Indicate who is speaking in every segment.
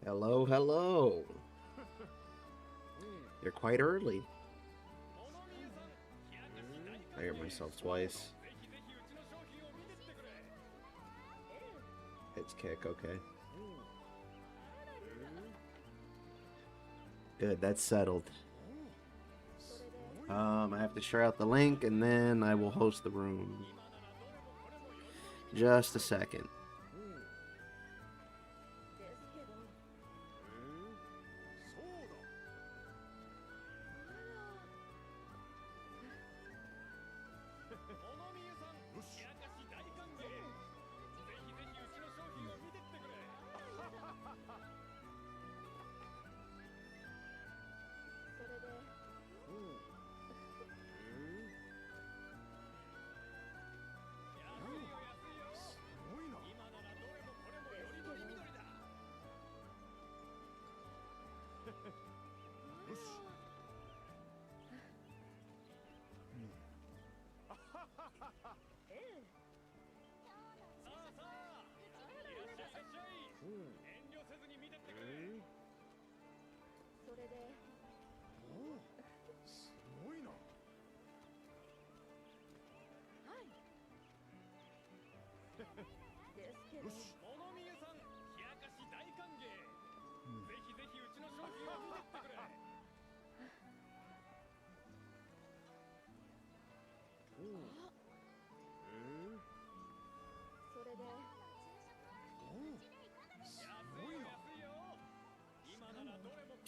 Speaker 1: Hello, hello. You're quite early. I hear myself twice. It's kick, okay. Good, that's settled. I have to share out the link and then I will host the room. Just a second.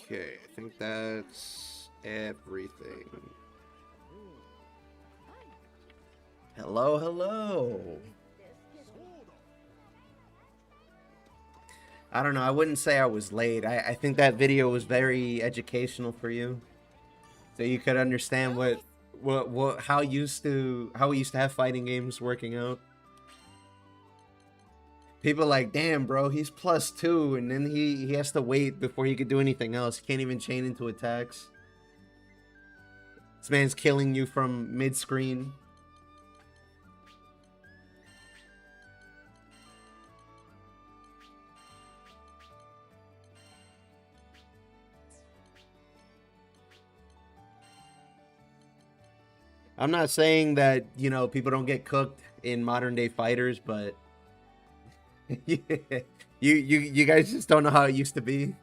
Speaker 1: Okay, I think that's everything. Hello, hello. I don't know, I wouldn't say I was late. I think that video was very educational for you. So you could understand how we used to have fighting games working out. People like, damn, bro, he's +2, and then he has to wait before he could do anything else. He can't even chain into attacks. This man's killing you from mid-screen. I'm not saying that, you know, people don't get cooked in modern-day fighters, but you guys just don't know how it used to be.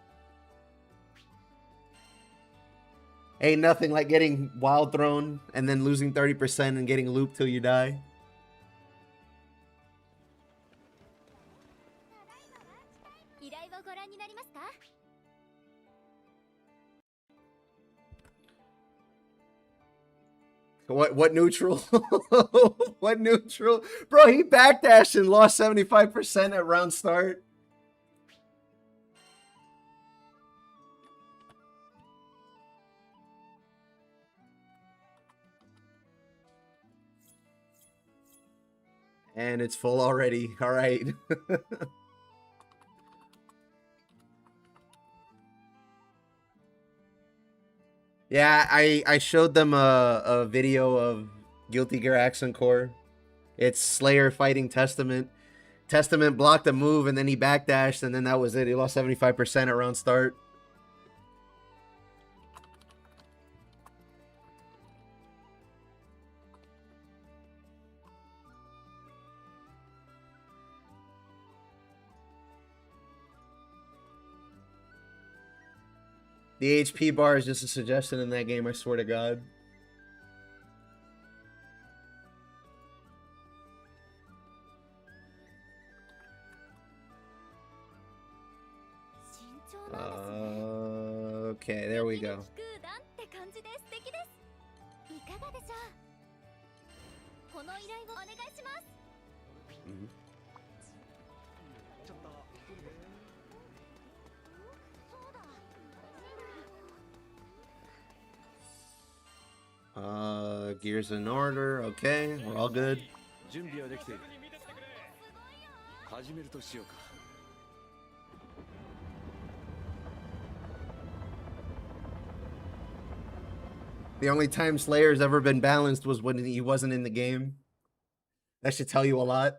Speaker 1: Ain't nothing like getting wild thrown and then losing 30% and getting looped till you die. What neutral? What neutral? Bro, he backdashed and lost 75% at round start. And it's full already. All right. Yeah, I showed them a video of Guilty Gear Accent Core. It's Slayer fighting Testament. Testament blocked a move and then he backdashed and then that was it. He lost 75% at round start. The HP bar is just a suggestion in that game, I swear to God. Okay, there we go. Gears in order. Okay, we're all good. The only time Slayer's ever been balanced was when he wasn't in the game. That should tell you a lot.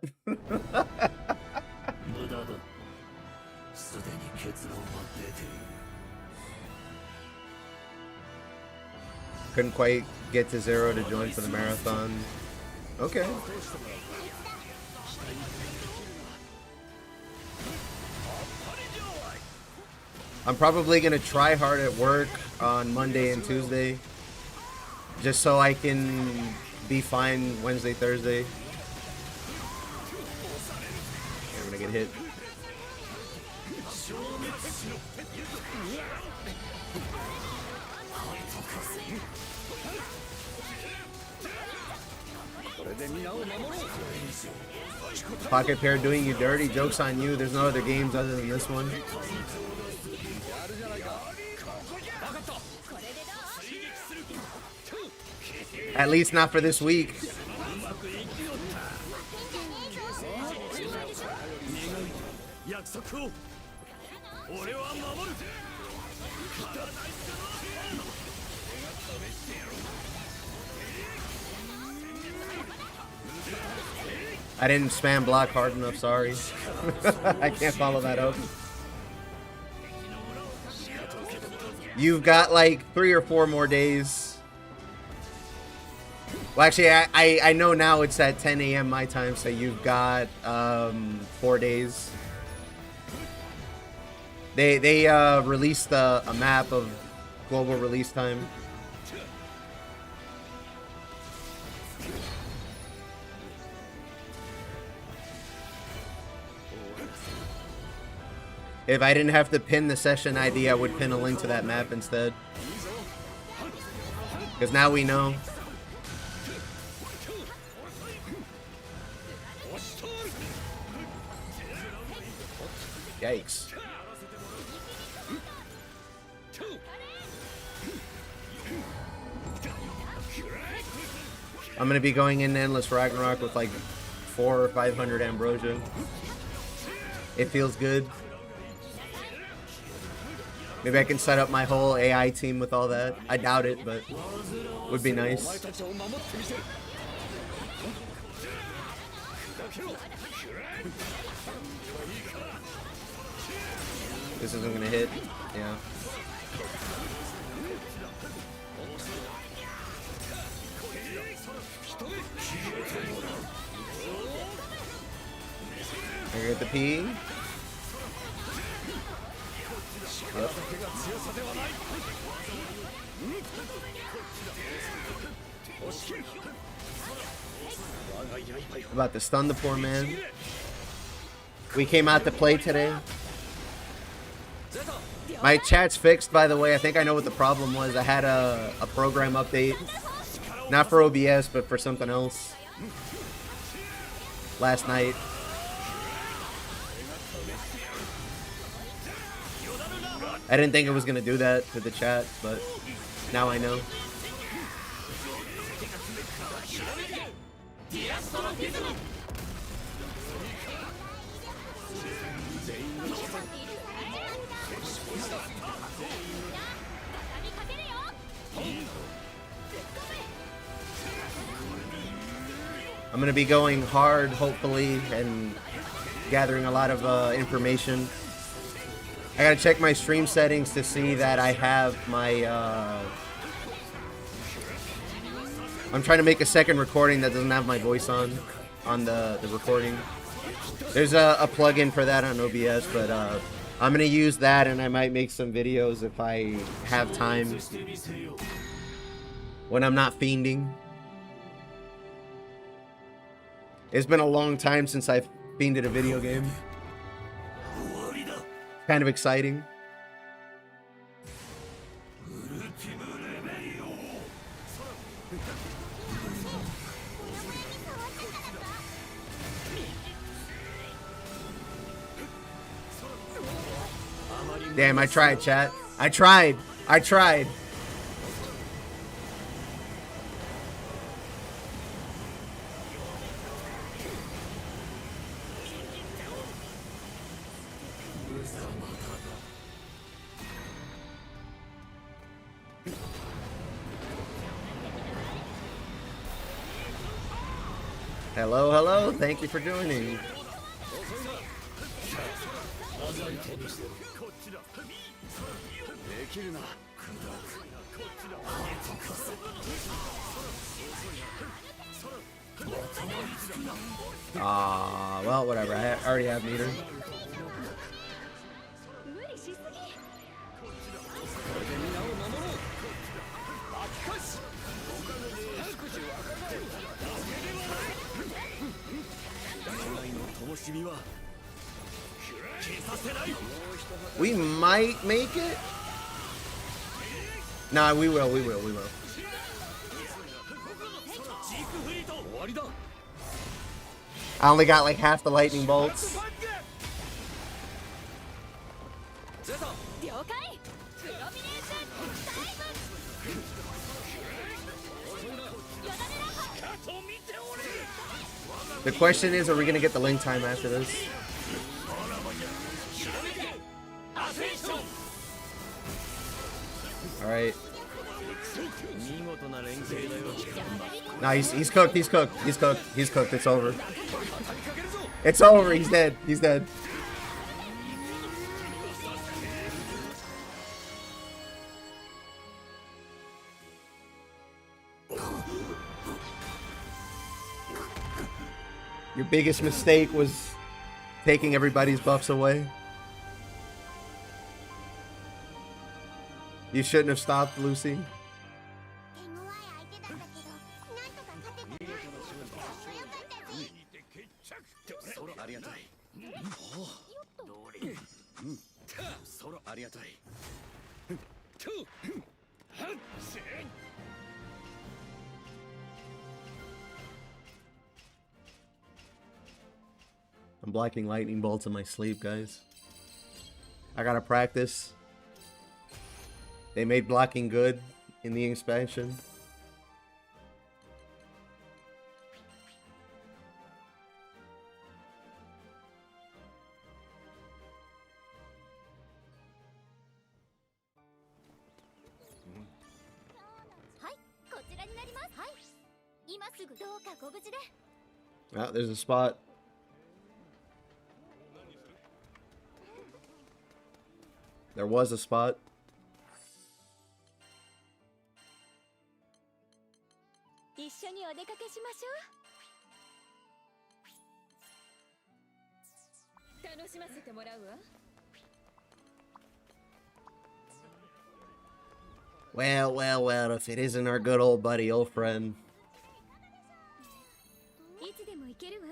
Speaker 1: Couldn't quite get to 0 to join for the marathon. Okay. I'm probably gonna try hard at work on Monday and Tuesday, just so I can be fine Wednesday, Thursday. I'm gonna get hit. Pocket Pair doing you dirty. Joke's on you. There's no other games other than this one. At least not for this week. I didn't spam block hard enough, sorry. I can't follow that up. You've got like 3 or 4 more days. Well, actually, I know now it's at 10 a.m. my time, so you've got 4 days. They released a map of global release time. If I didn't have to pin the session ID, I would pin a link to that map instead. Because now we know. Yikes. I'm going to be going in Endless Ragnarok with like 400 or 500 Ambrosia. It feels good. Maybe I can set up my whole AI team with all that. I doubt it, but would be nice. This isn't gonna hit. Yeah. I get the P. Yep. About to stun the poor man. We came out to play today. My chat's fixed, by the way. I think I know what the problem was. I had a program update. Not for OBS, but for something else. Last night. I didn't think it was going to do that to the chat, but now I know. I'm going to be going hard, hopefully, and gathering a lot of information. I gotta check my stream settings to see that I have my, I'm trying to make a second recording that doesn't have my voice on the recording. There's a plugin for that on OBS, but I'm gonna use that, and I might make some videos if I have time when I'm not fiending. It's been a long time since I've fiended a video game. Kind of exciting. Damn, I tried, chat. I tried. I tried. Hello, hello. Thank you for joining. Well, whatever. I already have meter. We might make it. Nah, we will. I only got like half the lightning bolts. The question is, are we gonna get the link time after this? Alright. Nah, he's cooked, he's cooked. It's over. It's over, he's dead. Your biggest mistake was taking everybody's buffs away. You shouldn't have stopped, Lucy. I'm blocking lightning bolts in my sleep, guys. I gotta practice. They made blocking good in the expansion. Oh, there's a spot. There was a spot. Well, if it isn't our good old buddy, old friend.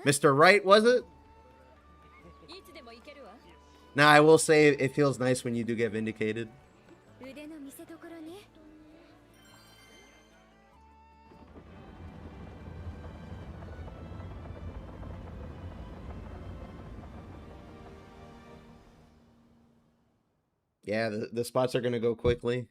Speaker 1: Mr. Wright, was it? Now, I will say it feels nice when you do get vindicated. Yeah, the spots are going to go quickly.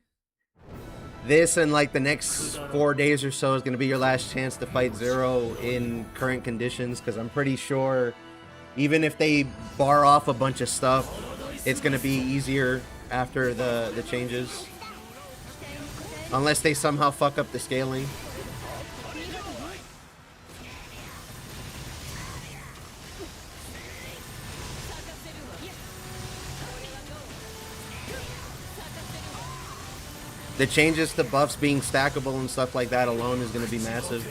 Speaker 1: This and like the next 4 days or so is going to be your last chance to fight Zero in current conditions, because I'm pretty sure even if they bar off a bunch of stuff, it's going to be easier after the changes. Unless they somehow fuck up the scaling. The changes to buffs being stackable and stuff like that alone is going to be massive.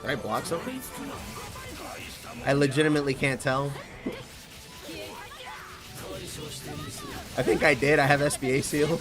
Speaker 1: Did I block something? I legitimately can't tell. I think I did. I have SBA seal.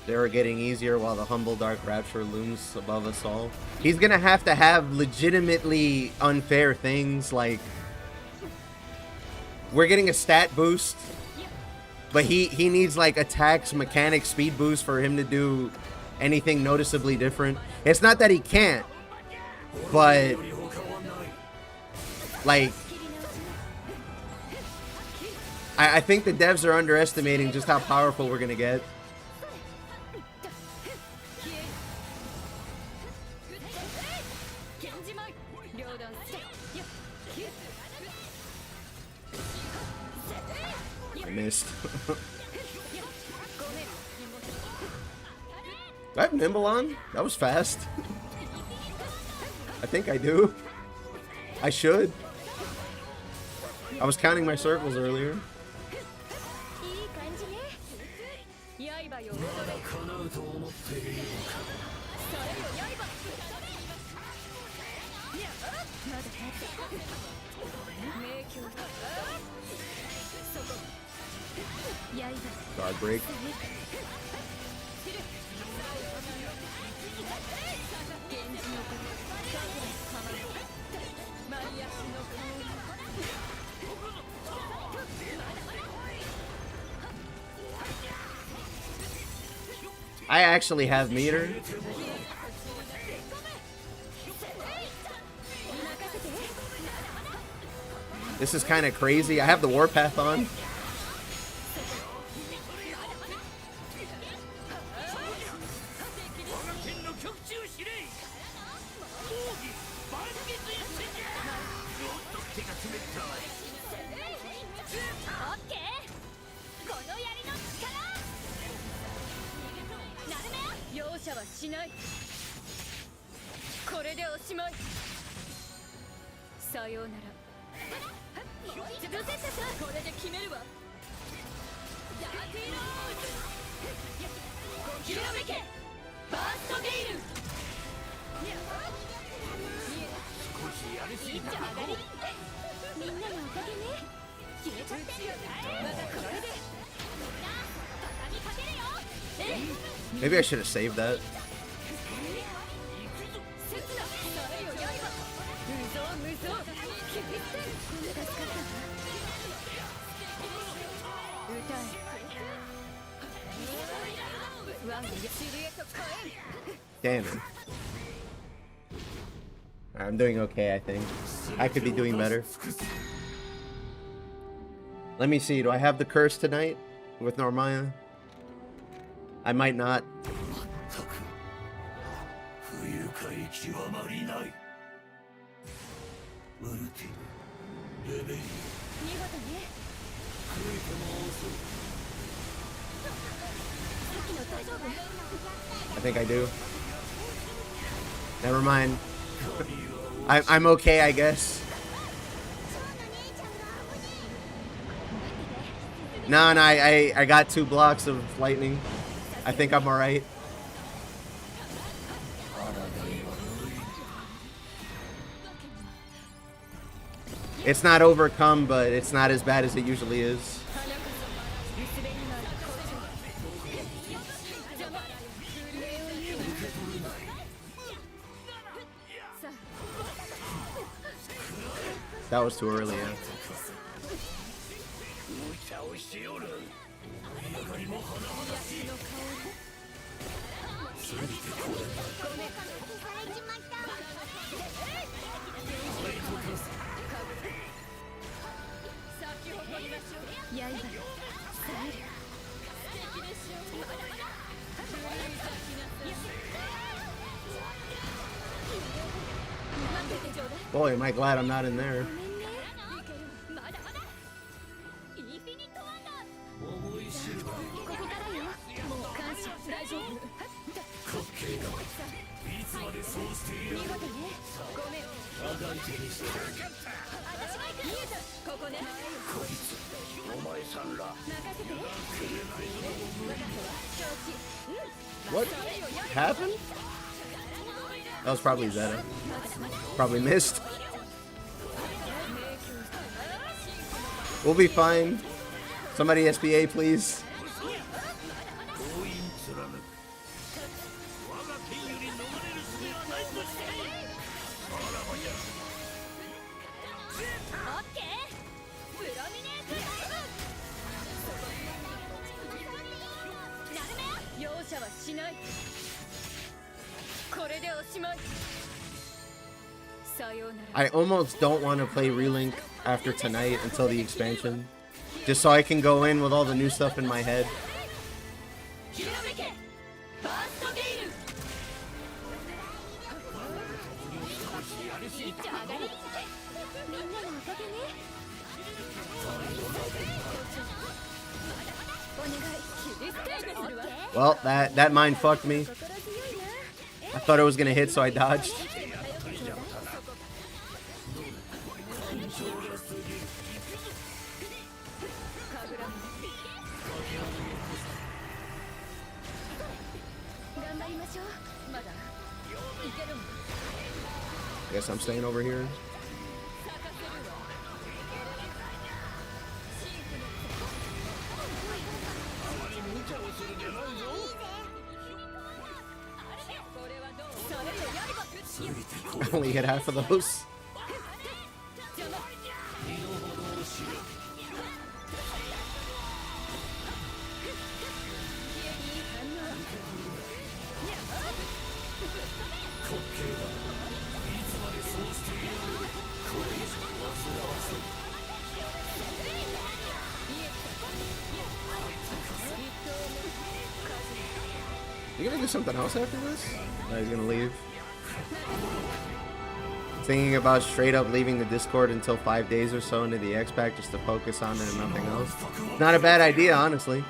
Speaker 1: They were getting easier while the humble dark rapture looms above us all. He's gonna have to have legitimately unfair things like we're getting a stat boost, but he needs like attacks, mechanics, speed boost for him to do anything noticeably different. It's not that he can't, but like I think the devs are underestimating just how powerful we're gonna get. I missed. Do I have Nimble on? That was fast. I think I do. I should. I was counting my circles earlier. Guard break. I actually have meter. This is kind of crazy. I have the warpath on. Maybe I should have saved that. Damn it. I'm doing okay, I think. I could be doing better. Let me see. Do I have the curse tonight with Normaya? I might not. I think I do. Never mind. I'm okay, I guess. No, I got 2 blocks of lightning. I think I'm alright. It's not overcome, but it's not as bad as it usually is. That was too early, yeah. Boy, am I glad I'm not in there. What happened? That was probably Zeta. Probably missed. We'll be fine. Somebody SBA, please. I almost don't want to play Relink after tonight until the expansion, just so I can go in with all the new stuff in my head. Well, that mine fucked me. I thought it was gonna hit, so I dodged. Guess I'm staying over here. I only hit half of those. You gonna do something else after this? No, he's gonna leave. Thinking about straight up leaving the Discord until 5 days or so into the X-Pack just to focus on it and nothing else. Not a bad idea, honestly.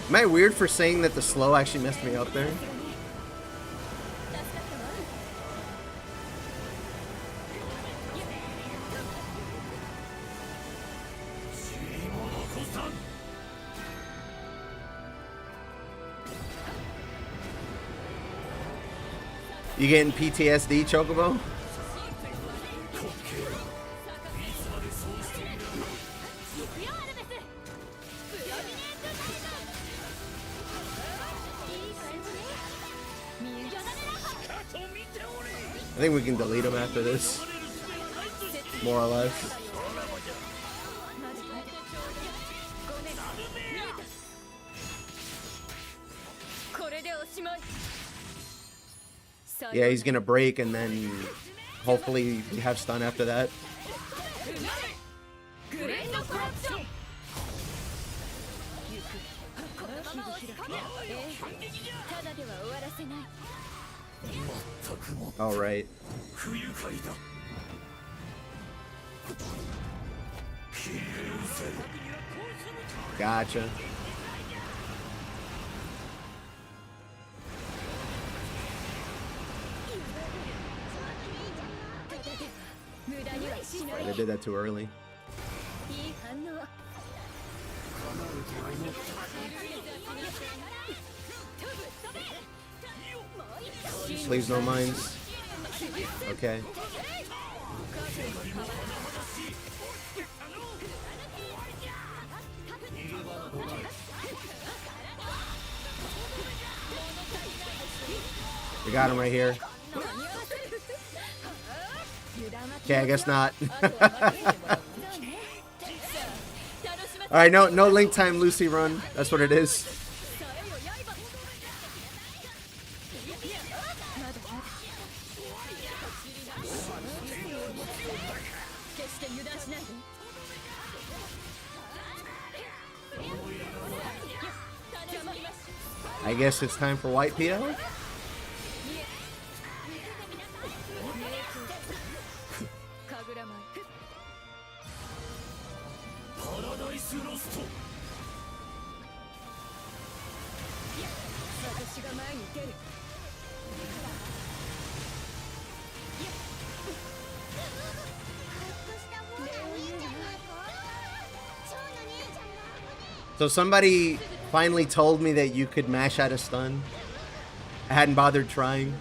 Speaker 1: Am I weird for saying that the slow actually messed me up there? You getting PTSD, Chocobo? I think we can delete him after this, more or less. Yeah, he's gonna break and then hopefully we have stun after that. All right. Gotcha. They did that too early. Please, no mines. Okay. We got him right here. Okay, I guess not. Alright, no link time Lucy run. That's what it is. I guess it's time for white PL. So somebody finally told me that you could mash out a stun. I hadn't bothered trying.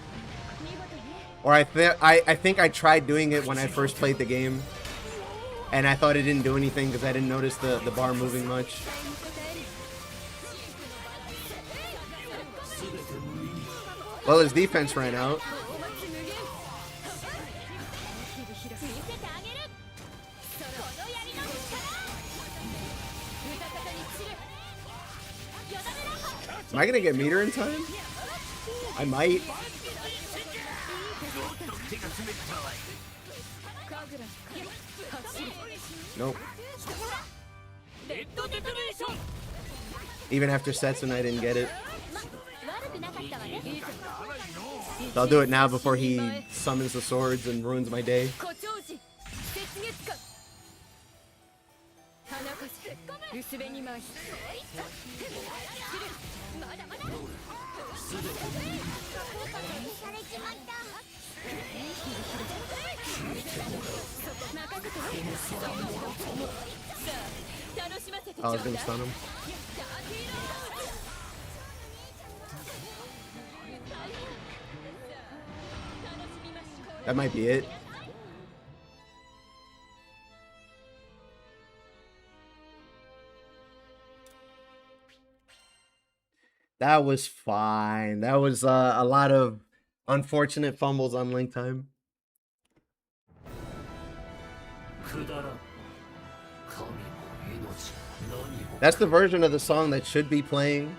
Speaker 1: Or I think I tried doing it when I first played the game. And I thought it didn't do anything because I didn't notice the bar moving much. Well, his defense ran out. Am I gonna get meter in time? I might. Nope. Even after Setsun, I didn't get it. So I'll do it now before he summons the swords and ruins my day. Oh, I was gonna stun him. That might be it. That was fine. That was a lot of unfortunate fumbles on link time. That's the version of the song that should be playing.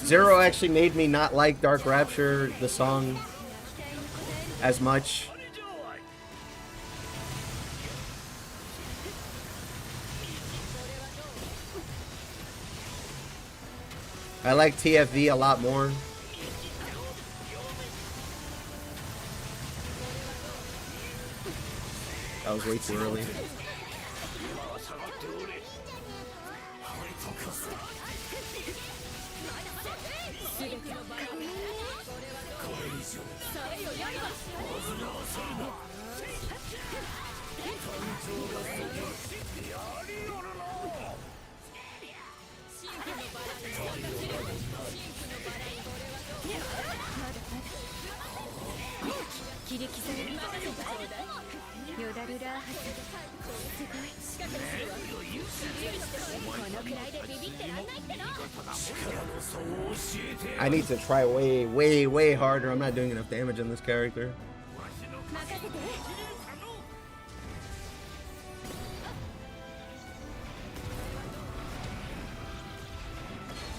Speaker 1: Zero actually made me not like Dark Rapture, the song, as much. I like TFV a lot more. That was way too early. I need to try way harder. I'm not doing enough damage on this character.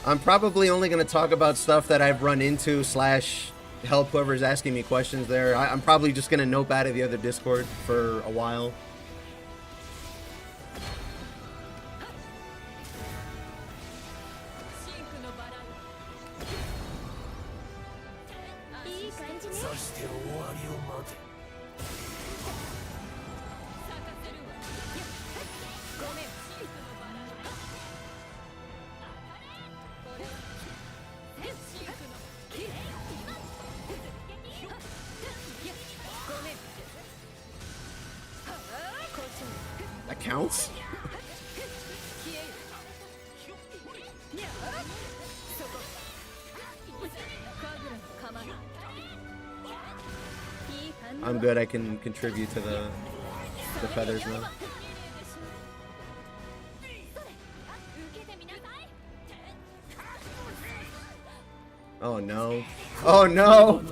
Speaker 1: I'm probably only going to talk about stuff that I've run into / help whoever's asking me questions there. I'm probably just going to nope out of the other Discord for a while. That counts? I'm good. I can contribute to the feathers now. Oh no. Oh no!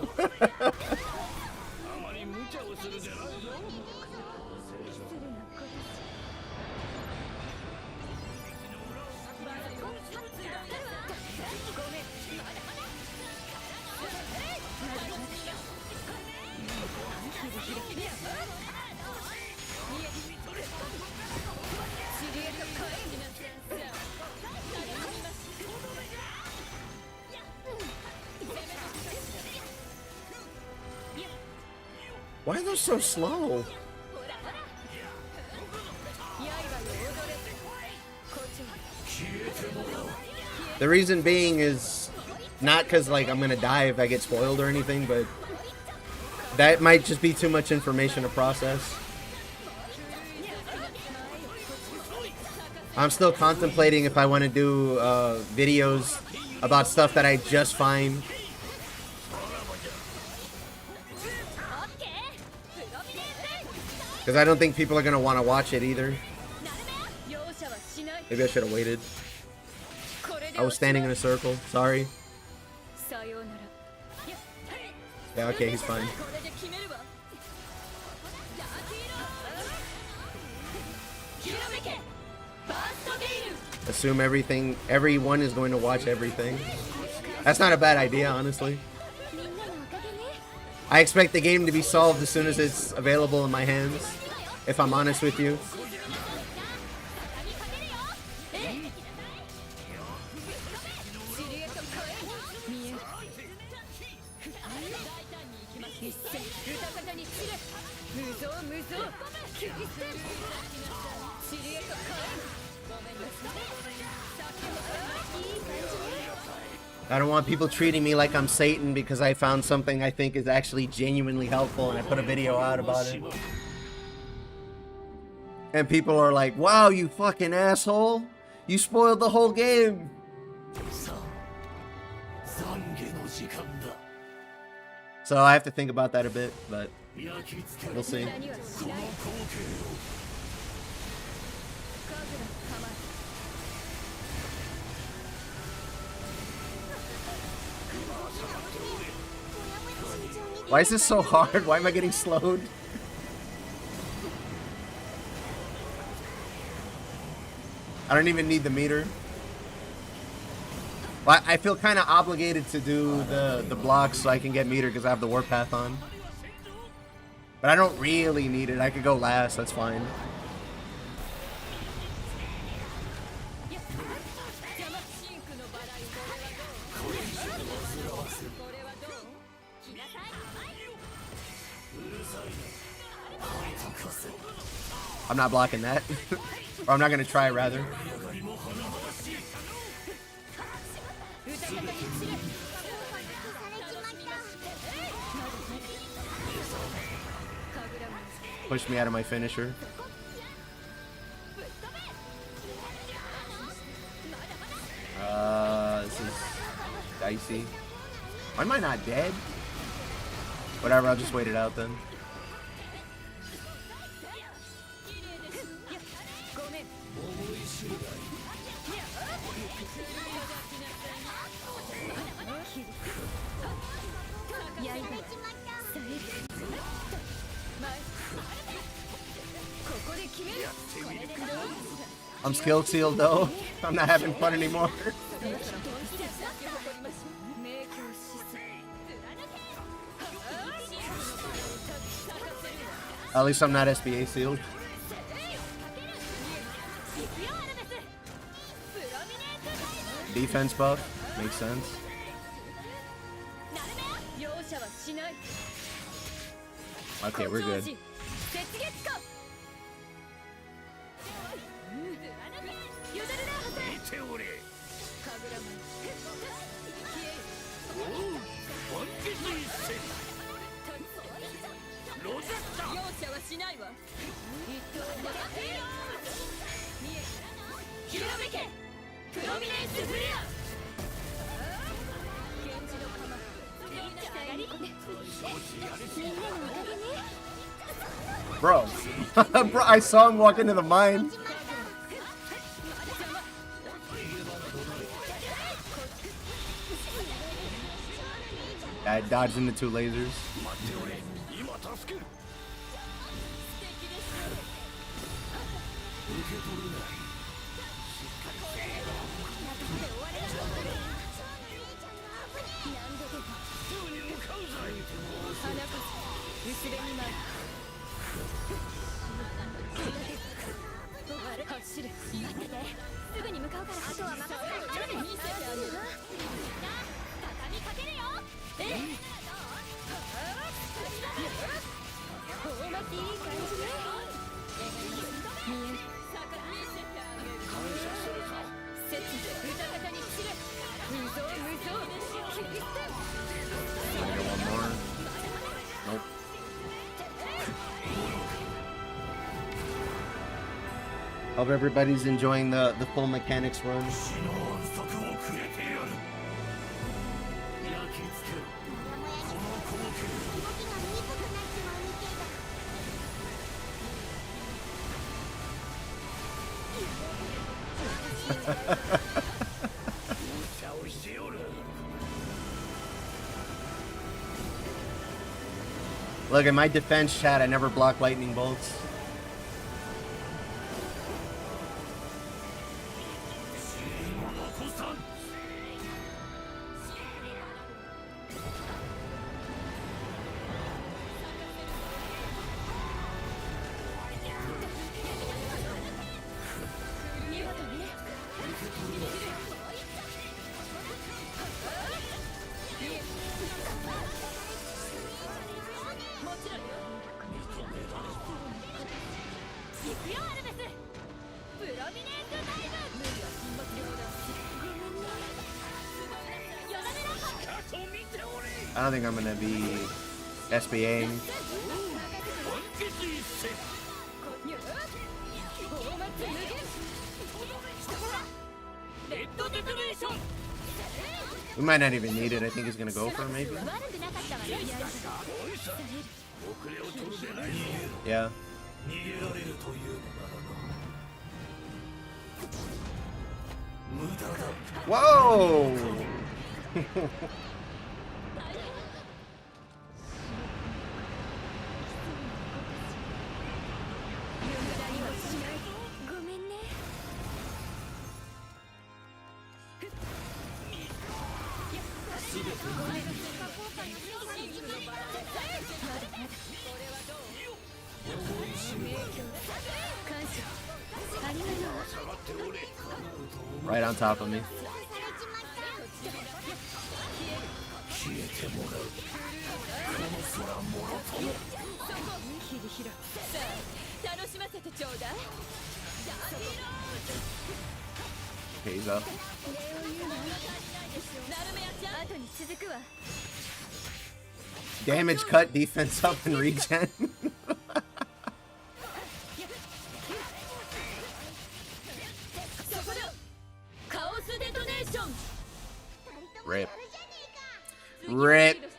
Speaker 1: Why are those so slow? The reason being is not because like I'm gonna die if I get spoiled or anything, but that might just be too much information to process. I'm still contemplating if I want to do videos about stuff that I just find. Because I don't think people are going to want to watch it either. Maybe I should have waited. I was standing in a circle. Sorry. Yeah, okay, he's fine. Assume everyone is going to watch everything. That's not a bad idea, honestly. I expect the game to be solved as soon as it's available in my hands, if I'm honest with you. I don't want people treating me like I'm Satan because I found something I think is actually genuinely helpful and I put a video out about it. And people are like, wow, you fucking asshole. You spoiled the whole game. So I have to think about that a bit, but we'll see. Why is this so hard? Why am I getting slowed? I don't even need the meter. Well, I feel kind of obligated to do the blocks so I can get meter because I have the warpath on. But I don't really need it. I could go last. That's fine. I'm not blocking that. Or I'm not going to try, rather. Push me out of my finisher. This is dicey. Why am I not dead? Whatever, I'll just wait it out then. I'm skill sealed though. I'm not having fun anymore. At least I'm not SBA sealed. Defense buff. Makes sense. Okay, we're good. Bro. Bro, I saw him walk into the mine. I dodged into 2 lasers. Hope everybody's enjoying the full mechanics run. Look, in my defense, chat, I never block lightning bolts. I don't think I'm gonna be SBAing. We might not even need it. I think he's gonna go for it, maybe. Yeah. Whoa! Right on top of me. Okay, he's up. Damage cut, defense up, and regen. Rip. Rip.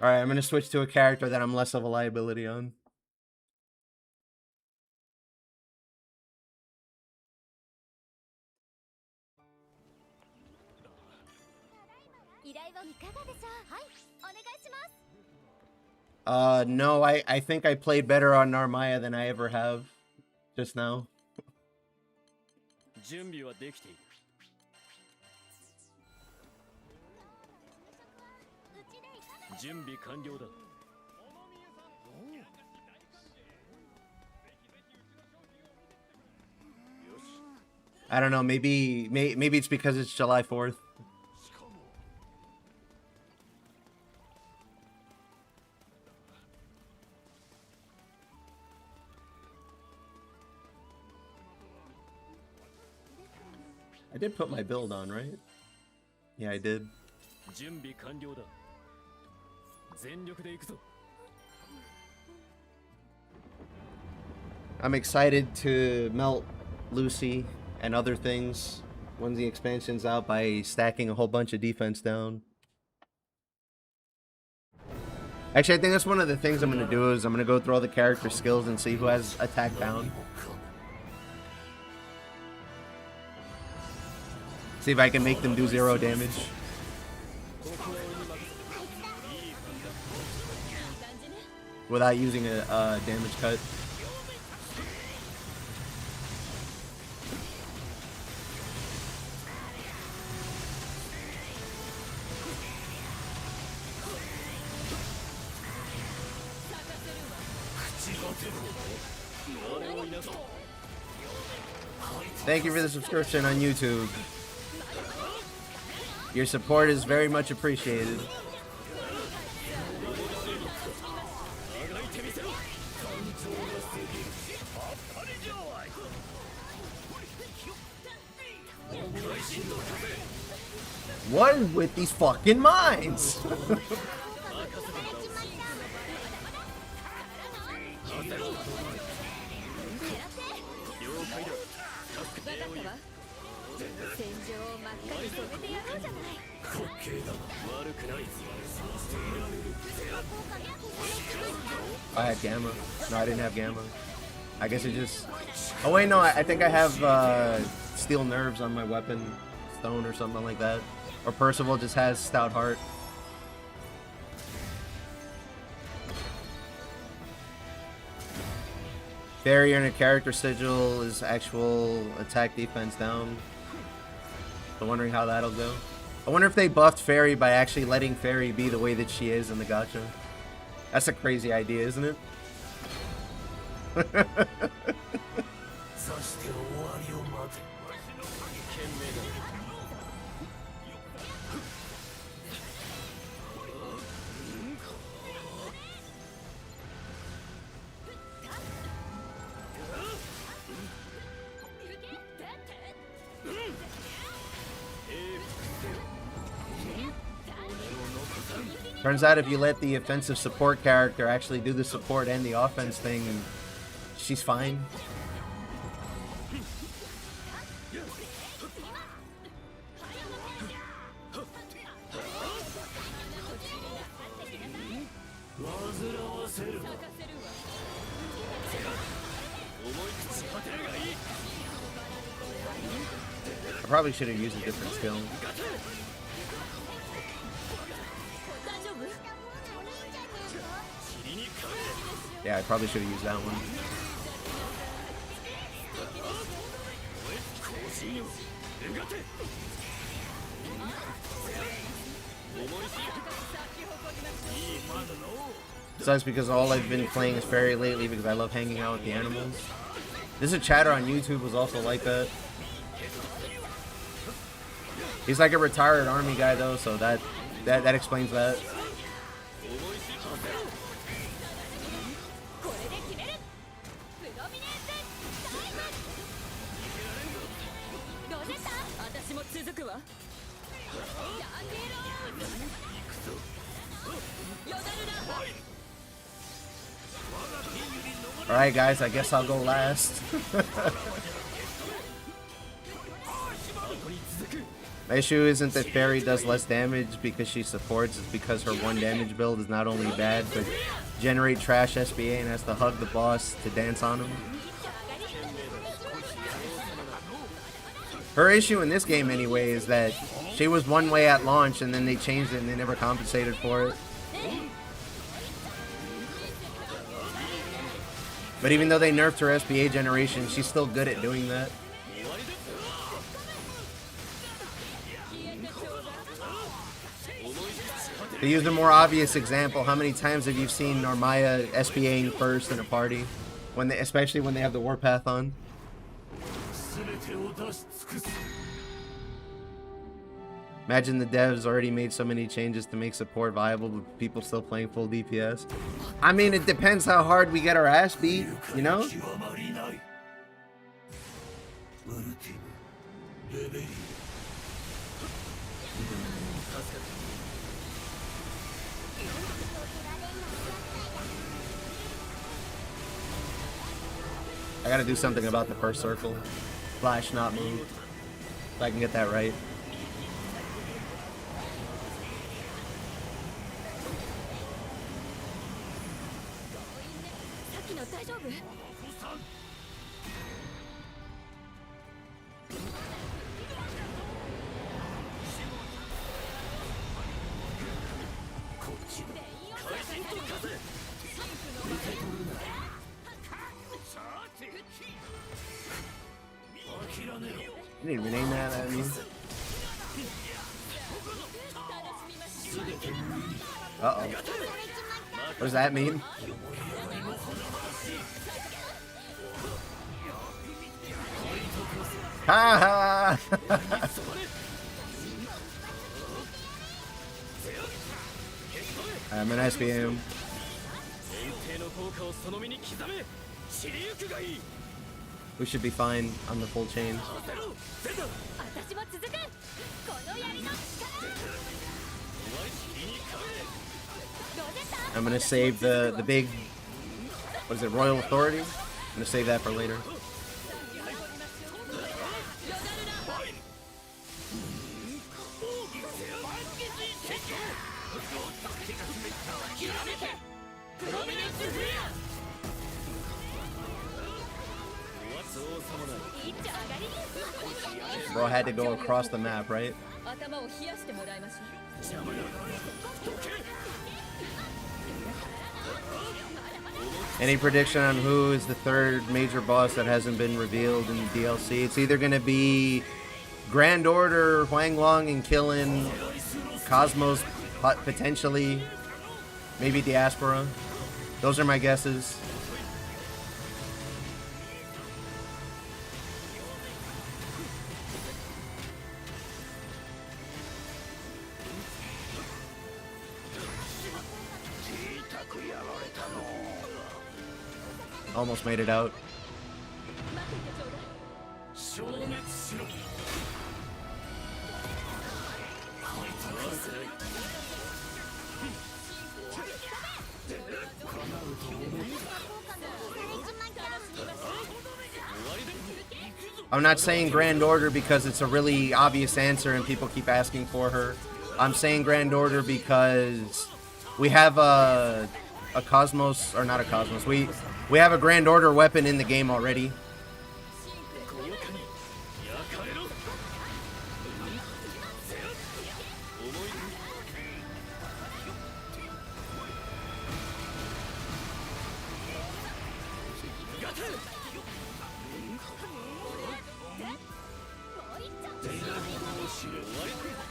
Speaker 1: Alright, I'm gonna switch to a character that I'm less of a liability on. No, I think I played better on Narmaya than I ever have just now. I don't know, maybe it's because it's July 4th. I did put my build on, right? Yeah, I did. I'm excited to melt Lucy and other things when the expansion's out by stacking a whole bunch of defense down. Actually, I think that's one of the things I'm going to do is I'm going to go through all the character skills and see who has attack down. See if I can make them do 0 damage. Without using a damage cut. Thank you for the subscription on YouTube. Your support is very much appreciated. What is with these fucking mines? I had Gamma. No, I didn't have Gamma. I guess it just... Oh wait, no, I think I have Steel Nerves on my weapon stone or something like that. Or Percival just has Stout Heart. Barrier and a character sigil is actual attack defense down. So wondering how that'll go. I wonder if they buffed Fairy by actually letting Fairy be the way that she is in the gacha. That's a crazy idea, isn't it? Turns out if you let the offensive support character actually do the support and the offense thing, she's fine. I probably should have used a different skill. Yeah, I probably should have used that one. Sucks because all I've been playing is Fairy lately because I love hanging out with the animals. There's a chatter on YouTube was also like that. He's like a retired army guy though, so that explains that. Alright guys, I guess I'll go last. My issue isn't that Fairy does less damage because she supports, it's because her one damage build is not only bad, but generate trash SBA and has to hug the boss to dance on him. Her issue in this game anyway is that she was one way at launch and then they changed it and they never compensated for it. But even though they nerfed her SBA generation, she's still good at doing that. To use a more obvious example, how many times have you seen Narmaya SBAing first in a party? Especially when they have the Warpath on? Imagine the devs already made so many changes to make support viable, but people still playing full DPS. I mean, it depends how hard we get our ass beat, you know? I gotta do something about the first circle. Flash not move. If I can get that right. You didn't rename that, I mean. Uh-oh. What does that mean? Ha ha! I'm an SPM. We should be fine on the full chain. I'm gonna save the big, what is it, Royal Authority? I'm gonna save that for later. Bro had to go across the map, right? Any prediction on who is the third major boss that hasn't been revealed in the DLC? It's either going to be Grand Order, Huang Long and Killin, Cosmos potentially, maybe Diaspora. Those are my guesses. Almost made it out. I'm not saying Grand Order because it's a really obvious answer and people keep asking for her. I'm saying Grand Order because we have a Cosmos, or not a Cosmos, we have a Grand Order weapon in the game already.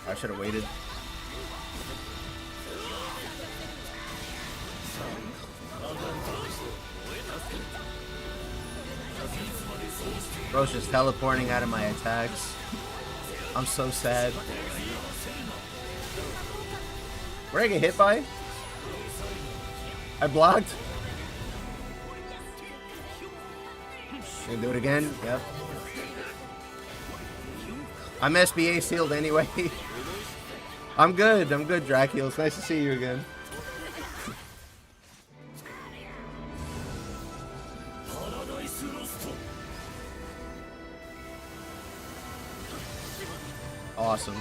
Speaker 1: I should have waited. Bro's just teleporting out of my attacks. I'm so sad. Where did I get hit by? I blocked. Gonna do it again? Yep. I'm SBA sealed anyway. I'm good, Dracula. It's nice to see you again. Awesome.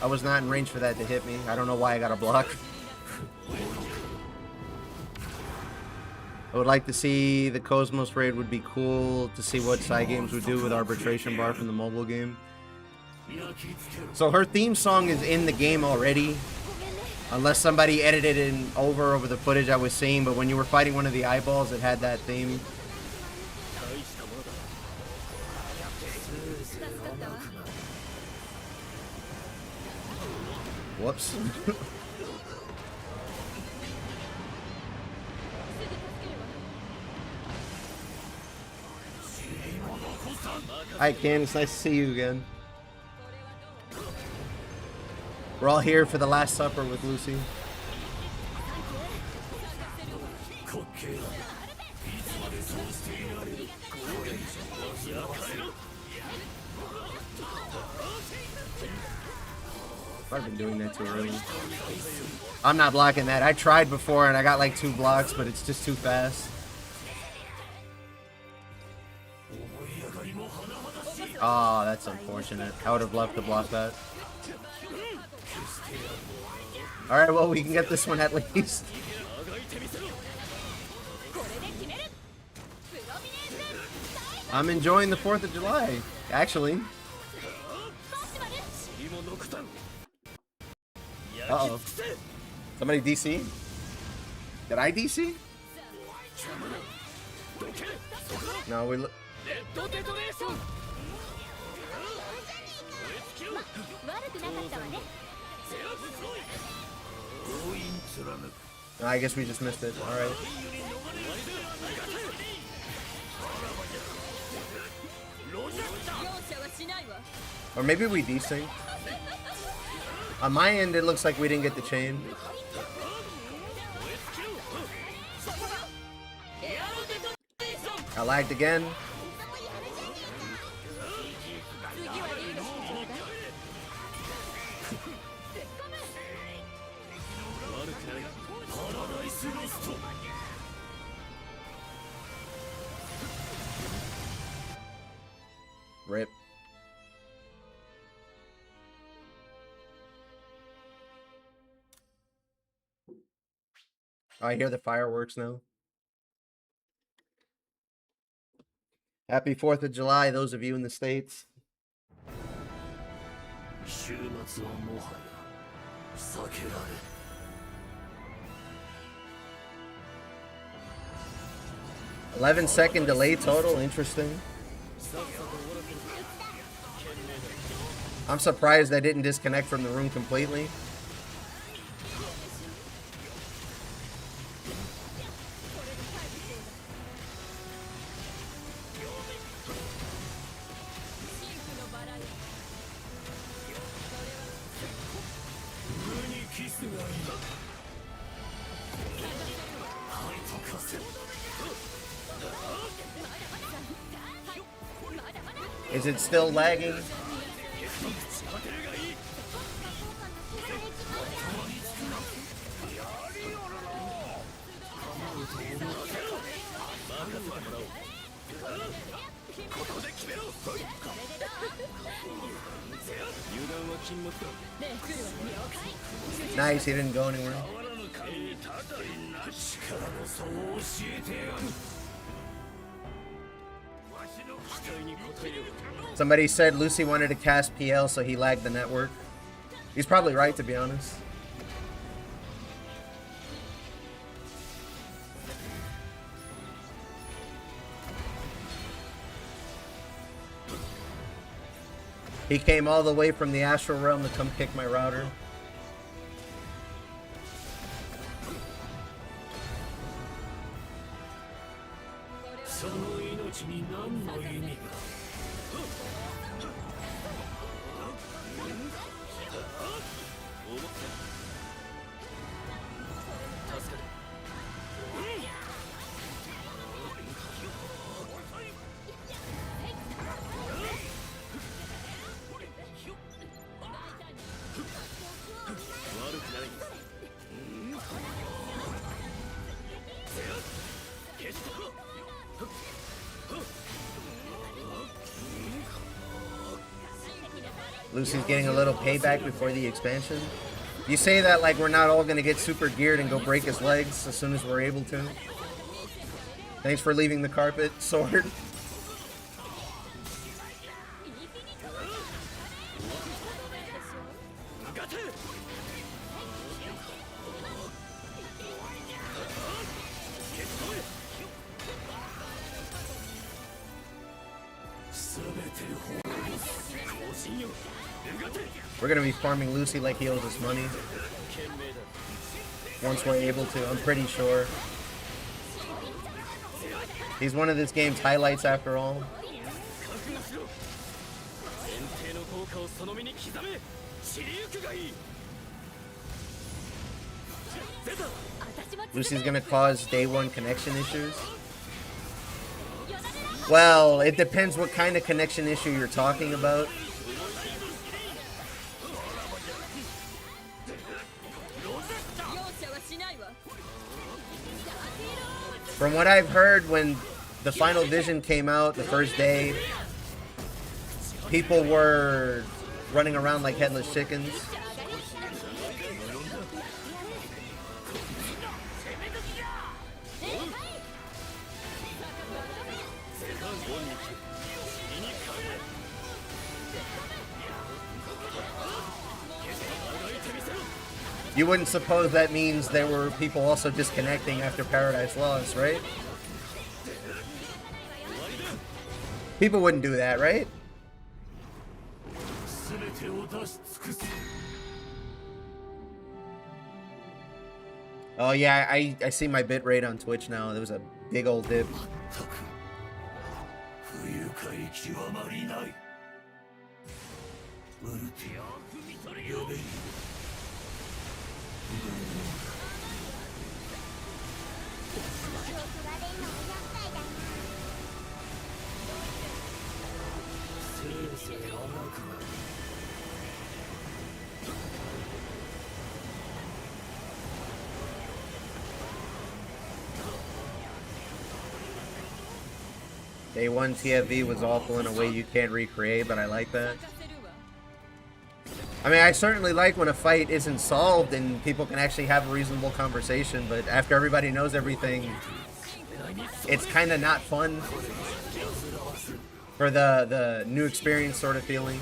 Speaker 1: I was not in range for that to hit me. I don't know why I got a block. I would like to see the Cosmos raid. Would be cool to see what side games would do with Arbitration Bar from the mobile game. So her theme song is in the game already. Unless somebody edited it over the footage I was seeing, but when you were fighting one of the eyeballs, it had that theme. Whoops. Hi Ken, it's nice to see you again. We're all here for the Last Supper with Lucy. I've been doing that too early. I'm not blocking that. I tried before and I got like 2 blocks, but it's just too fast. Oh, that's unfortunate. I would have loved to block that. Alright, well, we can get this one at least. I'm enjoying the 4th of July, actually. Uh-oh. Somebody DC? Did I DC? No, we look. I guess we just missed it. Alright. Or maybe we desynced. On my end, it looks like we didn't get the chain. I lagged again. Rip. Oh, I hear the fireworks now. Happy 4th of July, those of you in the States. 11-second delay total, interesting. I'm surprised I didn't disconnect from the room completely. Is it still lagging? Nice, he didn't go anywhere. Somebody said Lucy wanted to cast PL, so he lagged the network. He's probably right, to be honest. He came all the way from the astral realm to come kick my router. Lucy's getting a little payback before the expansion. You say that like we're not all going to get super geared and go break his legs as soon as we're able to. Thanks for leaving the carpet, Sword. We're gonna be farming Lucy like he owes us money. Once we're able to, I'm pretty sure. He's one of this game's highlights after all. Lucy's gonna cause day one connection issues. Well, it depends what kind of connection issue you're talking about. From what I've heard, when the final Vision came out the first day, people were running around like headless chickens. You wouldn't suppose that means there were people also disconnecting after Paradise Lost, right? People wouldn't do that, right? Oh yeah, I see my bitrate on Twitch now. There was a big old dip. Day 1 TFV was awful in a way you can't recreate, but I like that. I mean, I certainly like when a fight isn't solved and people can actually have a reasonable conversation, but after everybody knows everything, it's kind of not fun for the new experience sort of feeling.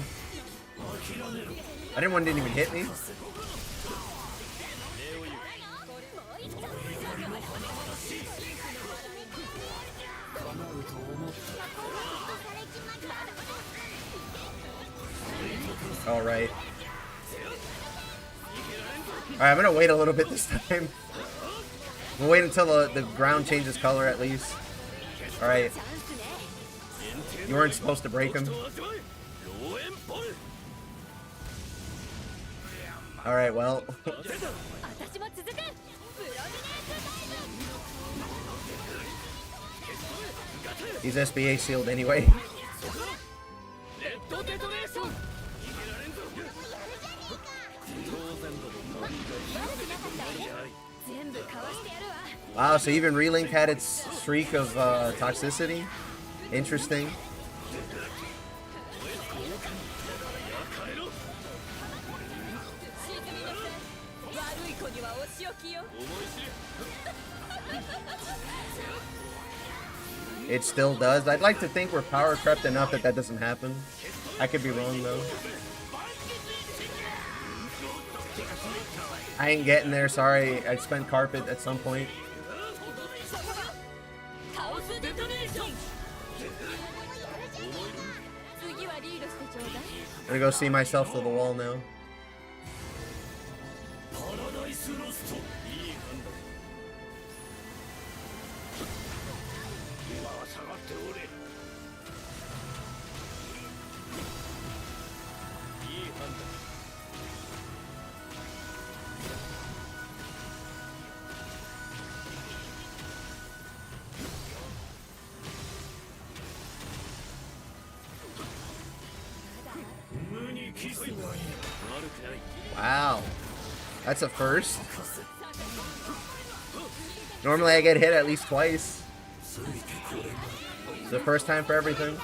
Speaker 1: I didn't even hit me. All right. Alright, I'm gonna wait a little bit this time. We'll wait until the ground changes color at least. Alright. You weren't supposed to break him. Alright, well. He's SBA sealed anyway. Wow, so even Relink had its streak of toxicity. Interesting. It still does. I'd like to think we're power crept enough that doesn't happen. I could be wrong though. I ain't getting there, sorry. I spent carpet at some point. I'm gonna go see myself to the wall now. Wow, that's a first. Normally I get hit at least twice. It's the first time for everything.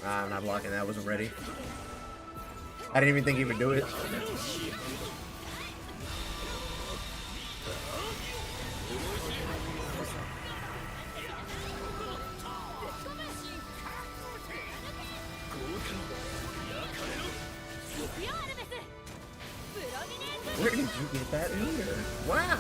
Speaker 1: I'm not blocking that, I wasn't ready. I didn't even think he would do it. Where did you get that meter? Wow!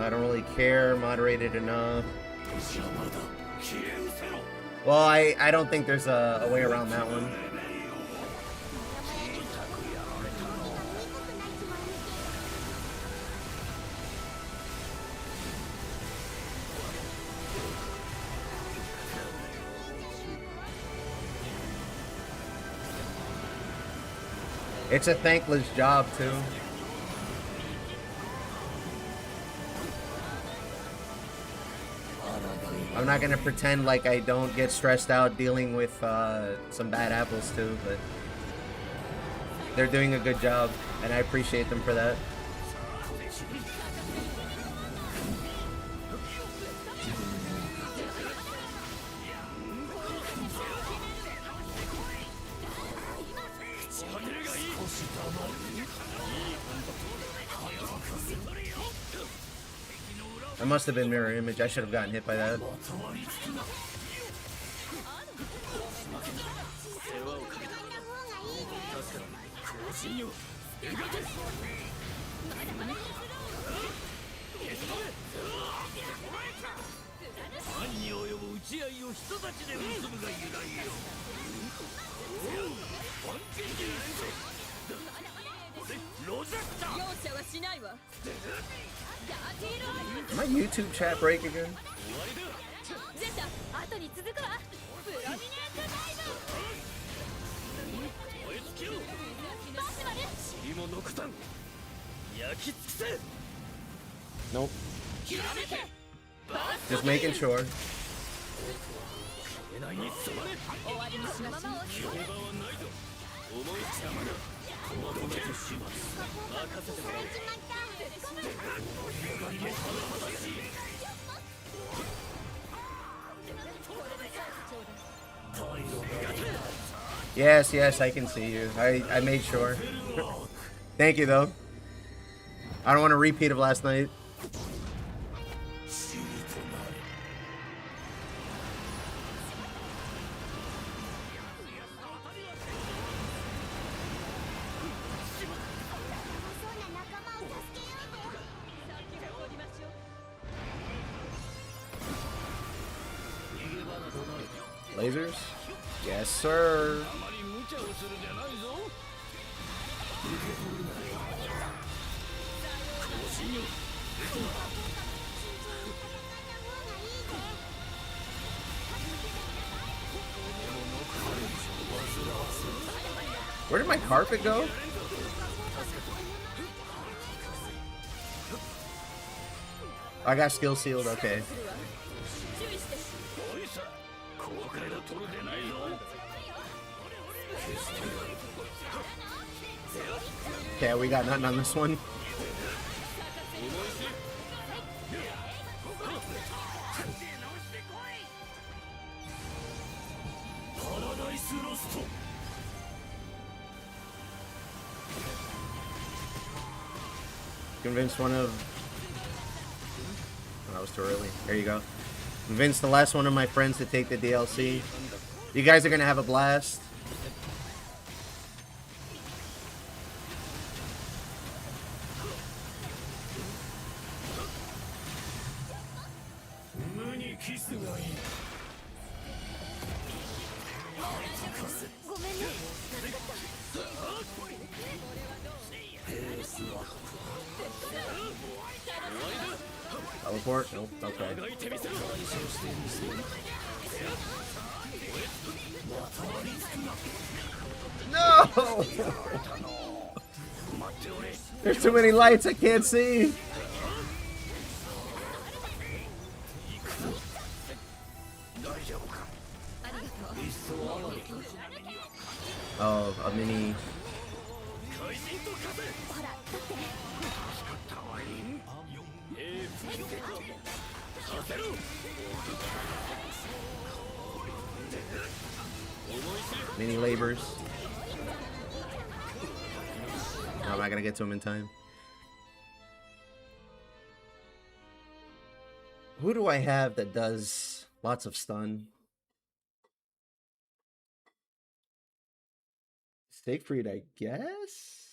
Speaker 1: I don't really care, moderated enough. Well, I don't think there's a way around that one. It's a thankless job, too. I'm not gonna pretend like I don't get stressed out dealing with some bad apples too, but they're doing a good job, and I appreciate them for that. I'm must have been mirror image. I should have gotten hit by that. My YouTube chat break again? Nope. Just making sure. Yes, yes, I can see you. I made sure. Thank you, though. I don't want a repeat of last night. Lasers? Yes, sir. Where did my carpet go? I got skill sealed, okay. Okay, we got nothing on this one. Convinced one of... Oh, that was too early. There you go. Convinced the last one of my friends to take the DLC. You guys are gonna have a blast. Teleport? Nope, okay. No! There's too many lights, I can't see. Oh, a mini. Mini labors. No, I'm not gonna get to him in time. Who do I have that does lots of stun? Siegfried, I guess?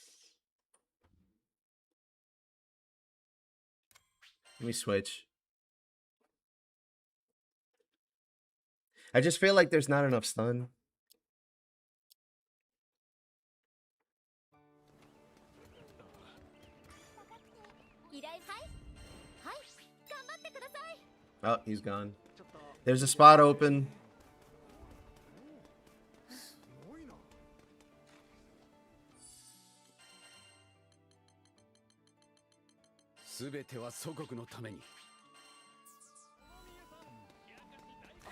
Speaker 1: Let me switch. I just feel like there's not enough stun. Oh, he's gone. There's a spot open.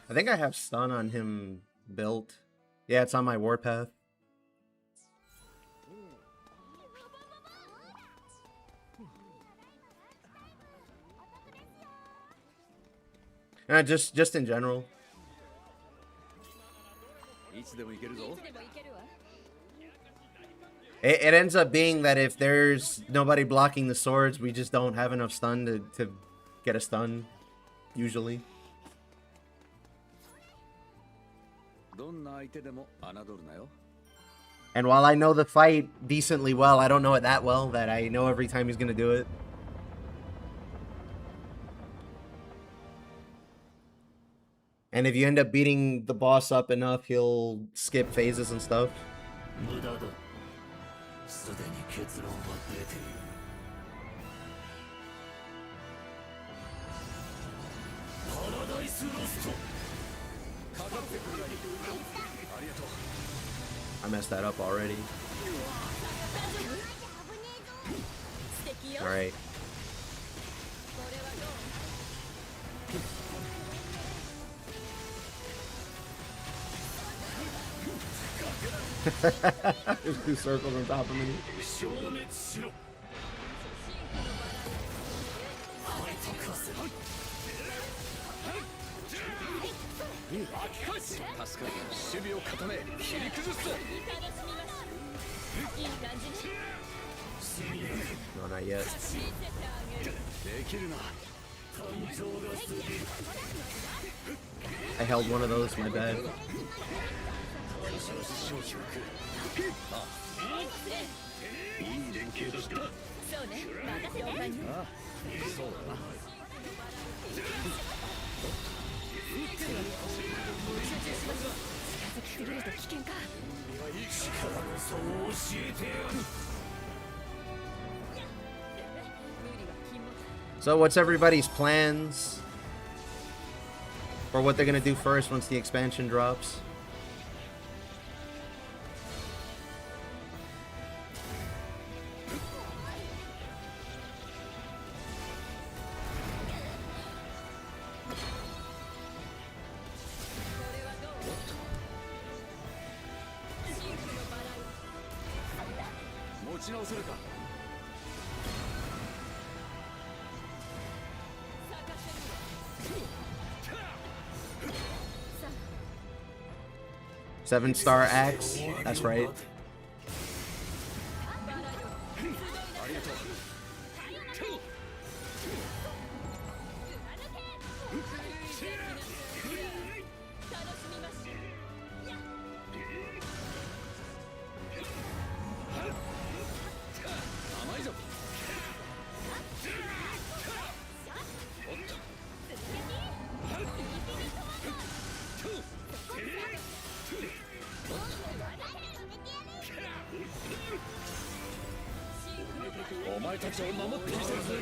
Speaker 1: I think I have stun on him built. Yeah, it's on my warpath. Just in general. It ends up being that if there's nobody blocking the swords, we just don't have enough stun to get a stun, usually. And while I know the fight decently well, I don't know it that well that I know every time he's gonna do it. And if you end up beating the boss up enough, he'll skip phases and stuff. I messed that up already. Alright. There's 2 circles on top of me. No, not yet. I held one of those, my bad. So what's everybody's plans for what they're gonna do first once the expansion drops? Seven-star axe. That's right.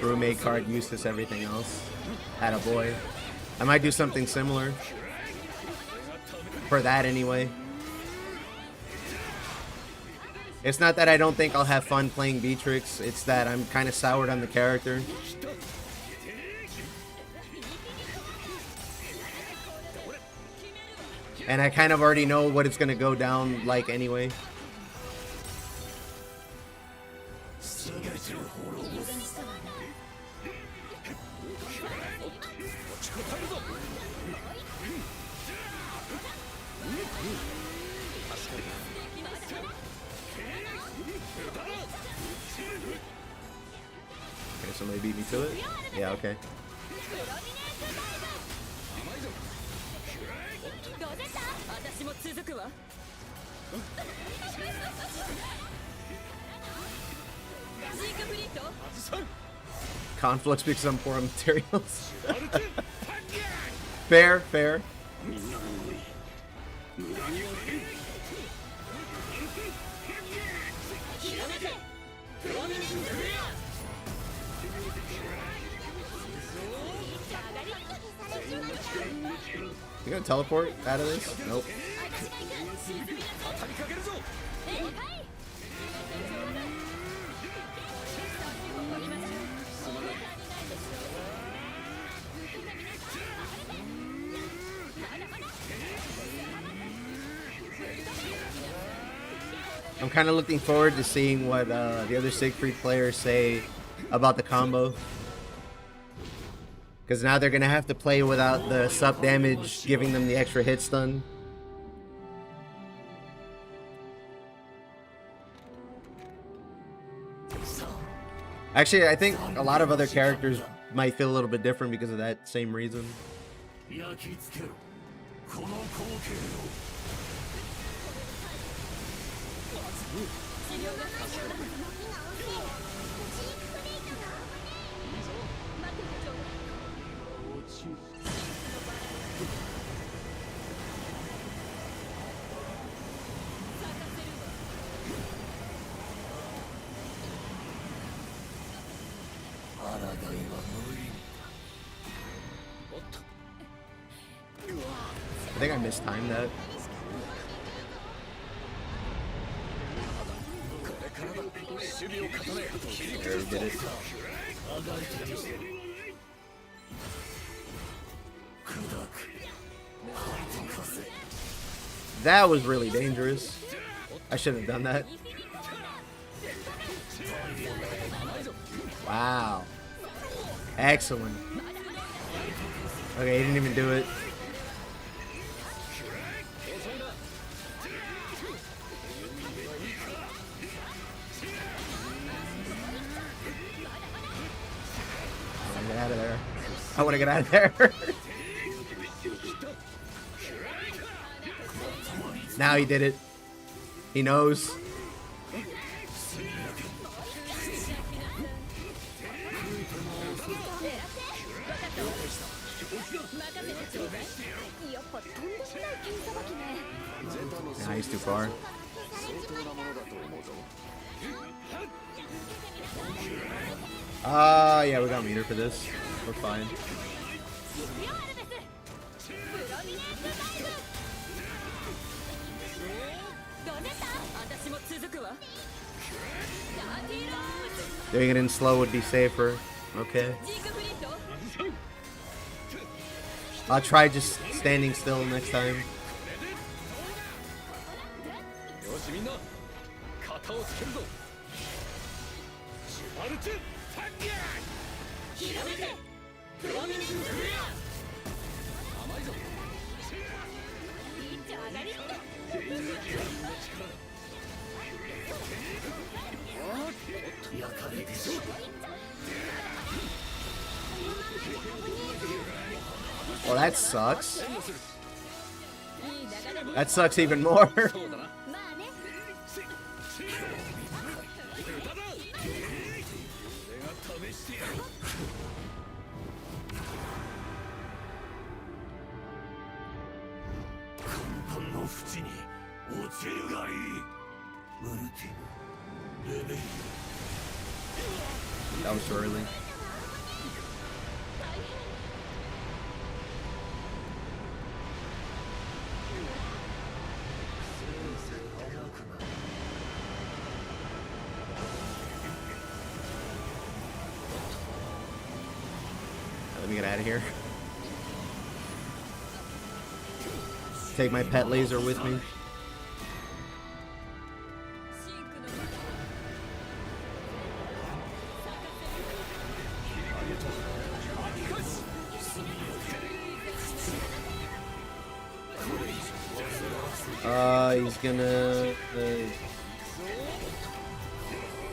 Speaker 1: Roommate card, useless everything else. Attaboy. I might do something similar. For that anyway. It's not that I don't think I'll have fun playing Beatrix, it's that I'm kind of soured on the character. And I kind of already know what it's going to go down like anyway. Okay, somebody beat me to it? Yeah, okay. Conflicts because I'm poor on materials. Fair, fair. You gonna teleport out of this? Nope. I'm kind of looking forward to seeing what the other Siegfried players say about the combo. Because now they're going to have to play without the sup damage giving them the extra hit stun. Actually, I think a lot of other characters might feel a little bit different because of that same reason. I think I mistimed that. There, we did it. That was really dangerous. I shouldn't have done that. Wow. Excellent. Okay, he didn't even do it. Get out of there. I want to get out of there. Now he did it. He knows. Nah, he's too far. Yeah, we got meter for this. We're fine. Doing it in slow would be safer. Okay. I'll try just standing still next time. Well, that sucks. That sucks even more. That was too early. Let me get out of here. Take my pet laser with me. He's gonna...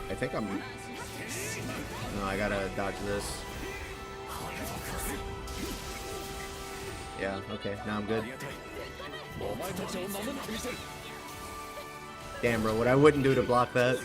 Speaker 1: I think I'm... No, I gotta dodge this. Yeah, okay, now I'm good. Damn, bro, what I wouldn't do to block that.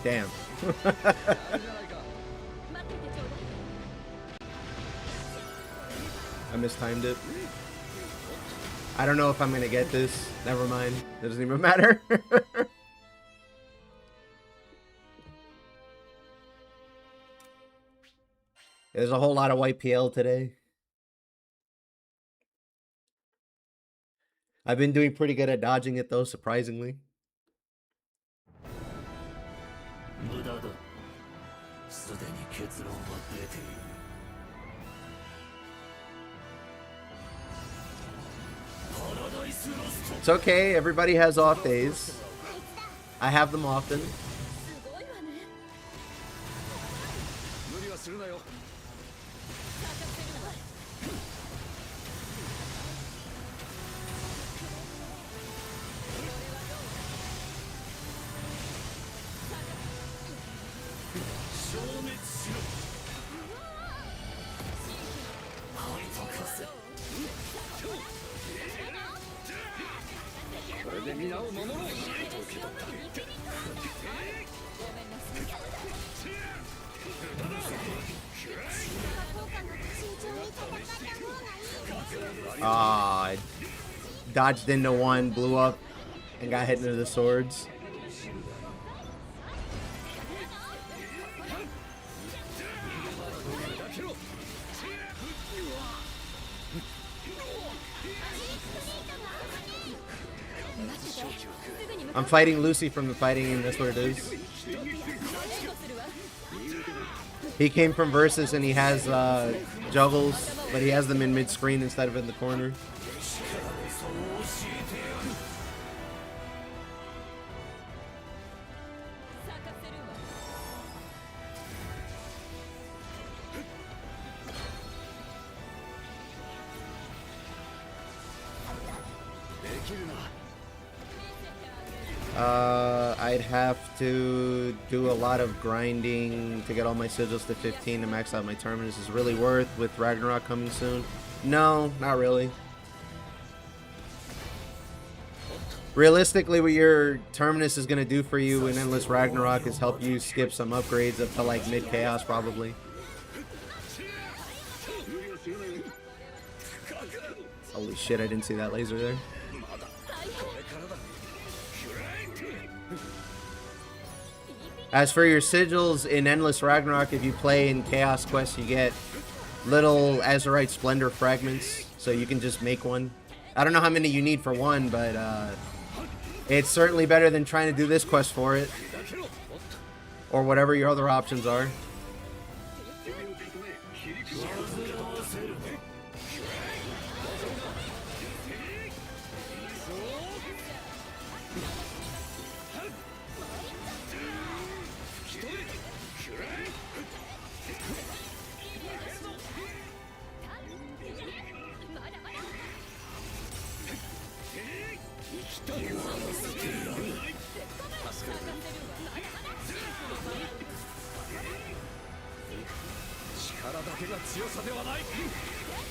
Speaker 1: Damn. I mistimed it. I don't know if I'm gonna get this. Never mind. It doesn't even matter. There's a whole lot of white PL today. I've been doing pretty good at dodging it though, surprisingly. It's okay, everybody has off days. I have them often. I dodged into one, blew up, and got hit into the swords. I'm fighting Lucy from the fighting game, that's what it is. He came from Versus and he has juggles, but he has them in mid-screen instead of in the corner. I'd have to do a lot of grinding to get all my sigils to 15 to max out my terminus. Is really worth with Ragnarok coming soon? No, not really. Realistically, what your terminus is going to do for you in Endless Ragnarok is help you skip some upgrades up to like mid-chaos probably. Holy shit, I didn't see that laser there. As for your sigils in Endless Ragnarok, if you play in Chaos Quest, you get little Azurite Splendor fragments, so you can just make one. I don't know how many you need for one, but it's certainly better than trying to do this quest for it, or whatever your other options are.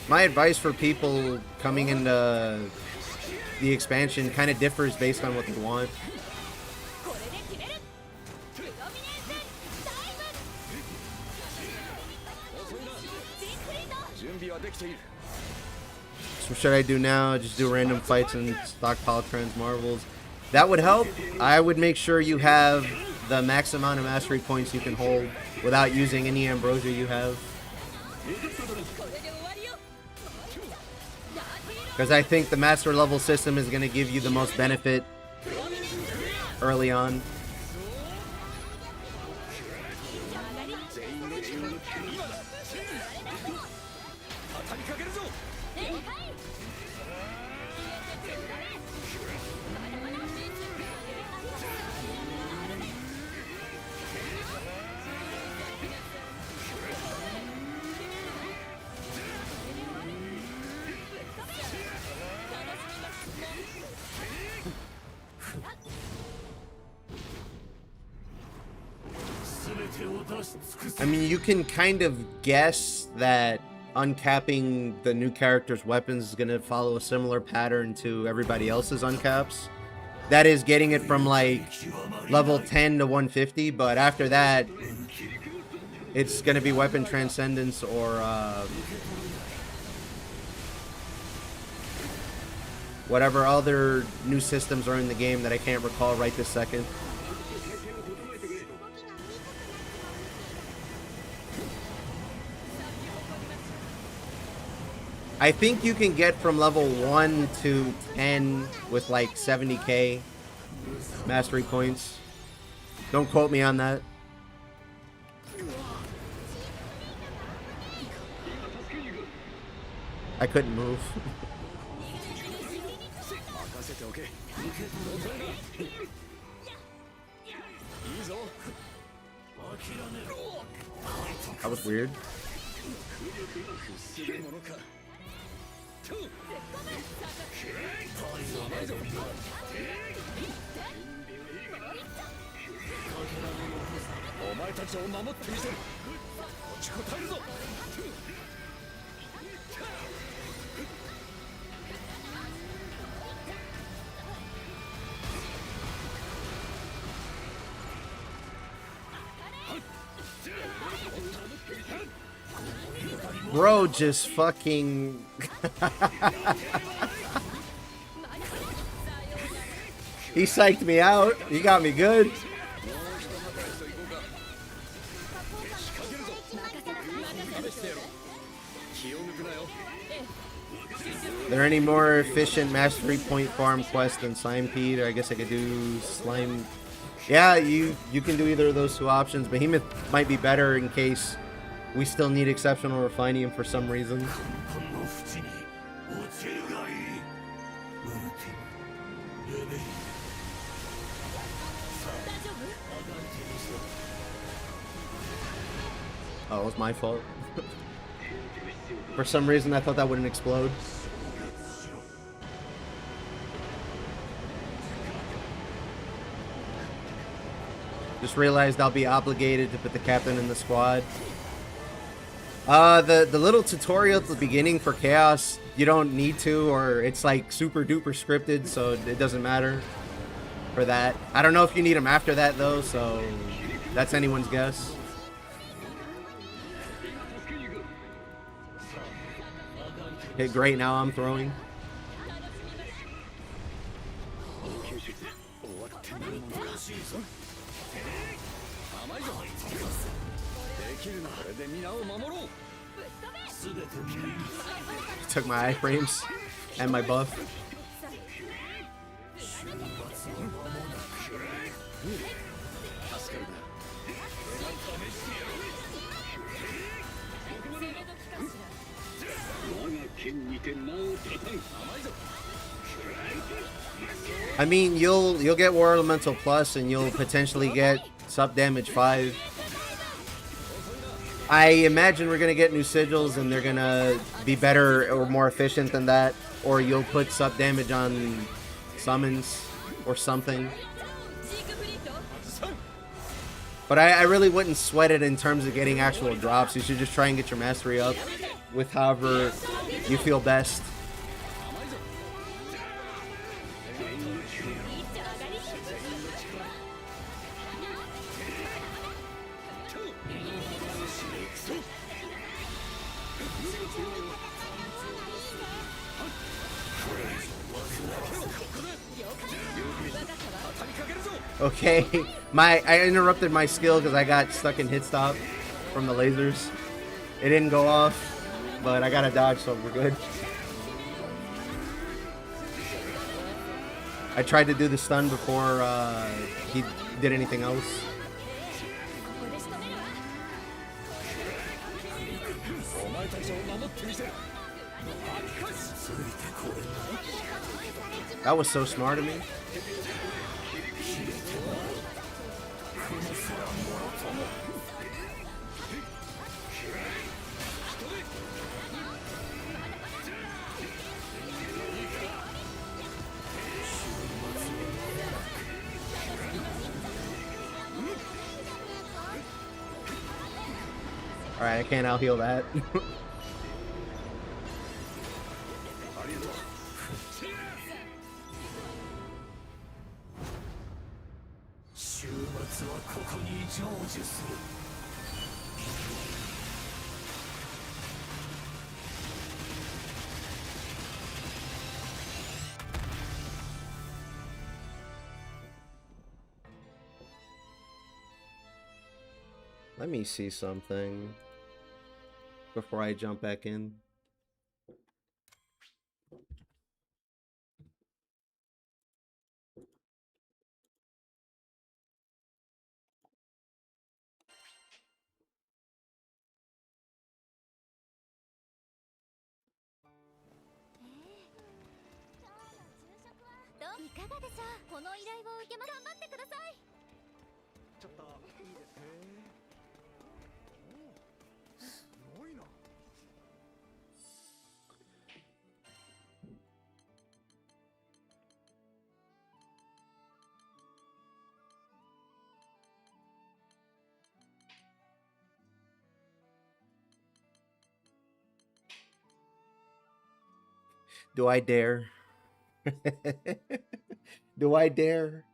Speaker 1: My advice for people coming into the expansion kind of differs based on what they want. So what should I do now? Just do random fights and stockpile trans marvels. That would help. I would make sure you have the max amount of mastery points you can hold without using any ambrosia you have. Because I think the master level system is going to give you the most benefit early on. I mean, you can kind of guess that uncapping the new character's weapons is going to follow a similar pattern to everybody else's uncaps. That is getting it from like level 10 to 150, but after that, it's going to be weapon transcendence or whatever other new systems are in the game that I can't recall right this second. I think you can get from level 1 to 10 with like 70k mastery points. Don't quote me on that. I couldn't move. That was weird. Bro, just fucking... He psyched me out. He got me good. Are there any more efficient mastery point farm quests than Slimepede? Or I guess I could do Slime... Yeah, you can do either of those two options. Behemoth might be better in case we still need exceptional refining for some reason. Oh, it was my fault. For some reason, I thought that wouldn't explode. Just realized I'll be obligated to put the captain in the squad. The little tutorial at the beginning for Chaos, you don't need to, or it's like super duper scripted, so it doesn't matter for that. I don't know if you need them after that though, so that's anyone's guess. Hit great, now I'm throwing. Took my iframes and my buff. I mean, you'll get War Elemental Plus and you'll potentially get sub damage 5. I imagine we're gonna get new sigils and they're gonna be better or more efficient than that, or you'll put sub damage on summons or something. But I really wouldn't sweat it in terms of getting actual drops. You should just try and get your mastery up with however you feel best. Okay, I interrupted my skill because I got stuck in hit stop from the lasers. It didn't go off, but I got a dodge, so we're good. I tried to do the stun before he did anything else. That was so smart of me. Alright, I can't out-heal that. Let me see something before I jump back in. Do I dare? Do I dare?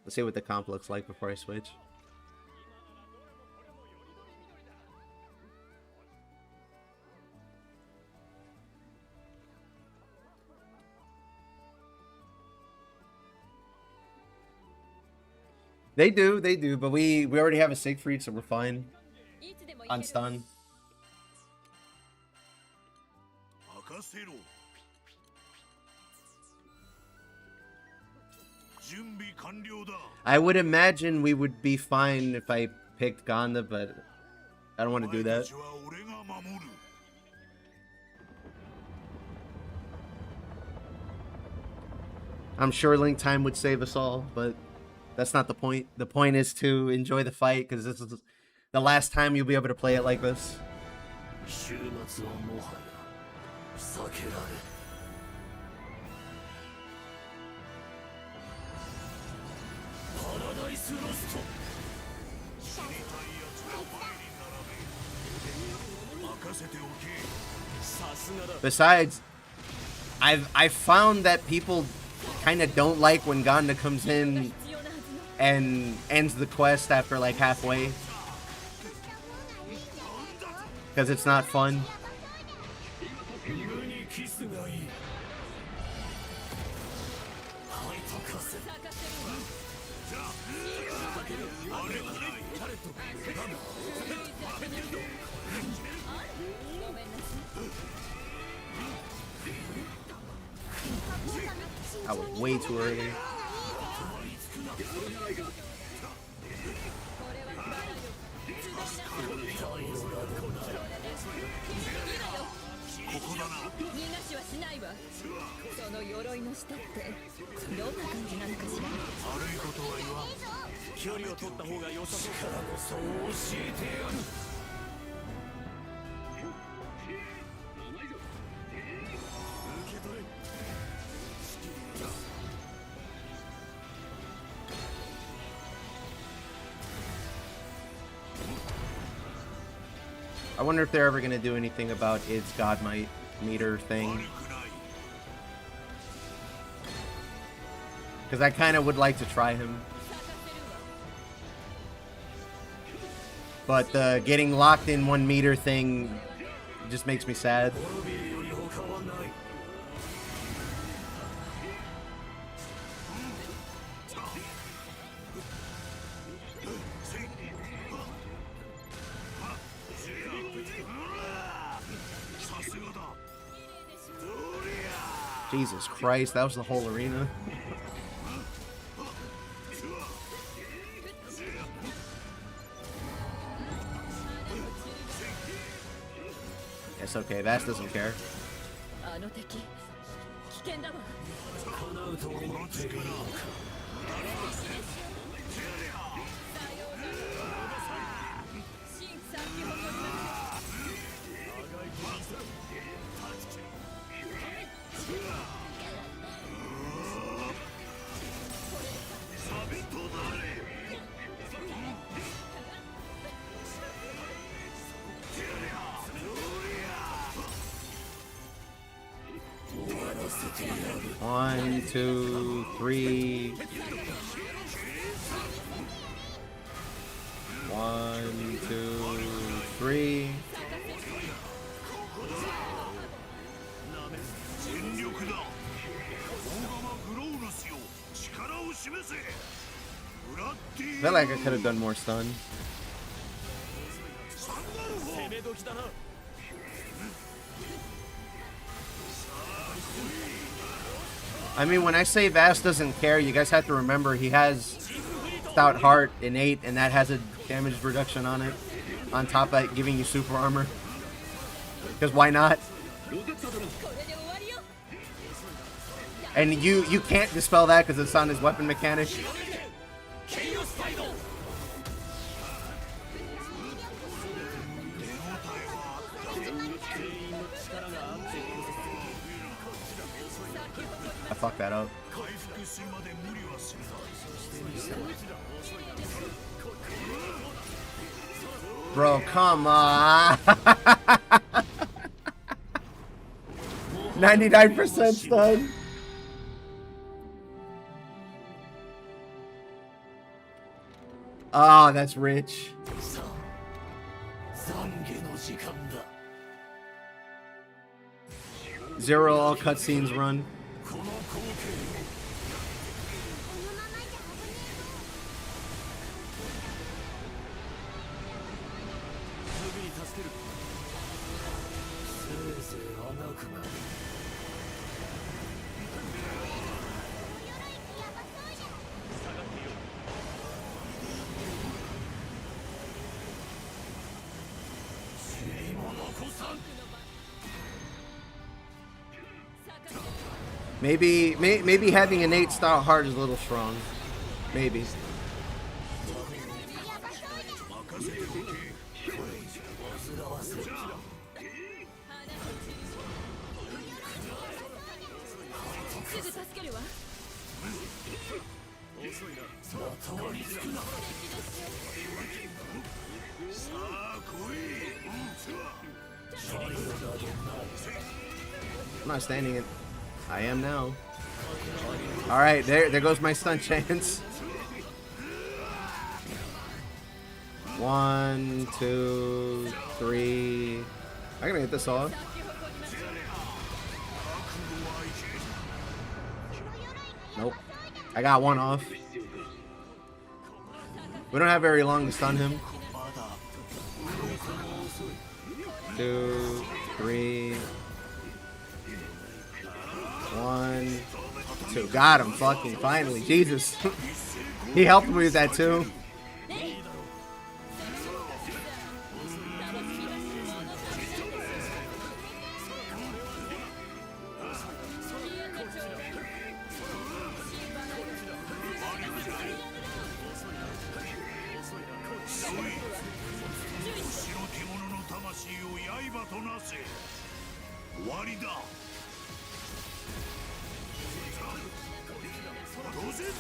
Speaker 1: Let's see what the comp looks like before I switch. They do, but we already have a Siegfried, so we're fine on stun. I would imagine we would be fine if I picked Ganda, but I don't want to do that. I'm sure Link Time would save us all, but that's not the point. The point is to enjoy the fight, because this is the last time you'll be able to play it like this. Besides, I've found that people kind of don't like when Ganda comes in and ends the quest after like halfway, because it's not fun. I was way too early. I wonder if they're ever going to do anything about its God Might meter thing. Because I kind of would like to try him. But the getting locked in 1 meter thing just makes me sad. Jesus Christ, that was the whole arena. It's okay, Vass doesn't care. One, two, three. 1, 2, 3. I feel like I could have done more stun. I mean, when I say Vass doesn't care, you guys have to remember he has Stout Heart innate, and that has a damage reduction on it, on top of giving you super armor. Because why not? And you can't dispel that because it's on his weapon mechanic. I fucked that up. Bro, come on. 99% stun. Oh, that's rich. Zero all cutscenes run. Maybe having an 8-star heart is a little strong. Maybe. I'm not standing it. I am now. Alright, there goes my stun chance. 1, 2, 3. I'm gonna get this off. Nope. I got one off. We don't have very long to stun him. 2, 3. 1, 2. Got him. Fucking finally. Jesus. He helped me with that too.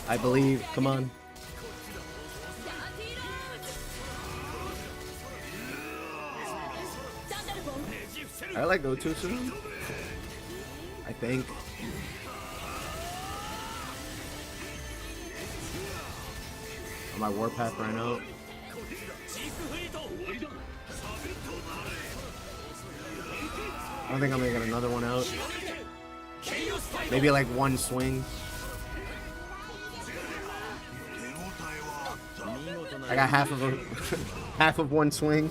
Speaker 1: I believe. Come on. I like go too soon. I think. On my warpath right now. I don't think I'm gonna get another one out. Maybe like one swing. I got half of a half of one swing.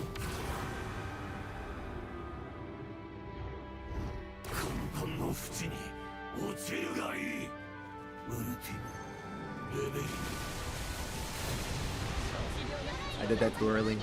Speaker 1: I did that too early.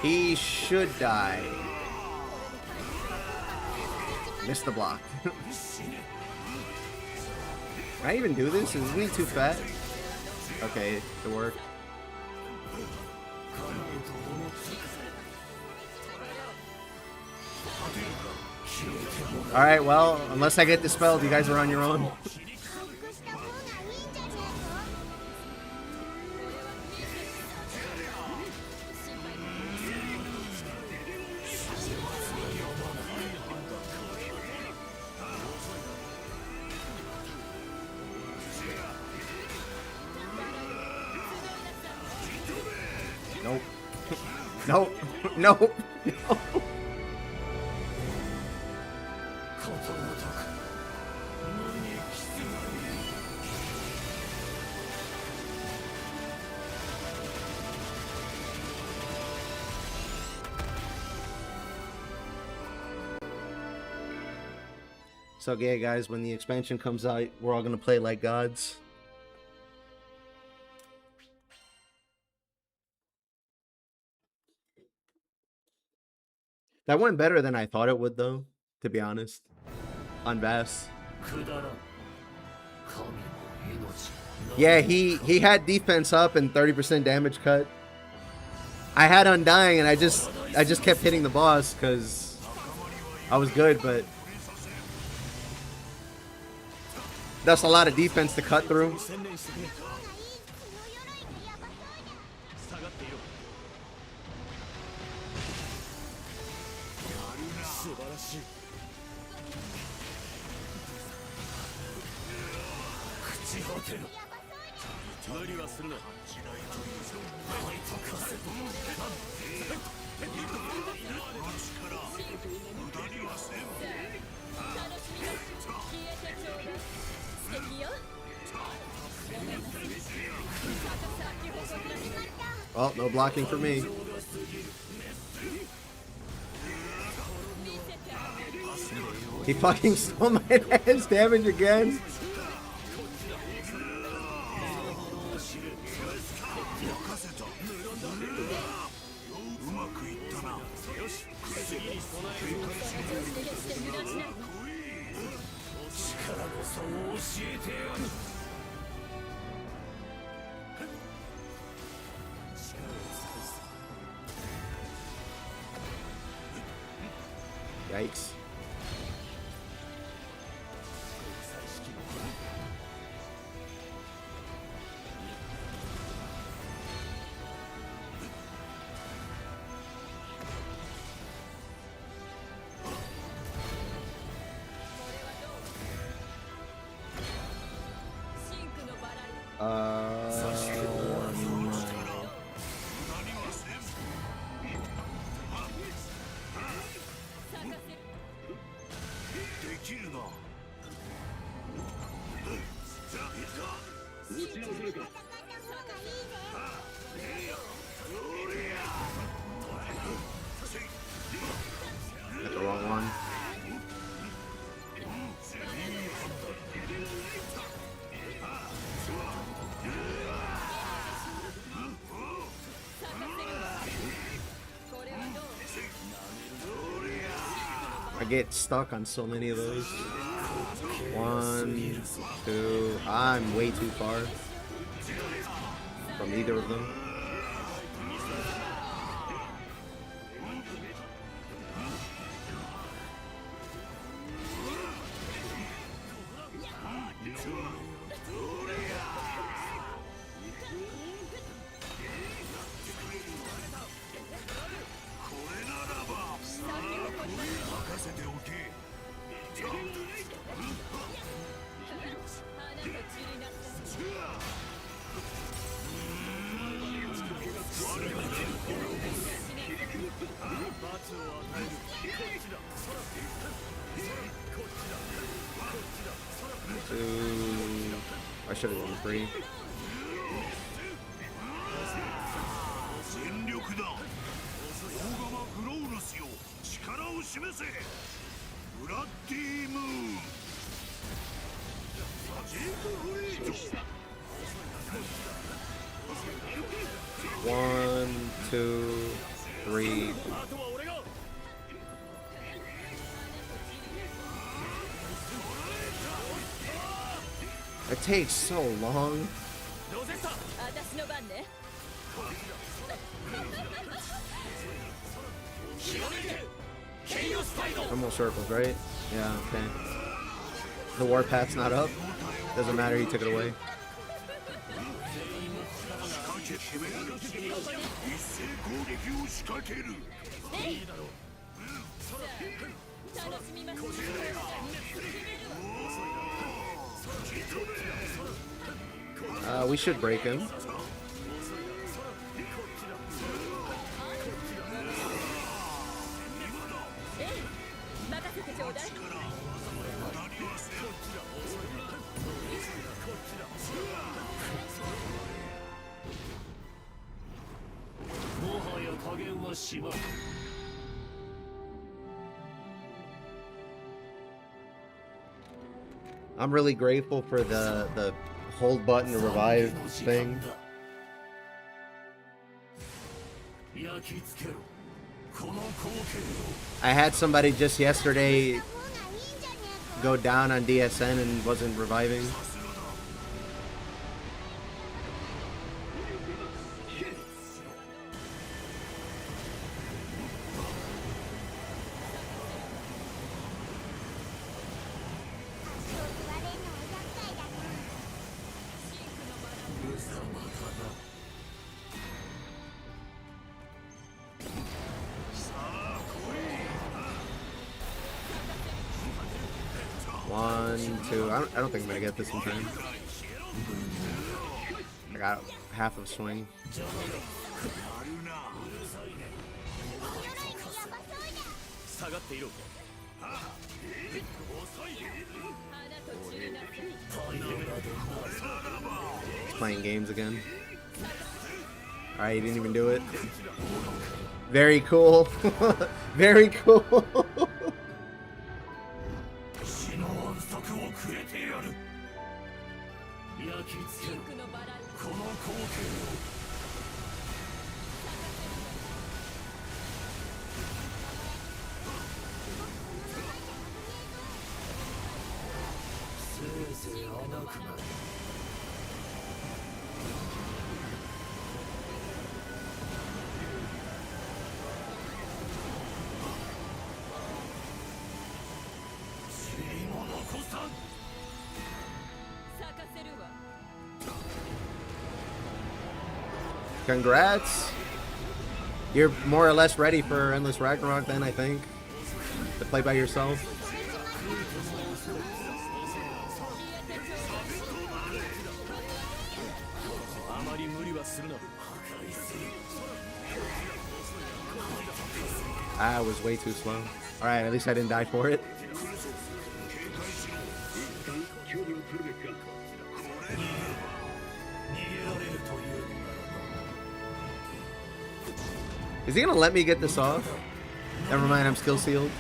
Speaker 1: He should die. Missed the block. Can I even do this? Is he too fat? Okay, it worked. Alright, well, unless I get dispelled, you guys are on your own. Nope. Nope. Nope. Nope. So yeah, guys, when the expansion comes out, we're all gonna play like gods. That went better than I thought it would, though, to be honest. On Vass. Yeah, he had defense up and 30% damage cut. I had Undying and I just kept hitting the boss because I was good, but that's a lot of defense to cut through. Oh, no blocking for me. He fucking stole my enhanced damage again. Yikes. Got the wrong one. I get stuck on so many of those. 1, 2. I'm way too far from either of them. I should have gone free. One, two, three. It takes so long. Almost circles, right? Yeah, okay. The warpath's not up. Doesn't matter, he took it away. We should break him. I'm really grateful for the hold button to revive thing. I had somebody just yesterday go down on DSN and wasn't reviving. One, two. I don't think I'm gonna get this in time. I got half of swing. He's playing games again. Alright, he didn't even do it. Very cool. Very cool. Congrats! You're more or less ready for Endless Ragnarok then, I think. To play by yourself. I was way too slow. Alright, at least I didn't die for it. Is he gonna let me get this off? Never mind, I'm skill sealed.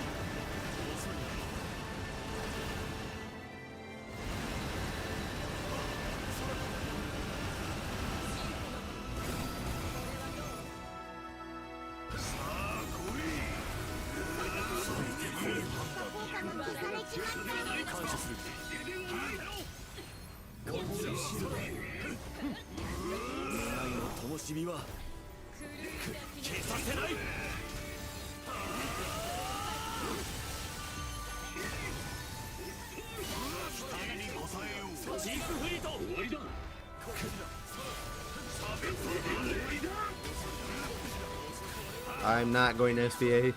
Speaker 1: I'm not going to SBA.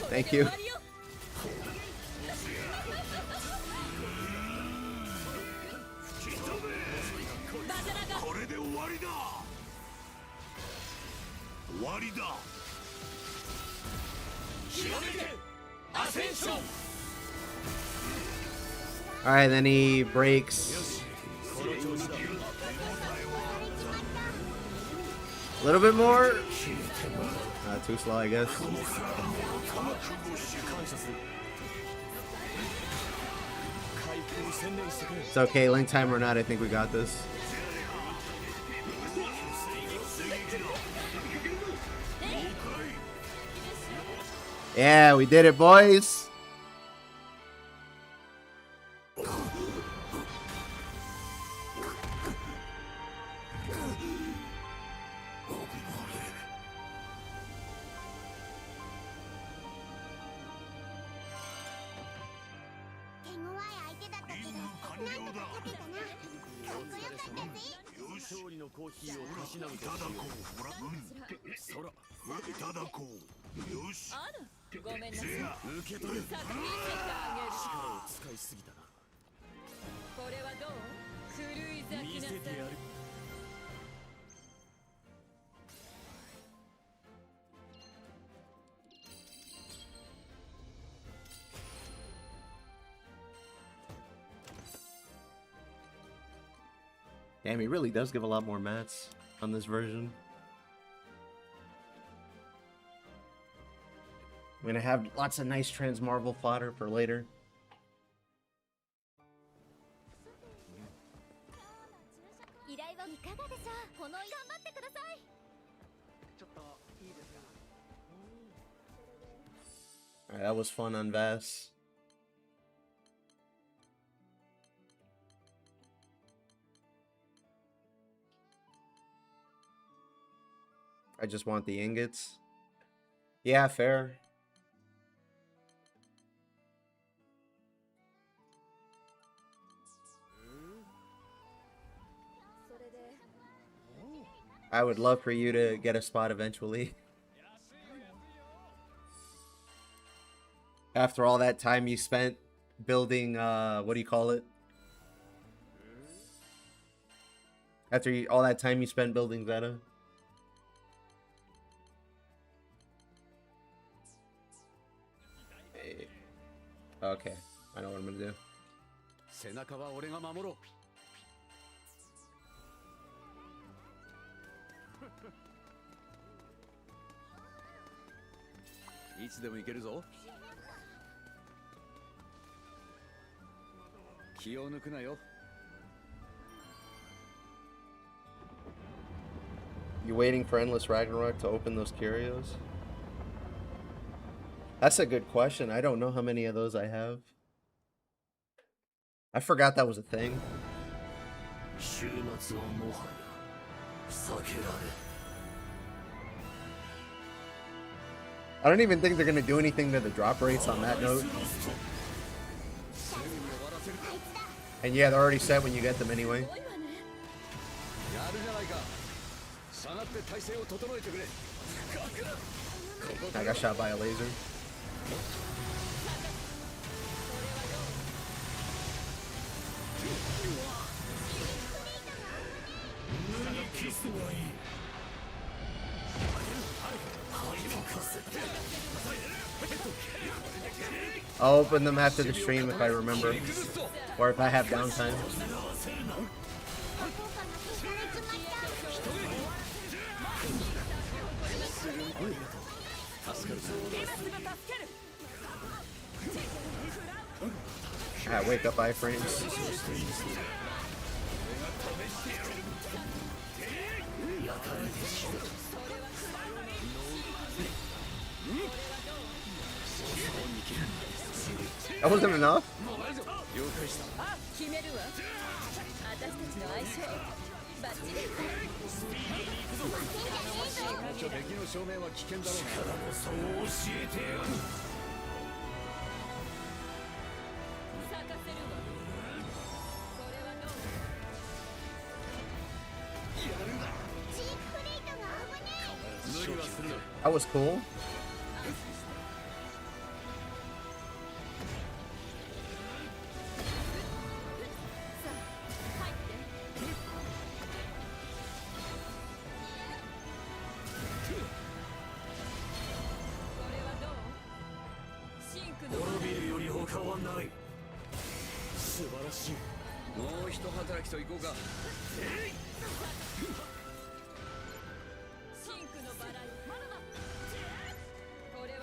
Speaker 1: Thank you. Alright, then he breaks. A little bit more. Too slow, I guess. It's okay, link time or not, I think we got this. Yeah, we did it, boys. Damn, he really does give a lot more mats on this version. I'm gonna have lots of nice Transmarvel fodder for later. Alright, that was fun on Vass. I just want the ingots. Yeah, fair. I would love for you to get a spot eventually. After all that time you spent building, what do you call it? After all that time you spent building Zeta. Hey. Okay, I know what I'm gonna do. You waiting for Endless Ragnarok to open those curios? That's a good question. I don't know how many of those I have. I forgot that was a thing. I don't even think they're gonna do anything to the drop rates on that note. And yeah, they're already set when you get them anyway. I got shot by a laser. I'll open them after the stream if I remember, or if I have downtime. Ah, wake up iframes. That wasn't enough? That was cool.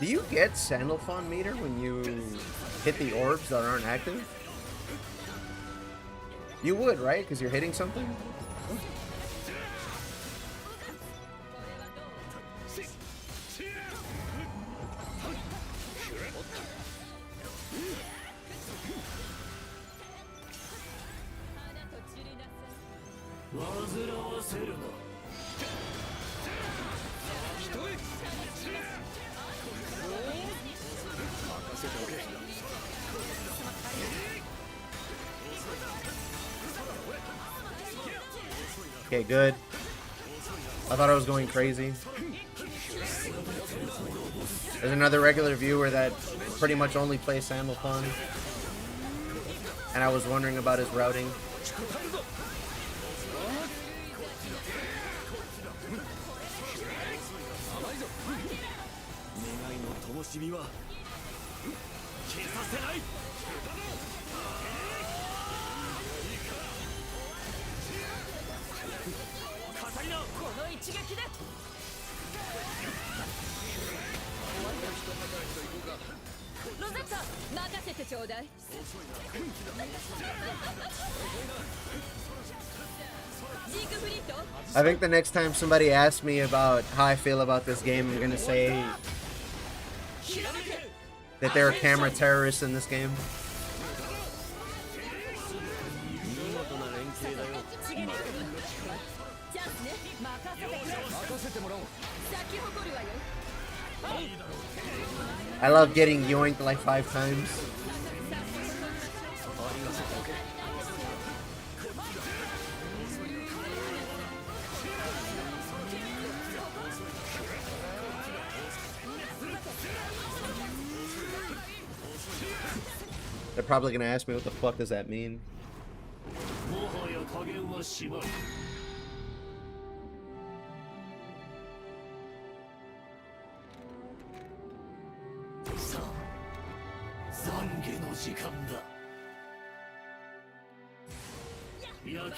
Speaker 1: Do you get Sandalphon meter when you hit the orbs that aren't active? You would, right? Because you're hitting something? Okay, good. I thought I was going crazy. There's another regular viewer that pretty much only plays Sandalphon, and I was wondering about his routing. I think the next time somebody asks me about how I feel about this game, I'm gonna say that there are camera terrorists in this game. I love getting yoinked like 5 times. They're probably gonna ask me what the fuck does that mean.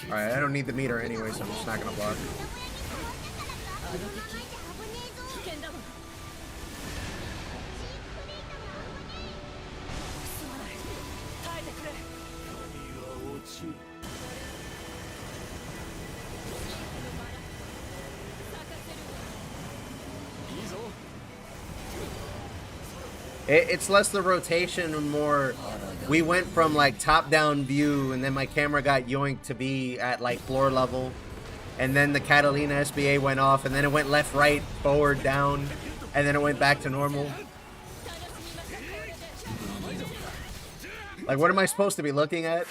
Speaker 1: Alright, I don't need the meter anyway, so I'm just not gonna block. It's less the rotation and more, we went from like top-down view and then my camera got yoinked to be at like floor level, and then the Catalina SBA went off, and then it went left, right, forward, down, and then it went back to normal. Like, what am I supposed to be looking at?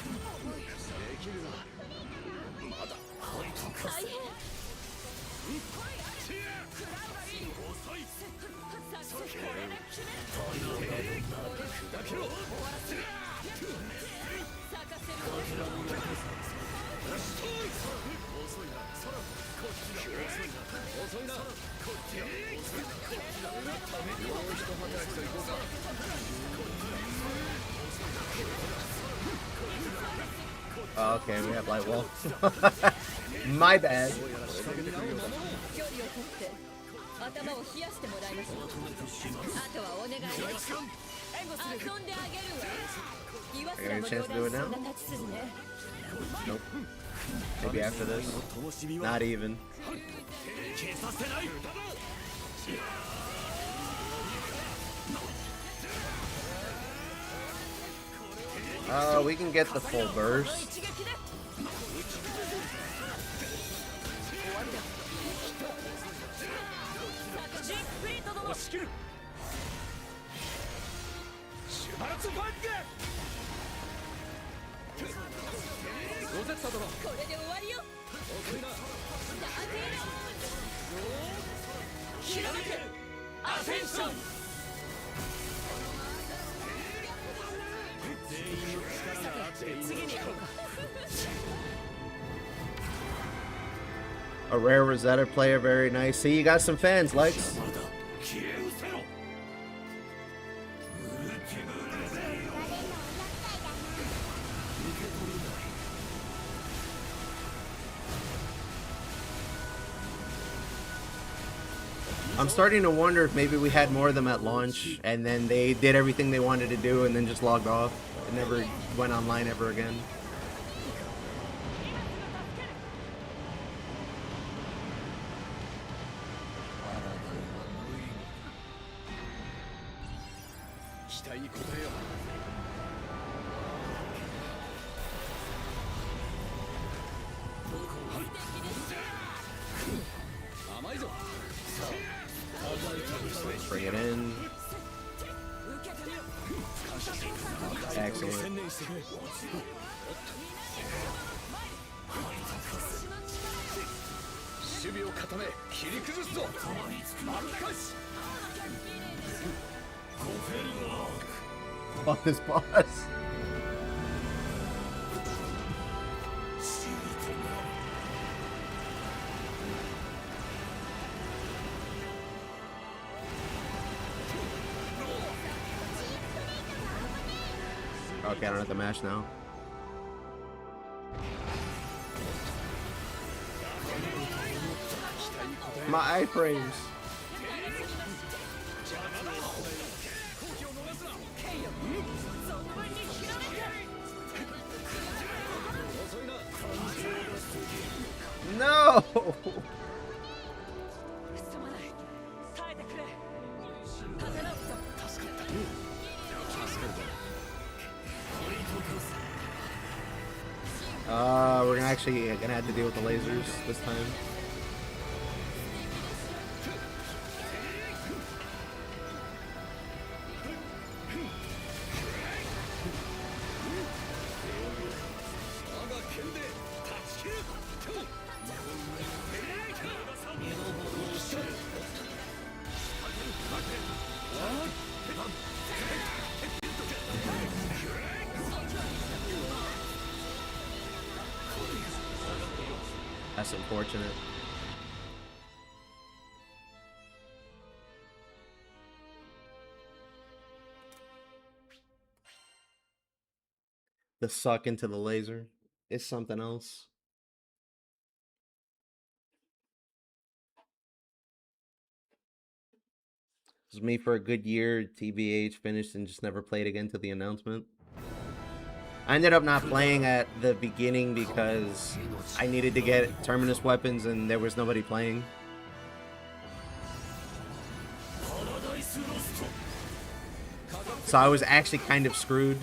Speaker 1: Oh, okay, we have light wall. My bad. I got a chance to do it now? Nope. Maybe after this. Not even. We can get the full burst. A rare Rosetta player, very nice. See, you got some fans, Lex. I'm starting to wonder if maybe we had more of them at launch and then they did everything they wanted to do and then just logged off and never went online ever again. Bring it in. Excellent. Fuck this boss. Okay, I don't have to mash now. My iframes. We're actually gonna have to deal with the lasers this time. That's unfortunate. The suck into the laser is something else. It was me for a good year. TBH finished and just never played again till the announcement. I ended up not playing at the beginning because I needed to get Terminus weapons and there was nobody playing. So I was actually kind of screwed.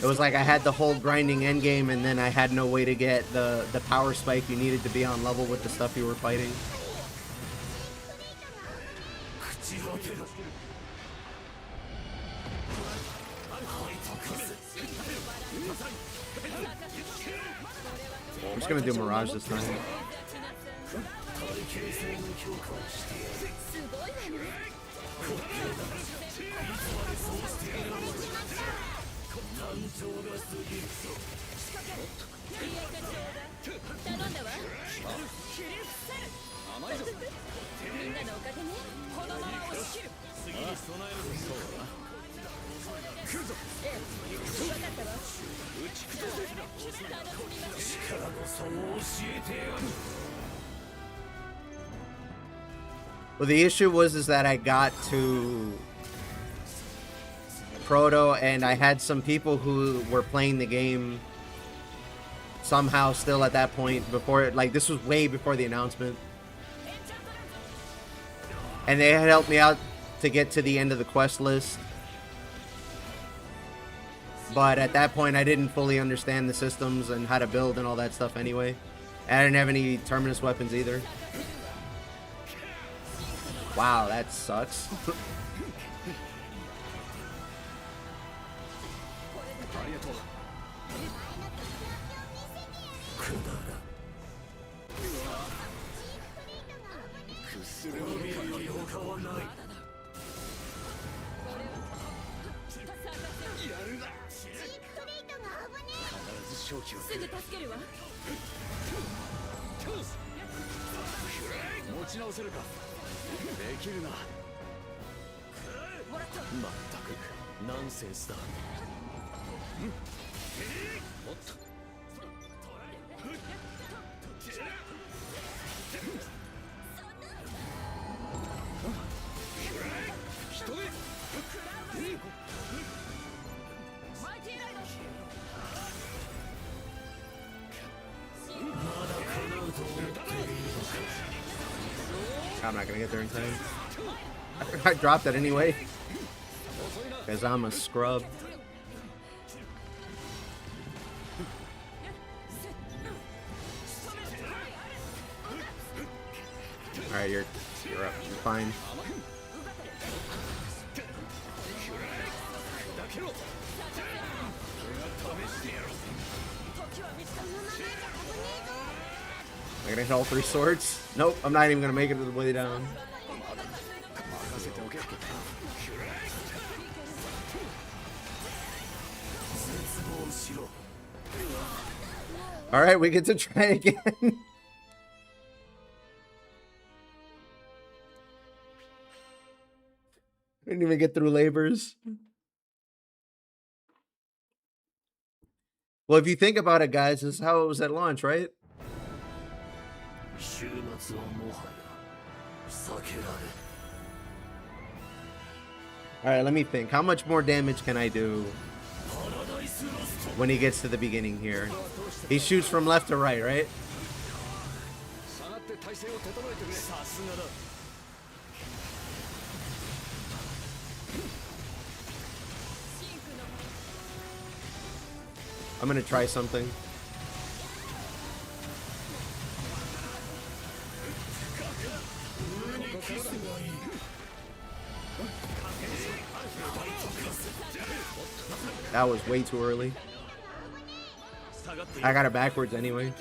Speaker 1: It was like I had the whole grinding endgame and then I had no way to get the power spike you needed to be on level with the stuff you were fighting. I'm just gonna do Mirage this time. Well, the issue was that I got to Proto and I had some people who were playing the game somehow still at that point before, like this was way before the announcement. And they had helped me out to get to the end of the quest list. But at that point, I didn't fully understand the systems and how to build and all that stuff anyway. And I didn't have any Terminus weapons either. Wow, that sucks. I'm not gonna get there in time. I dropped it anyway. Because I'm a scrub. Alright, you're up. You're fine. Am I gonna hit all three swords? Nope, I'm not even gonna make it to the way down. Alright, we get to try again. Didn't even get through labors. Well, if you think about it, guys, this is how it was at launch, right? Alright, let me think. How much more damage can I do when he gets to the beginning here? He shoots from left to right, right? I'm gonna try something. That was way too early. I got it backwards anyway.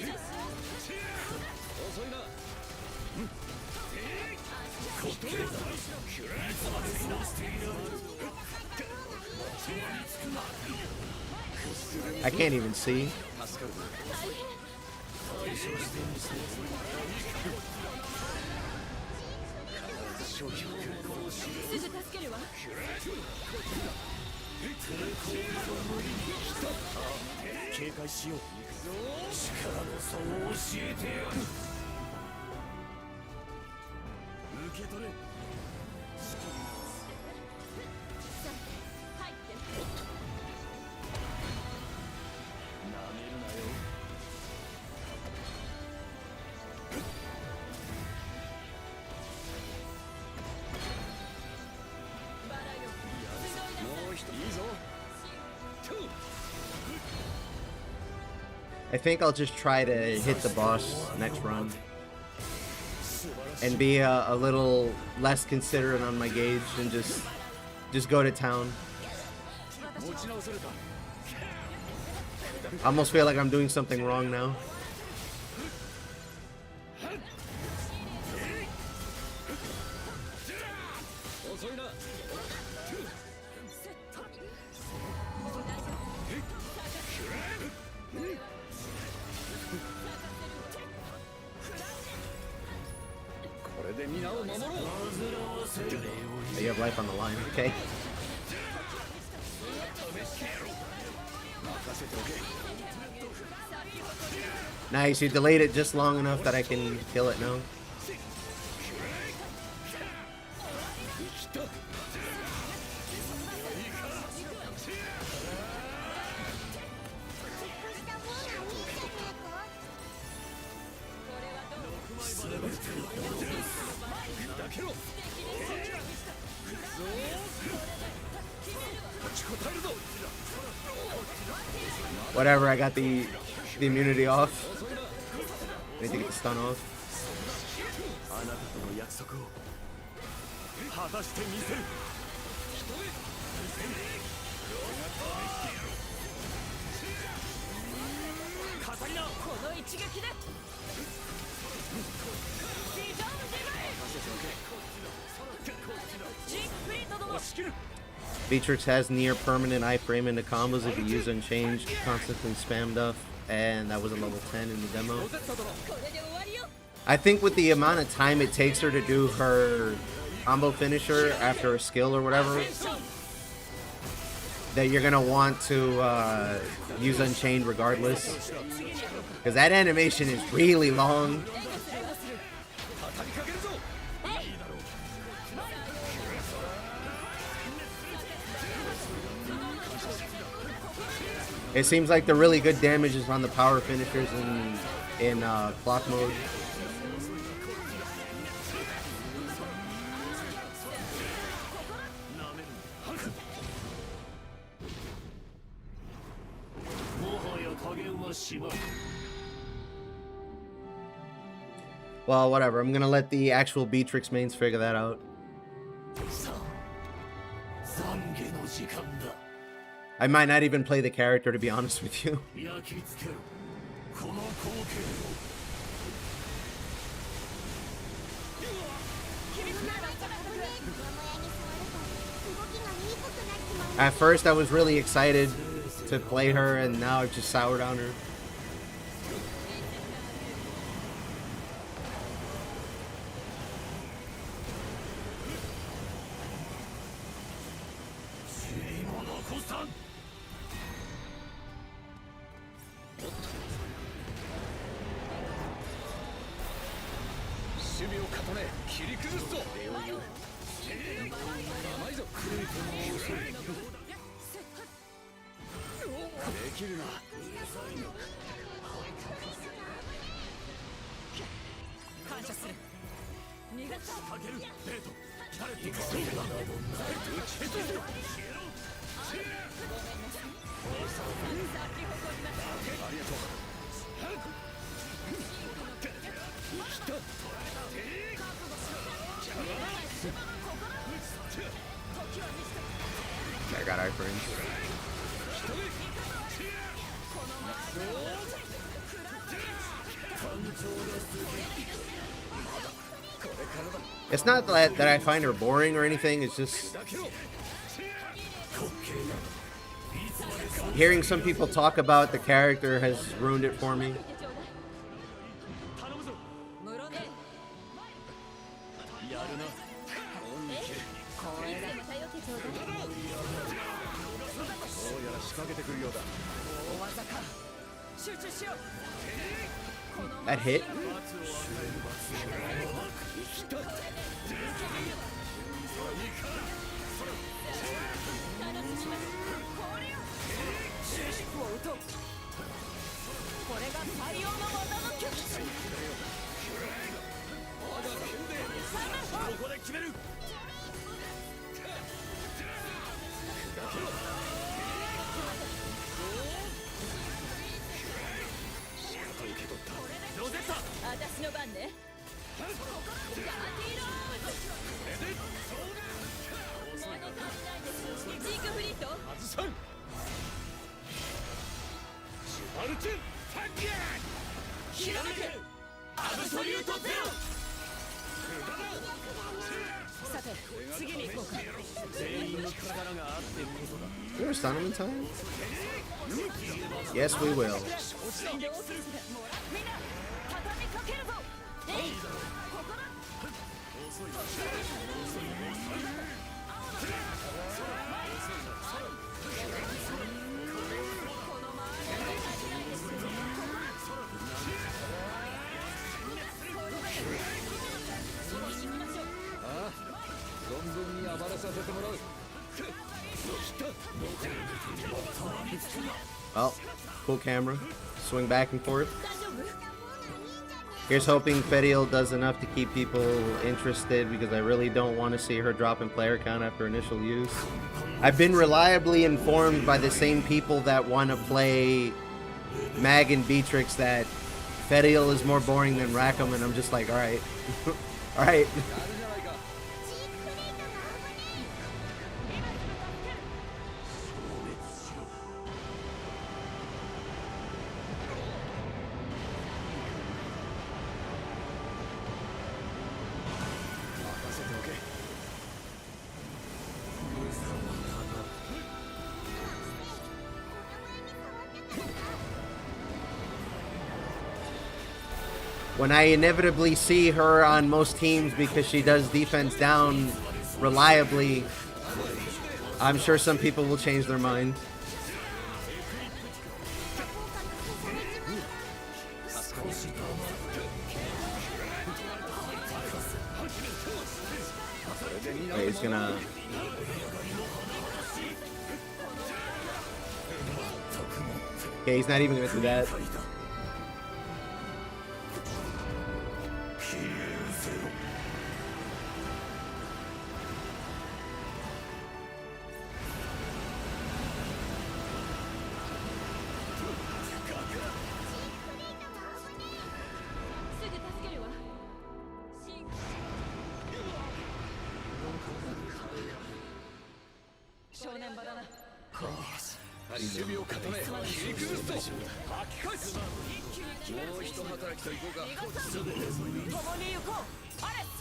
Speaker 1: I can't even see. I think I'll just try to hit the boss next run and be a little less considerate on my gauge and just go to town. I almost feel like I'm doing something wrong now. You have life on the line, okay? Nice, you delayed it just long enough that I can kill it now. Whatever, I got the immunity off. I need to get the stun off. Beatrix has near permanent iframe into combos if you use Unchanged, constantly spam duff, and that was a level 10 in the demo. I think with the amount of time it takes her to do her combo finisher after a skill or whatever, that you're gonna want to use Unchained regardless, because that animation is really long. It seems like the really good damage is on the power finishers in clock mode. Well, whatever. I'm gonna let the actual Beatrix mains figure that out. I might not even play the character, to be honest with you. At first, I was really excited to play her, and now I've just soured on her. I got iframes. It's not that I find her boring or anything, it's just hearing some people talk about the character has ruined it for me. That hit? Can we stun him in time? Yes, we will. Oh, cool camera. Swing back and forth. Here's hoping Fediel does enough to keep people interested, because I really don't want to see her drop in player count after initial use. I've been reliably informed by the same people that want to play Mag and Beatrix that Fediel is more boring than Rackham, and I'm just like, alright. Alright. When I inevitably see her on most teams because she does defense down reliably, I'm sure some people will change their mind. Wait, he's gonna... Okay, he's not even gonna do that.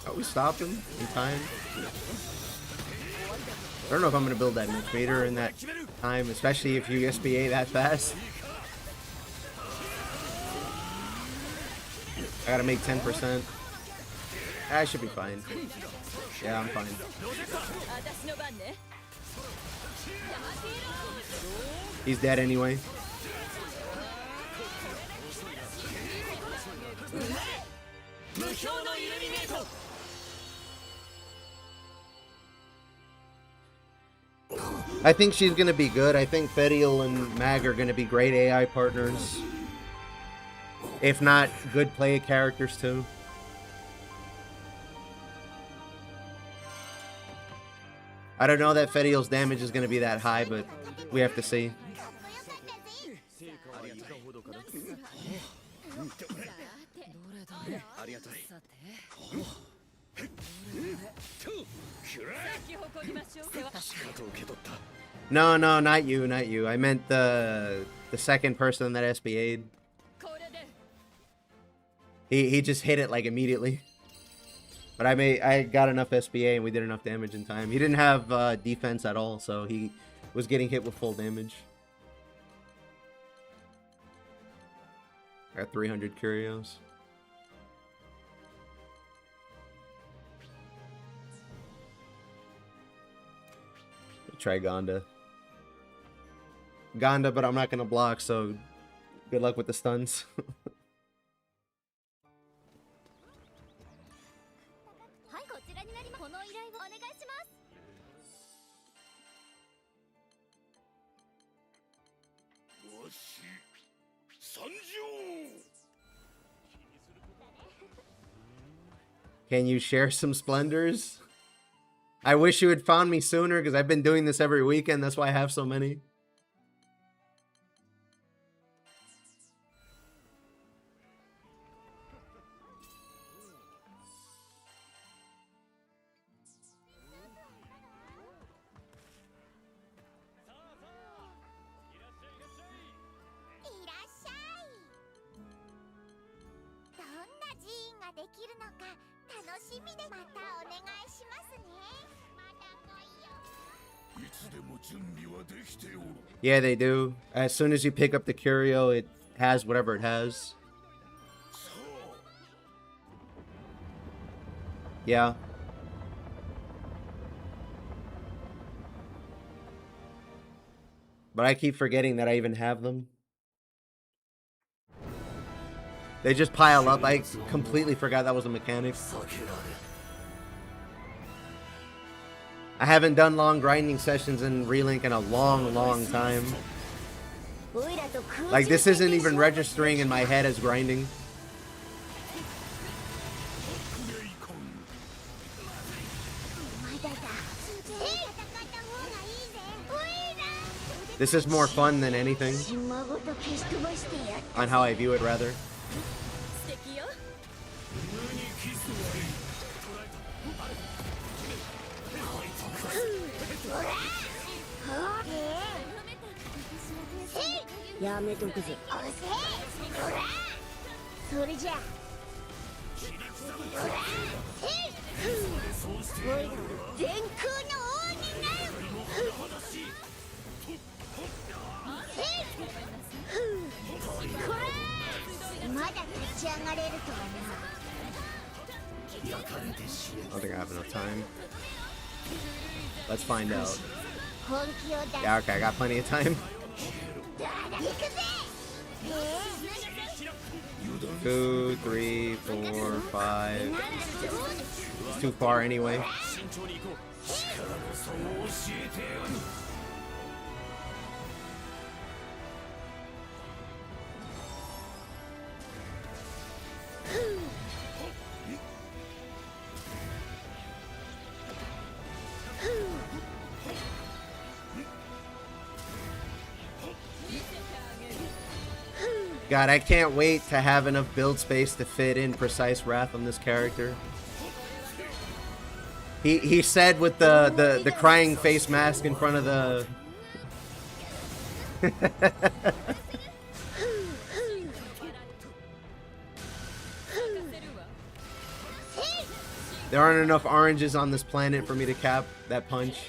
Speaker 1: Oh, we stopped him in time. I don't know if I'm going to build that next meter in that time, especially if you SBA that fast. I gotta make 10%. I should be fine. Yeah, I'm fine. He's dead anyway. I think she's gonna be good. I think Fediel and Mag are gonna be great AI partners. If not, good play characters too. I don't know that Fediel's damage is gonna be that high, but we have to see. No, not you, not you. I meant the second person that SBA'd. He just hit it like immediately. But I got enough SBA and we did enough damage in time. He didn't have defense at all, so he was getting hit with full damage. Got 300 curios. Try Gonda. Gonda, but I'm not gonna block, so good luck with the stuns. Can you share some splendors? I wish you had found me sooner, because I've been doing this every weekend. That's why I have so many. Yeah, they do. As soon as you pick up the curio, it has whatever it has. Yeah. But I keep forgetting that I even have them. They just pile up. I completely forgot that was a mechanic. I haven't done long grinding sessions in Relink in a long time. Like, this isn't even registering in my head as grinding. This is more fun than anything. On how I view it, rather. I don't think I have enough time. Let's find out. Yeah, okay, I got plenty of time. 2, 3, 4, 5. It's too far anyway. God, I can't wait to have enough build space to fit in Precise Wrath on this character. He said with the crying face mask in front of the... There aren't enough oranges on this planet for me to cap that punch.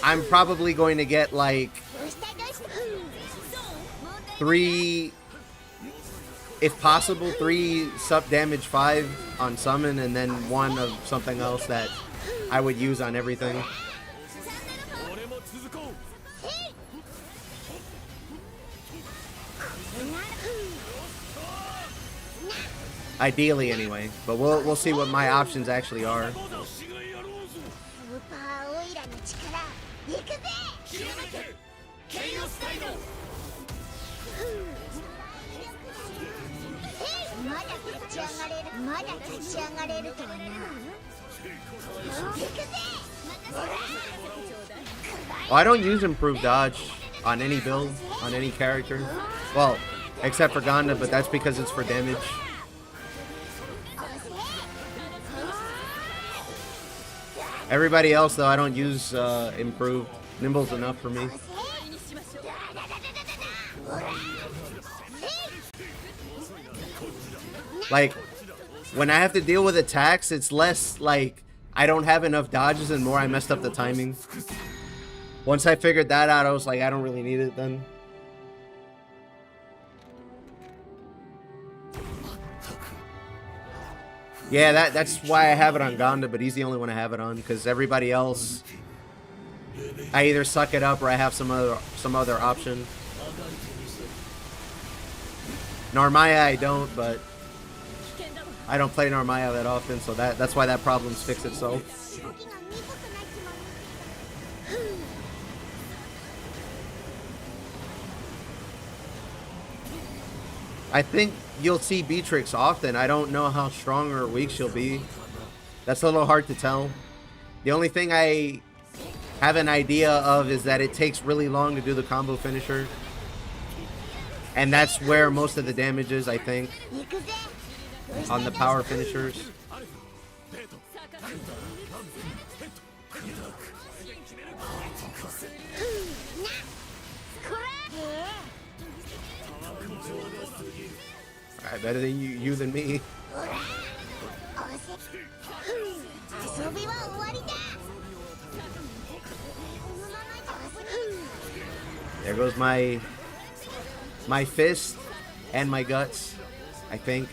Speaker 1: I'm probably going to get like 3, if possible, 3 sub damage 5 on summon, and then 1 of something else that I would use on everything. Ideally, anyway. But we'll see what my options actually are. Well, I don't use improved dodge on any build, on any character. Well, except for Ganda, but that's because it's for damage. Everybody else, though, I don't use improved. Nimble's enough for me. Like, when I have to deal with attacks, it's less like I don't have enough dodges and more I messed up the timing. Once I figured that out, I was like, I don't really need it then. Yeah, that's why I have it on Ganda, but he's the only one I have it on, because everybody else, I either suck it up or I have some other option. Narmaya I don't, but I don't play Narmaya that often, so that's why that problem's fixed itself. I think you'll see Beatrix often. I don't know how strong or weak she'll be. That's a little hard to tell. The only thing I have an idea of is that it takes really long to do the combo finisher. And that's where most of the damage is, I think, on the power finishers. Alright, better than you than me. There goes my fist and my guts, I think.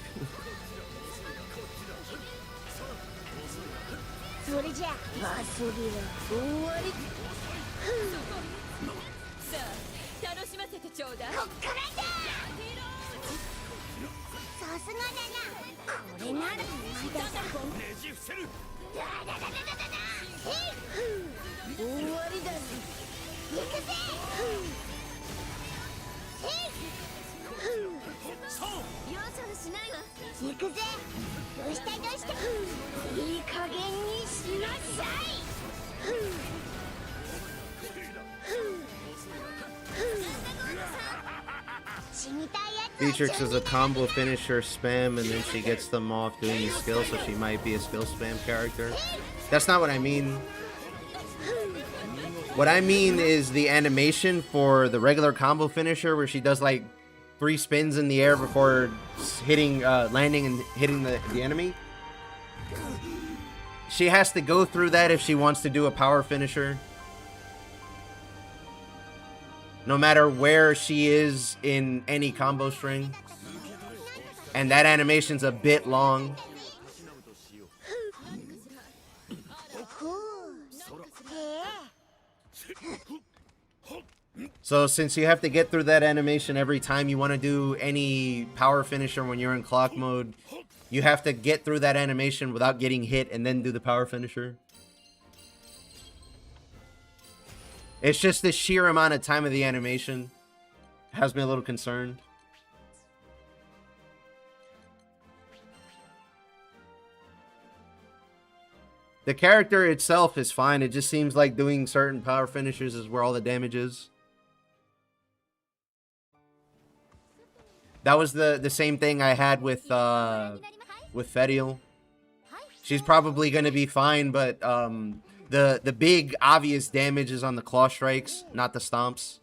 Speaker 1: Beatrix is a combo finisher spam, and then she gets them off doing the skill, so she might be a skill spam character. That's not what I mean. What I mean is the animation for the regular combo finisher, where she does like 3 spins in the air before hitting, landing and hitting the enemy. She has to go through that if she wants to do a power finisher. No matter where she is in any combo string. And that animation's a bit long. So since you have to get through that animation every time you want to do any power finisher when you're in clock mode, you have to get through that animation without getting hit and then do the power finisher. It's just the sheer amount of time of the animation has me a little concerned. The character itself is fine. It just seems like doing certain power finishers is where all the damage is. That was the same thing I had with Fediel. she's probably gonna be fine, but the big obvious damage is on the claw strikes, not the stomps.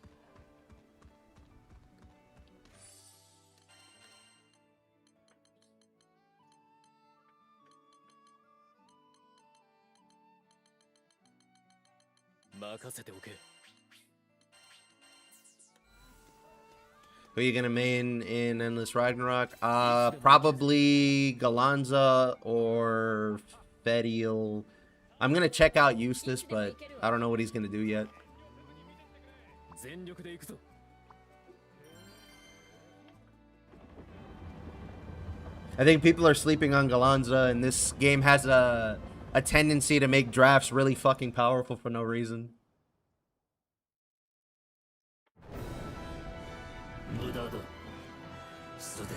Speaker 1: Who are you gonna main in Endless Ragnarok? Probably Galanza or Fediel. I'm gonna check out Eustace, but I don't know what he's gonna do yet. I think people are sleeping on Galanza, and this game has a tendency to make drafts really fucking powerful for no reason.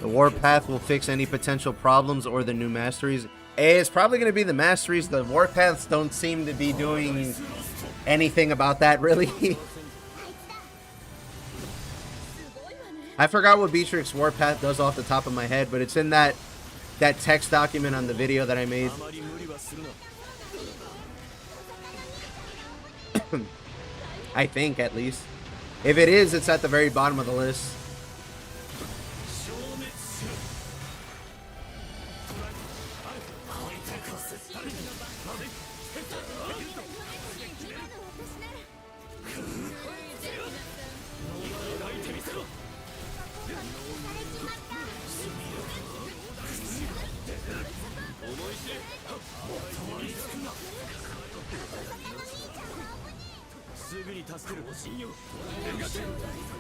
Speaker 1: The Warpath will fix any potential problems or the new masteries. It's probably going to be the masteries. The Warpaths don't seem to be doing anything about that, really. I forgot what Beatrix Warpath does off the top of my head, but it's in that text document on the video that I made. I think, at least. If it is, it's at the very bottom of the list.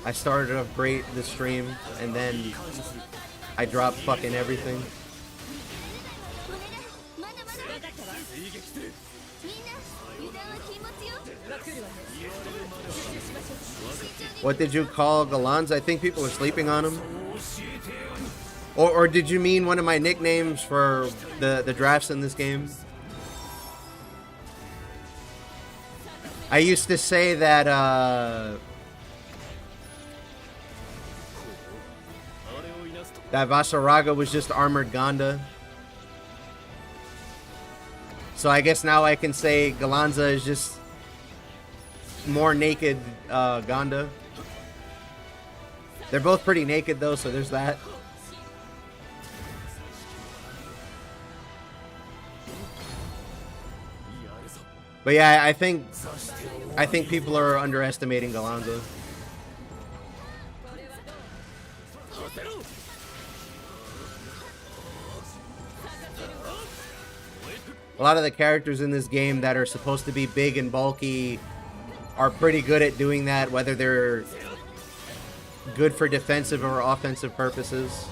Speaker 1: I started off great this stream, and then I dropped fucking everything. What did you call Galanza? I think people are sleeping on him. Or did you mean one of my nicknames for the drafts in this game? I used to say that that Vasaraga was just armored Ganda. So I guess now I can say Galanza is just more naked Ganda. They're both pretty naked though, so there's that. But yeah, I think people are underestimating Galanza. A lot of the characters in this game that are supposed to be big and bulky are pretty good at doing that, whether they're good for defensive or offensive purposes.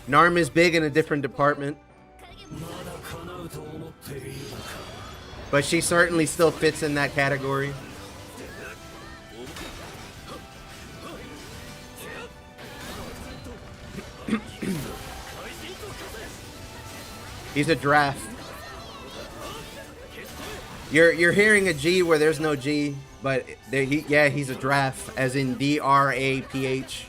Speaker 1: Narm is big in a different department, but she certainly still fits in that category. He's a draft. You're hearing a G where there's no G, but yeah, he's a draft, as in D-R-A-P-H.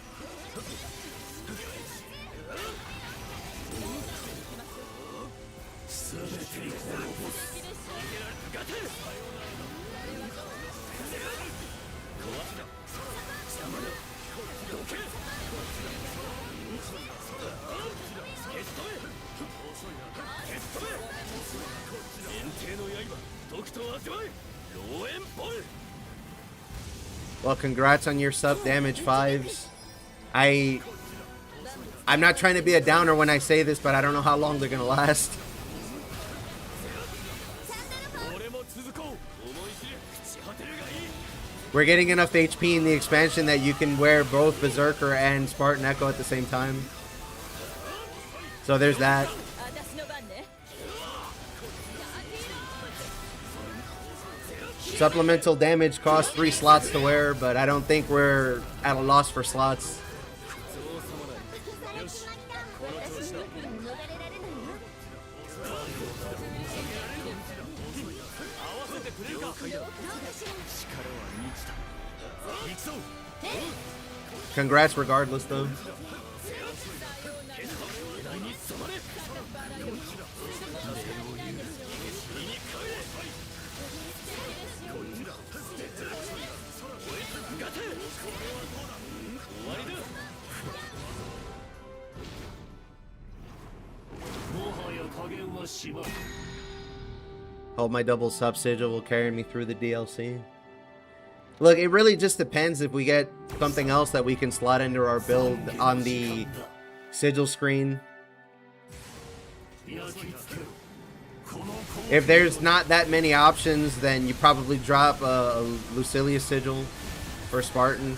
Speaker 1: Well, congrats on your sub damage 5s. I'm not trying to be a downer when I say this, but I don't know how long they're gonna last. We're getting enough HP in the expansion that you can wear both Berserker and Spartan Echo at the same time. So there's that. Supplemental damage costs 3 slots to wear, but I don't think we're at a loss for slots. Congrats regardless, though. Hope my double sub sigil will carry me through the DLC. Look, it really just depends if we get something else that we can slot into our build on the sigil screen. If there's not that many options, then you probably drop a Lucilia sigil for Spartan.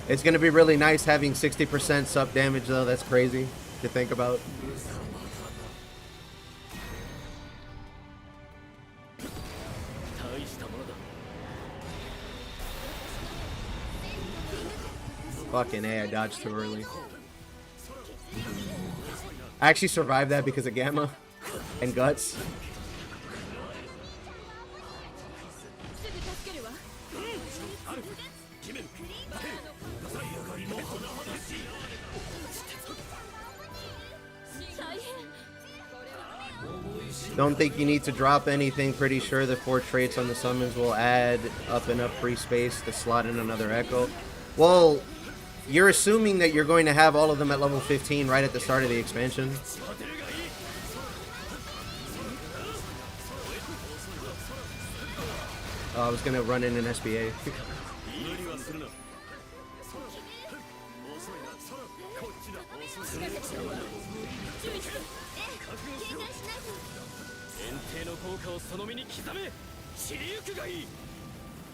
Speaker 1: It's going to be really nice having 60% sub damage, though. That's crazy to think about. Fucking A, I dodged too early. I actually survived that because of Gamma and Guts. Don't think you need to drop anything. Pretty sure the 4 traits on the summons will add up enough free space to slot in another Echo. Well, you're assuming that you're going to have all of them at level 15 right at the start of the expansion. I was going to run in an SBA.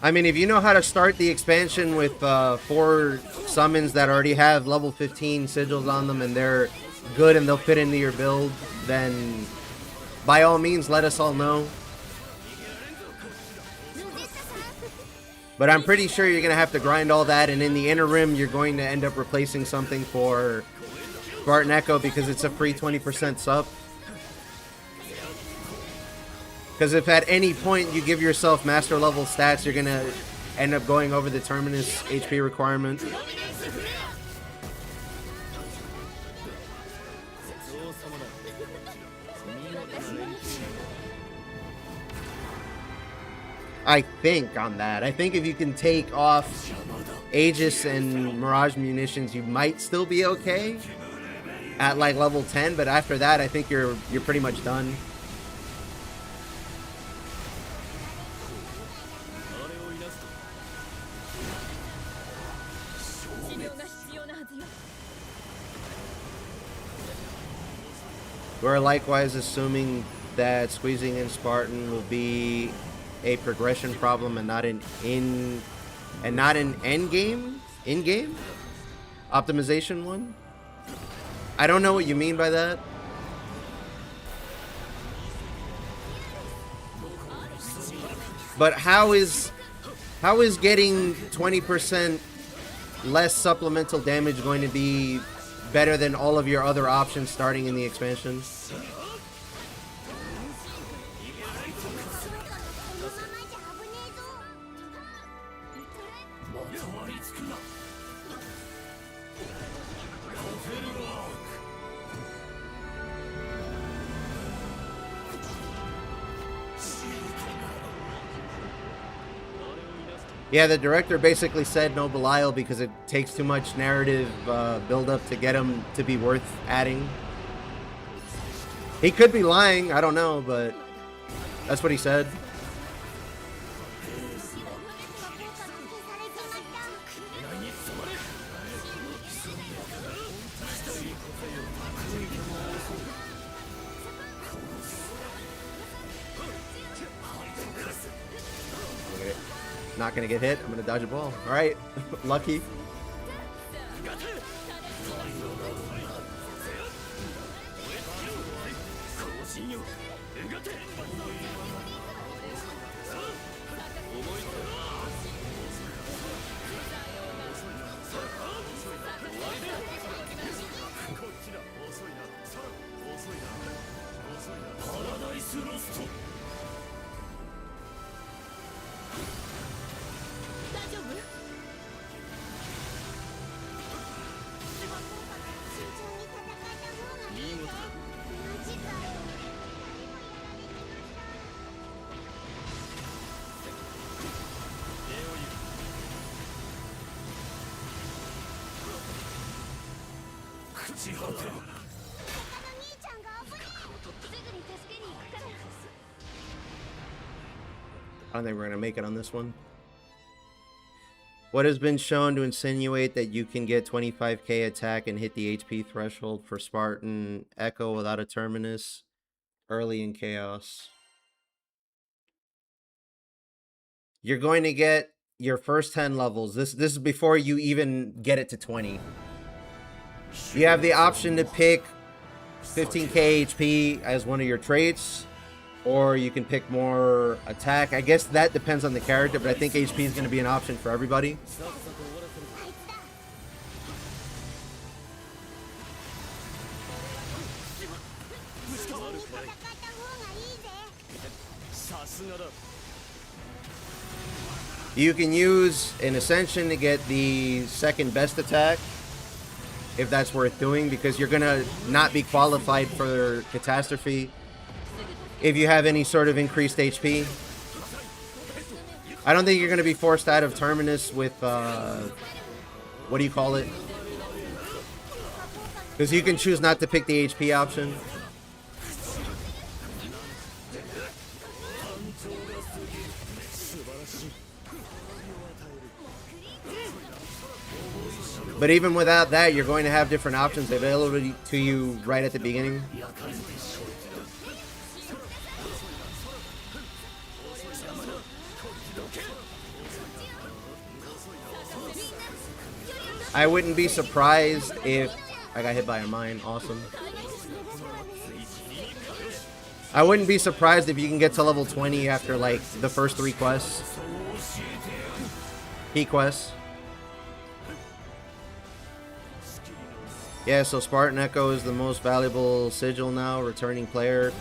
Speaker 1: I mean, if you know how to start the expansion with 4 summons that already have level 15 sigils on them and they're good and they'll fit into your build, then by all means let us all know. But I'm pretty sure you're going to have to grind all that, and in the interim you're going to end up replacing something for Spartan Echo because it's a free 20% sub. Because if at any point you give yourself master level stats, you're going to end up going over the Terminus HP requirement. I think on that. I think if you can take off Aegis and Mirage munitions, you might still be okay at like level 10, but after that I think you're pretty much done. We're likewise assuming that squeezing in Spartan will be a progression problem and not an in-game optimization one. I don't know what you mean by that. But how is getting 20% less supplemental damage going to be better than all of your other options starting in the expansion? Yeah, the director basically said no Belial because it takes too much narrative build-up to get him to be worth adding. He could be lying, I don't know, but that's what he said. Not gonna get hit. I'm gonna dodge a ball. All right, lucky. I don't think we're gonna make it on this one. What has been shown to insinuate that you can get 25k attack and hit the HP threshold for Spartan Echo without a Terminus early in Chaos? You're going to get your first 10 levels. This is before you even get it to 20. You have the option to pick 15k HP as one of your traits, or you can pick more attack. I guess that depends on the character, but I think HP is going to be an option for everybody. You can use an Ascension to get the second best attack, if that's worth doing, because you're going to not be qualified for Catastrophe if you have any sort of increased HP. I don't think you're going to be forced out of Terminus with, what do you call it? Because you can choose not to pick the HP option. But even without that, you're going to have different options available to you right at the beginning. I wouldn't be surprised if I got hit by a mine. Awesome. I wouldn't be surprised if you can get to level 20 after like the first 3 quests. Key quests. Yeah, so Spartan Echo is the most valuable sigil now, returning player.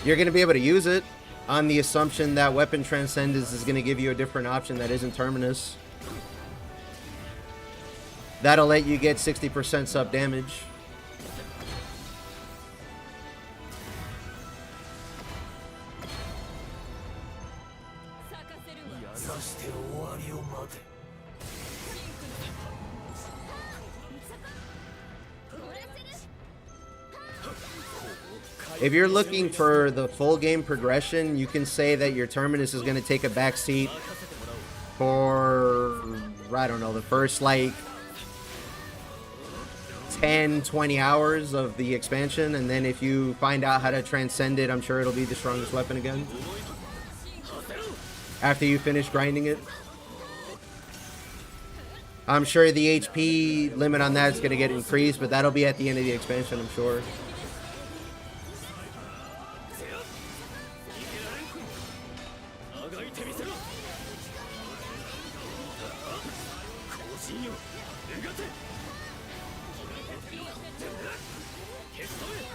Speaker 1: You're going to be able to use it on the assumption that Weapon Transcendence is going to give you a different option that isn't Terminus. That'll let you get 60% sub damage. If you're looking for the full game progression, you can say that your Terminus is going to take a back seat for, I don't know, the first like 10-20 hours of the expansion, and then if you find out how to transcend it, I'm sure it'll be the strongest weapon again after you finish grinding it. I'm sure the HP limit on that is going to get increased, but that'll be at the end of the expansion, I'm sure.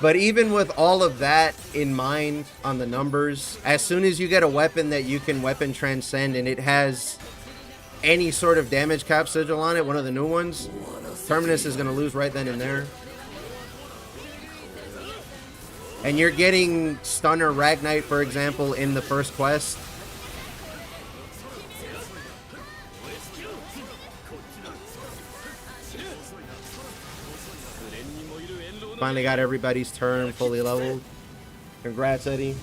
Speaker 1: But even with all of that in mind on the numbers, as soon as you get a weapon that you can weapon transcend and it has any sort of damage cap sigil on it, one of the new ones, Terminus is going to lose right then and there. And you're getting Stunner Ragnite, for example, in the first quest. Finally got everybody's turn fully leveled. Congrats, Eddie.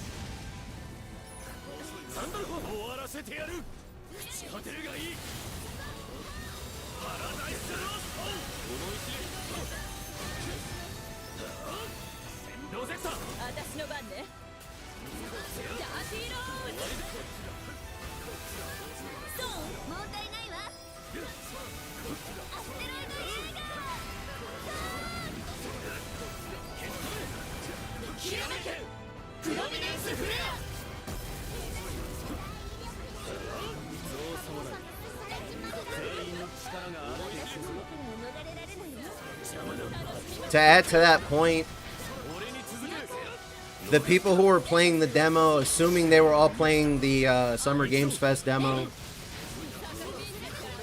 Speaker 1: To add to that point, the people who were playing the demo, assuming they were all playing the Summer Games Fest demo,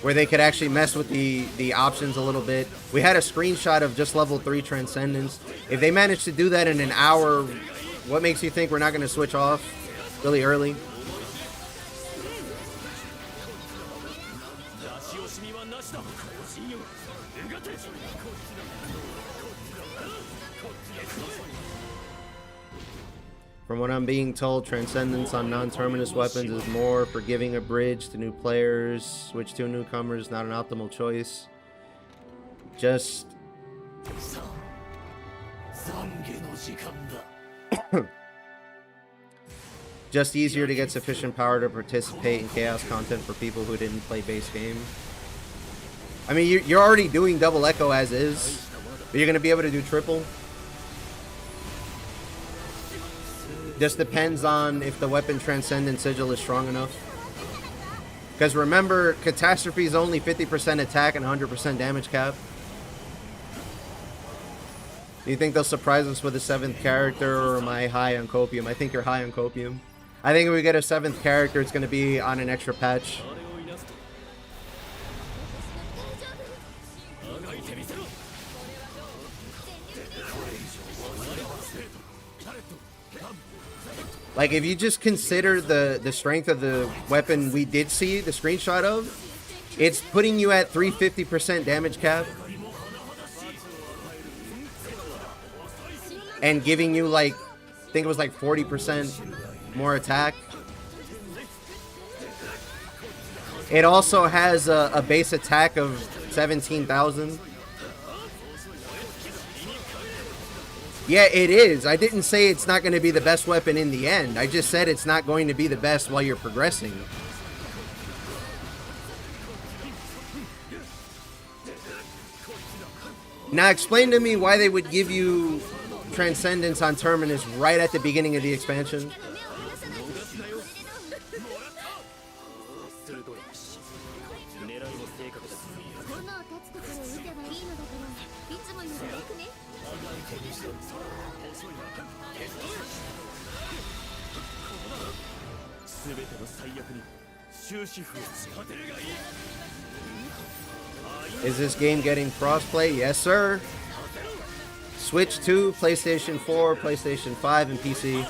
Speaker 1: where they could actually mess with the options a little bit. We had a screenshot of just level 3 Transcendence. If they managed to do that in an hour, what makes you think we're not going to switch off really early? From what I'm being told, Transcendence on non-terminus weapons is more for giving a bridge to new players. Switch to newcomers, not an optimal choice. Just easier to get sufficient power to participate in chaos content for people who didn't play base game. I mean, you're already doing double echo as is, but you're going to be able to do triple. Just depends on if the weapon Transcendent Sigil is strong enough. Because remember, Catastrophe is only 50% attack and 100% damage cap. Do you think they'll surprise us with a 7th character, or am I high on Copium? I think you're high on Copium. I think if we get a 7th character, it's going to be on an extra patch. Like, if you just consider the strength of the weapon we did see the screenshot of, it's putting you at 350% damage cap. And giving you, like, I think it was like 40% more attack. It also has a base attack of 17,000. Yeah, it is. I didn't say it's not going to be the best weapon in the end. I just said it's not going to be the best while you're progressing. Now explain to me why they would give you Transcendence on Terminus right at the beginning of the expansion. Is this game getting crossplay? Yes, sir. Switch 2, PlayStation 4, PlayStation 5, and PC.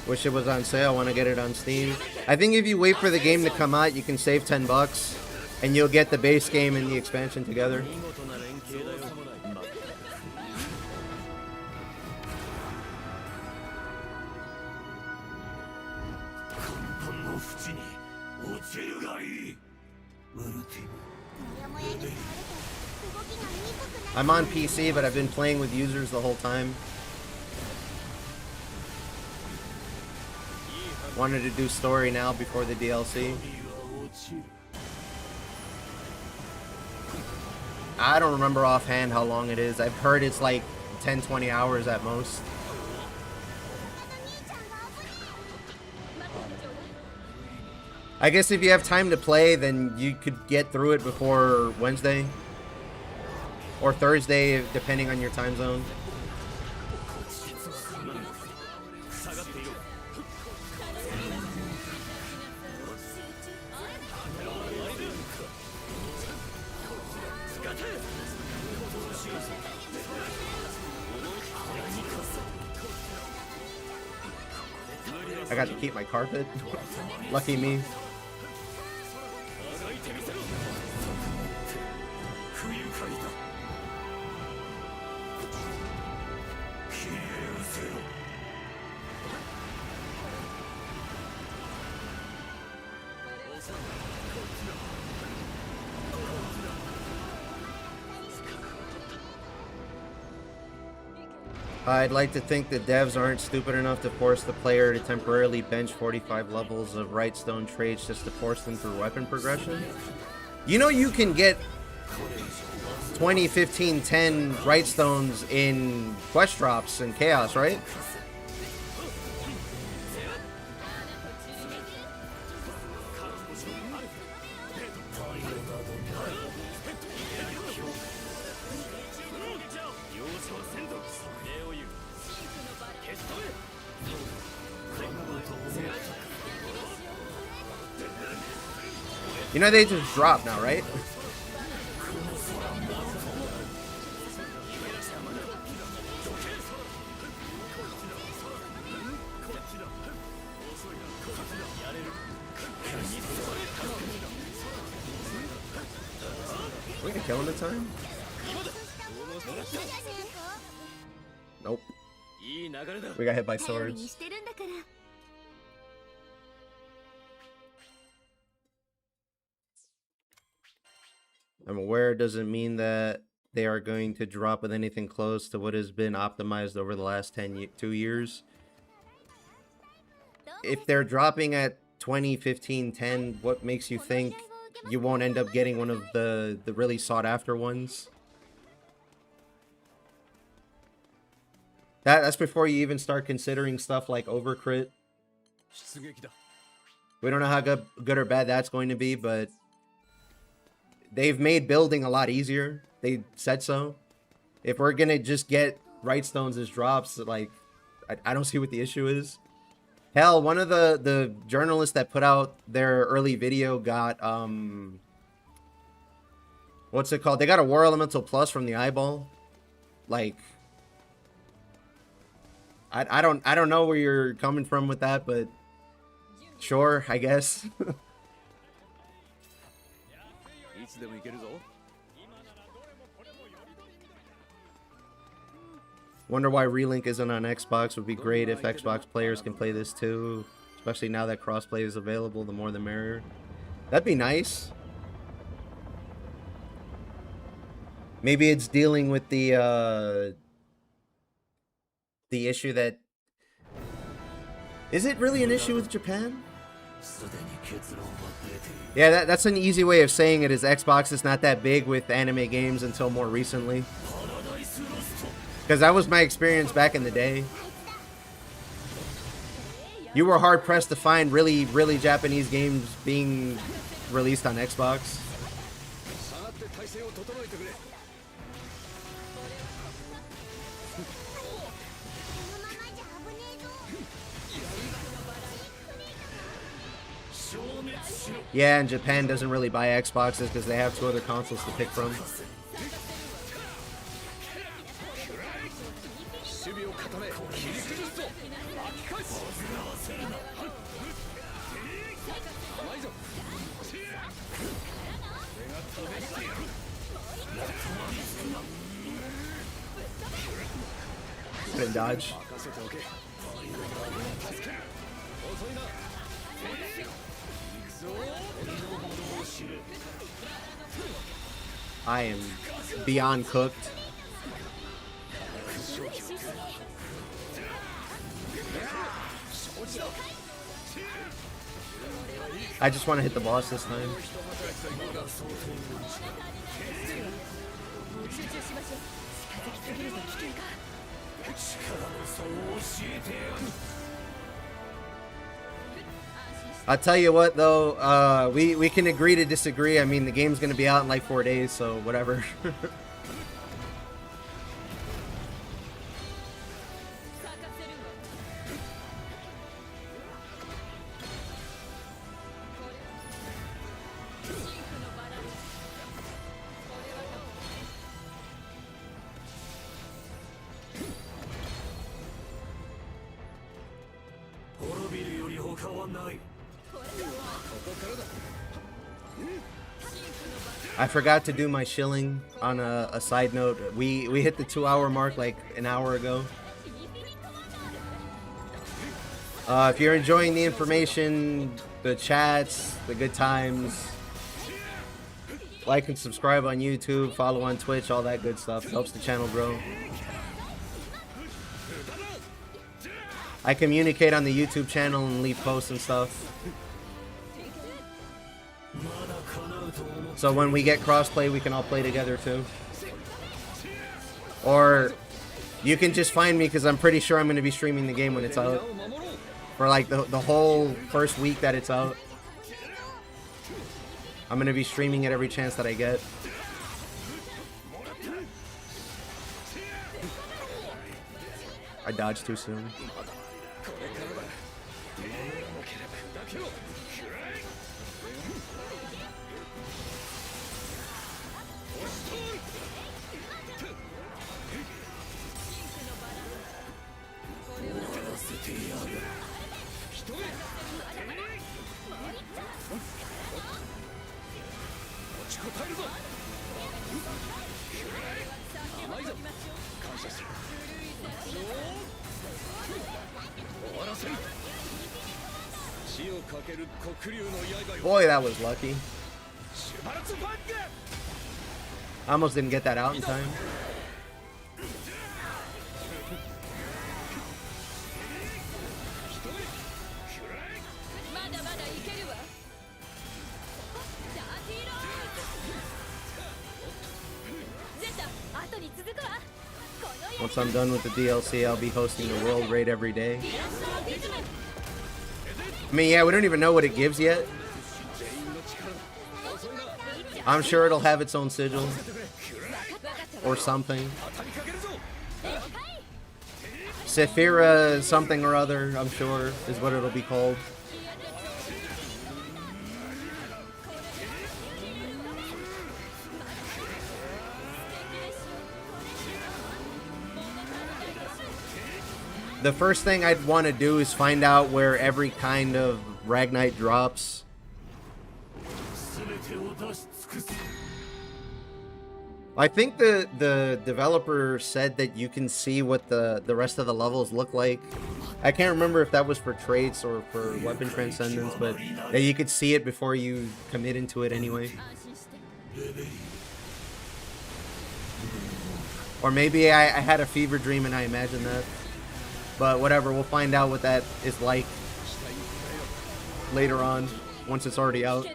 Speaker 1: Wish it was on sale. I want to get it on Steam. I think if you wait for the game to come out, you can save $10 and you'll get the base game and the expansion together. I'm on PC, but I've been playing with users the whole time. Wanted to do story now before the DLC. I don't remember offhand how long it is. I've heard it's like 10-20 hours at most. I guess if you have time to play, then you could get through it before Wednesday. Or Thursday, depending on your time zone. I got to keep my carpet. Lucky me. I'd like to think the devs aren't stupid enough to force the player to temporarily bench 45 levels of Rightstone traits just to force them through weapon progression. You know you can get 20, 15, 10 right stones in quest drops and chaos, right? You know they just drop now, right? We can kill him in time? Nope. We got hit by swords. I'm aware it doesn't mean that they are going to drop with anything close to what has been optimized over the last 2 years. If they're dropping at 20, 15, 10, what makes you think you won't end up getting one of the really sought after ones? That's before you even start considering stuff like overcrit. We don't know how good or bad that's going to be, but they've made building a lot easier. They said so. If we're gonna just get right stones as drops, like, I don't see what the issue is. Hell, one of the journalists that put out their early video got, what's it called? They got a War Elemental Plus from the eyeball. Like, I don't know where you're coming from with that, but sure, I guess. Wonder why Relink isn't on Xbox. Would be great if Xbox players can play this too, especially now that crossplay is available. The more the merrier. That'd be nice. Maybe it's dealing with the issue that... Is it really an issue with Japan? Yeah, that's an easy way of saying it, is Xbox is not that big with anime games until more recently. Because that was my experience back in the day. You were hard pressed to find really, really Japanese games being released on Xbox. Yeah, and Japan doesn't really buy Xboxes because they have 2 other consoles to pick from. Good dodge. I am beyond cooked. I just want to hit the boss this time. I'll tell you what, though, we can agree to disagree. I mean, the game's going to be out in like 4 days, so whatever. I forgot to do my shilling on a side note. We hit the 2-hour mark like an hour ago. If you're enjoying the information, the chats, the good times, like and subscribe on YouTube, follow on Twitch, all that good stuff. It helps the channel grow. I communicate on the YouTube channel and leave posts and stuff. So when we get crossplay, we can all play together too. Or you can just find me, because I'm pretty sure I'm going to be streaming the game when it's out. For like the whole first week that it's out. I'm going to be streaming it every chance that I get. I dodged too soon. Boy, that was lucky. I almost didn't get that out in time. Once I'm done with the DLC, I'll be hosting the World Raid every day. I mean, yeah, we don't even know what it gives yet. I'm sure it'll have its own sigil. Or something. Sephira something or other, I'm sure, is what it'll be called. The first thing I'd want to do is find out where every kind of Ragnite drops. I think the developer said that you can see what the rest of the levels look like. I can't remember if that was for traits or for weapon transcendence, but that you could see it before you commit into it anyway. Or maybe I had a fever dream and I imagined that. But whatever, we'll find out what that is like later on, once it's already out.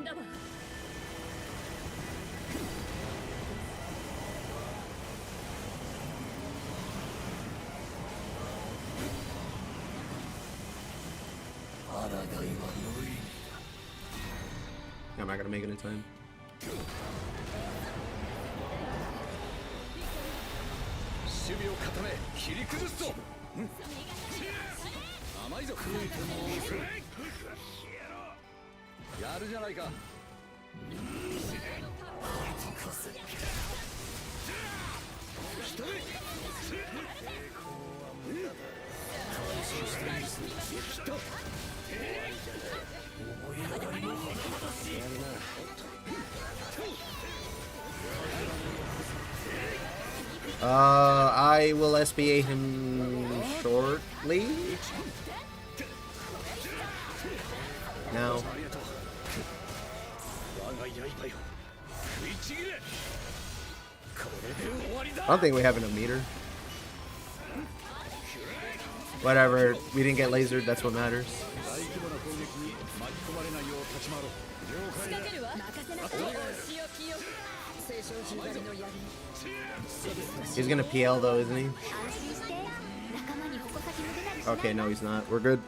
Speaker 1: I'm not gonna make it in time. I will SBA him shortly. Now. I don't think we have enough meter. Whatever, we didn't get lasered, that's what matters. He's gonna PL though, isn't he? Okay, no he's not. We're good.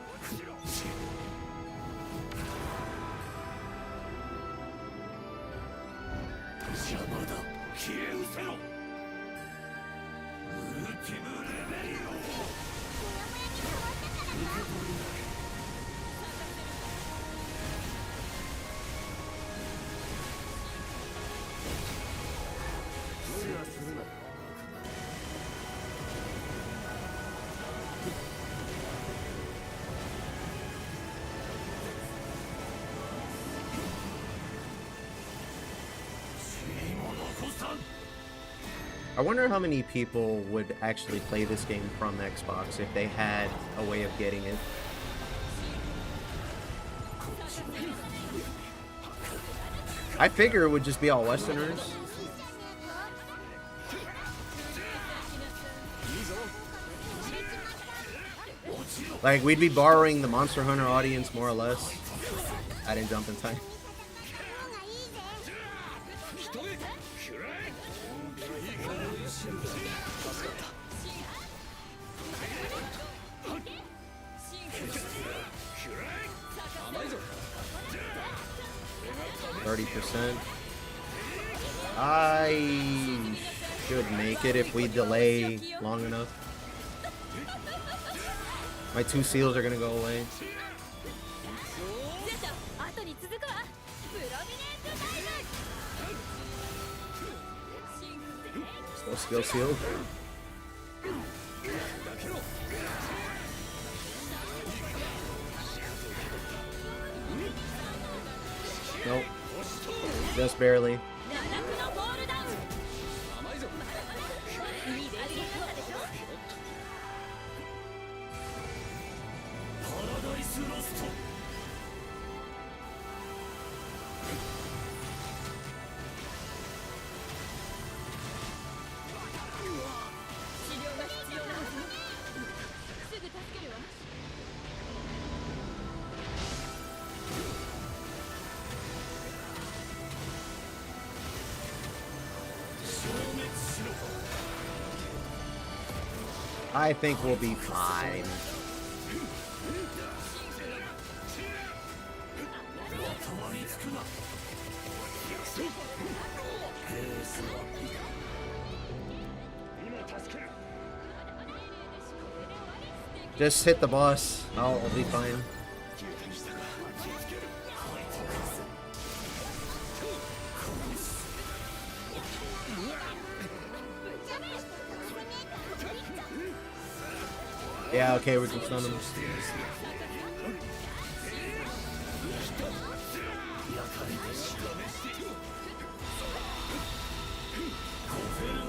Speaker 1: I wonder how many people would actually play this game from Xbox if they had a way of getting it. I figure it would just be all Westerners. Like, we'd be borrowing the Monster Hunter audience, more or less. I didn't jump in time. 30%. I should make it if we delay long enough. My 2 seals are gonna go away. Still skill sealed. Nope. Just barely. I think we'll be fine. Just hit the boss. I'll be fine. Yeah, okay, we can stun him.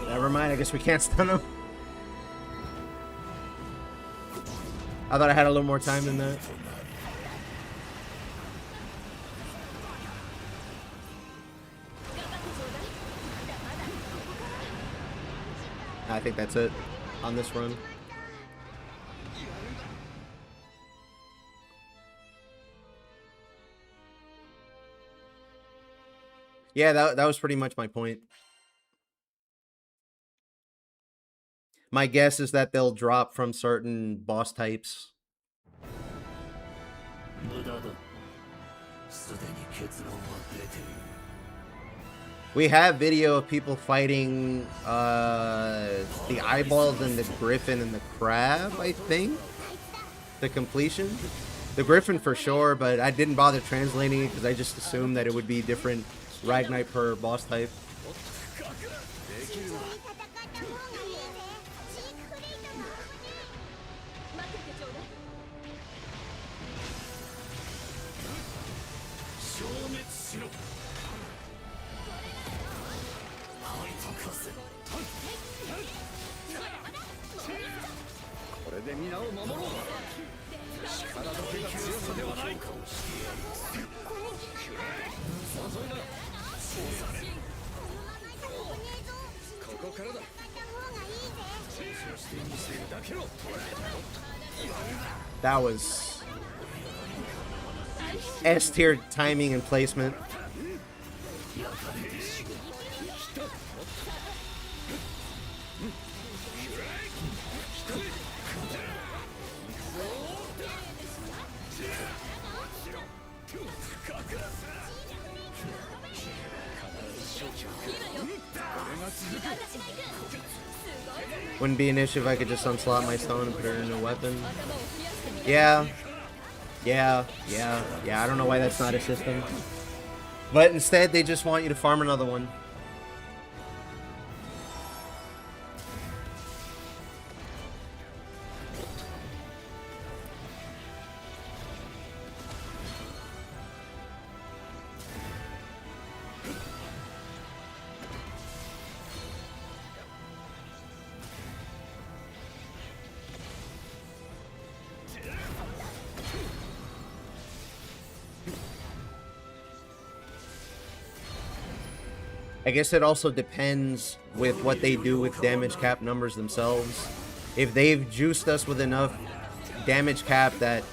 Speaker 1: Never mind, I guess we can't stun him. I thought I had a little more time than that. I think that's it on this run. Yeah, that was pretty much my point. My guess is that they'll drop from certain boss types. We have video of people fighting the eyeballs and the griffin and the crab, I think. The completion. The griffin for sure, but I didn't bother translating it because I just assumed that it would be different Ragnarok per boss type. That was S-tier timing and placement. Wouldn't be an issue if I could just unslot my stone and put it in a weapon. Yeah. I don't know why that's not a system. But instead, they just want you to farm another one. I guess it also depends with what they do with damage cap numbers themselves. If they've juiced us with enough damage cap that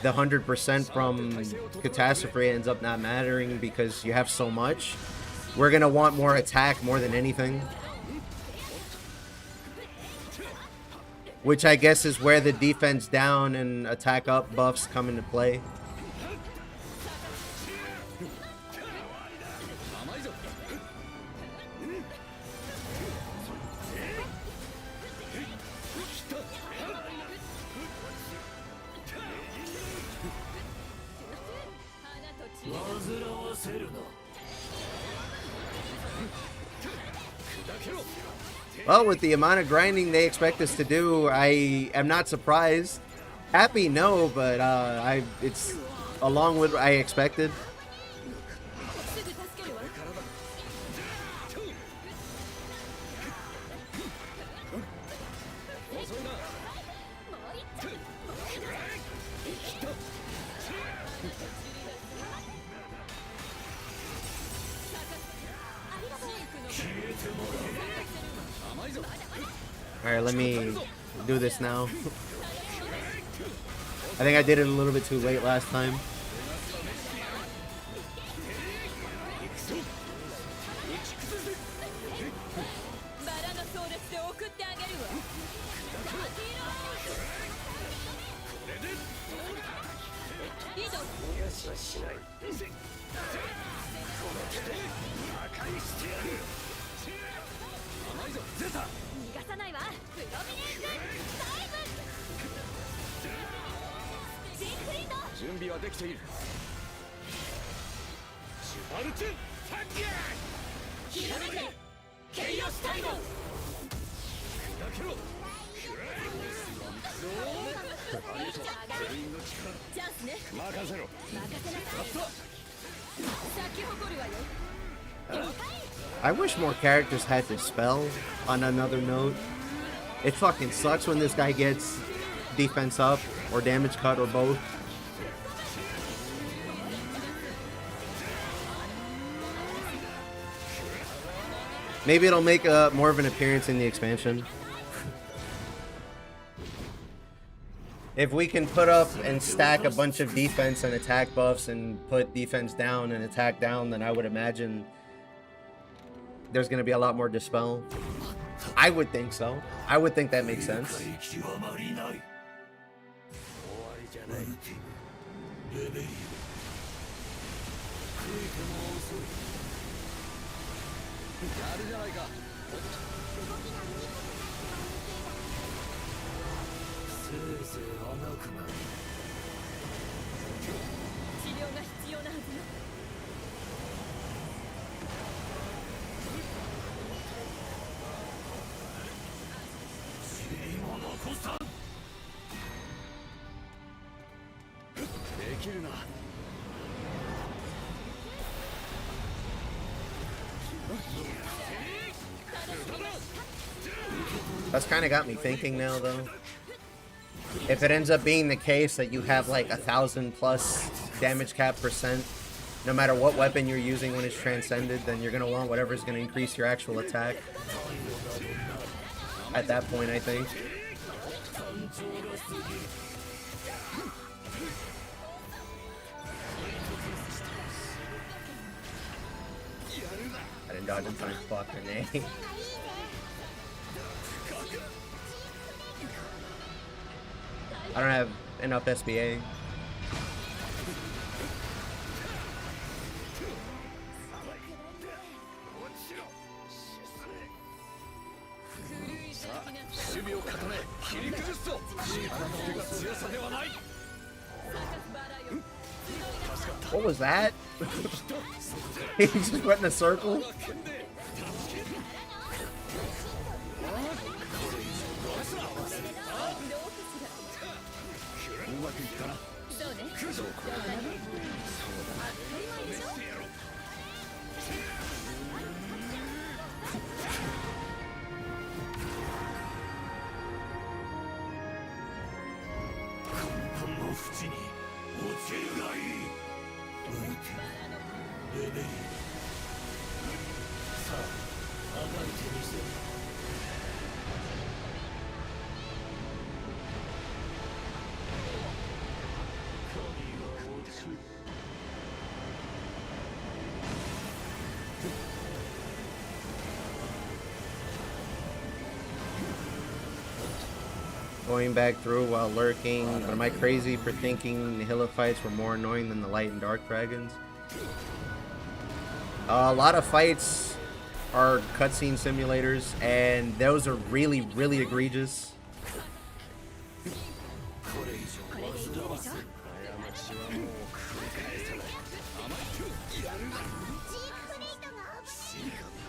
Speaker 1: the 100% from Catastrophe ends up not mattering because you have so much, we're going to want more attack more than anything. Which I guess is where the defense down and attack up buffs come into play. Well, with the amount of grinding they expect us to do, I am not surprised. Happy, no, but it's along with what I expected. Alright, let me do this now. I think I did it a little bit too late last time. I wish more characters had Dispel on another note. It fucking sucks when this guy gets defense up or damage cut or both. Maybe it'll make more of an appearance in the expansion. If we can put up and stack a bunch of defense and attack buffs and put defense down and attack down, then I would imagine there's going to be a lot more Dispel. I would think so. I would think that makes sense. That's kind of got me thinking now, though. If it ends up being the case that you have like 1,000+ damage cap %, no matter what weapon you're using when it's transcended, then you're going to want whatever's going to increase your actual attack. At that point, I think. I didn't dodge in time. Fucking A. I don't have enough SBA. What was that? He just went in a circle? Going back through while lurking, but am I crazy for thinking Nihila fights were more annoying than the light and dark dragons? A lot of fights are cutscene simulators, and those are really, really egregious.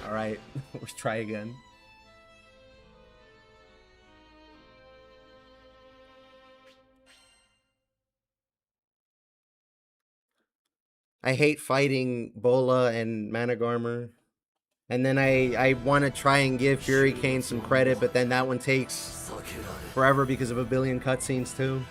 Speaker 1: Alright, let's try again. I hate fighting Bola and Managarmer. And then I want to try and give Fury Kane some credit, but then that one takes forever because of a billion cutscenes too.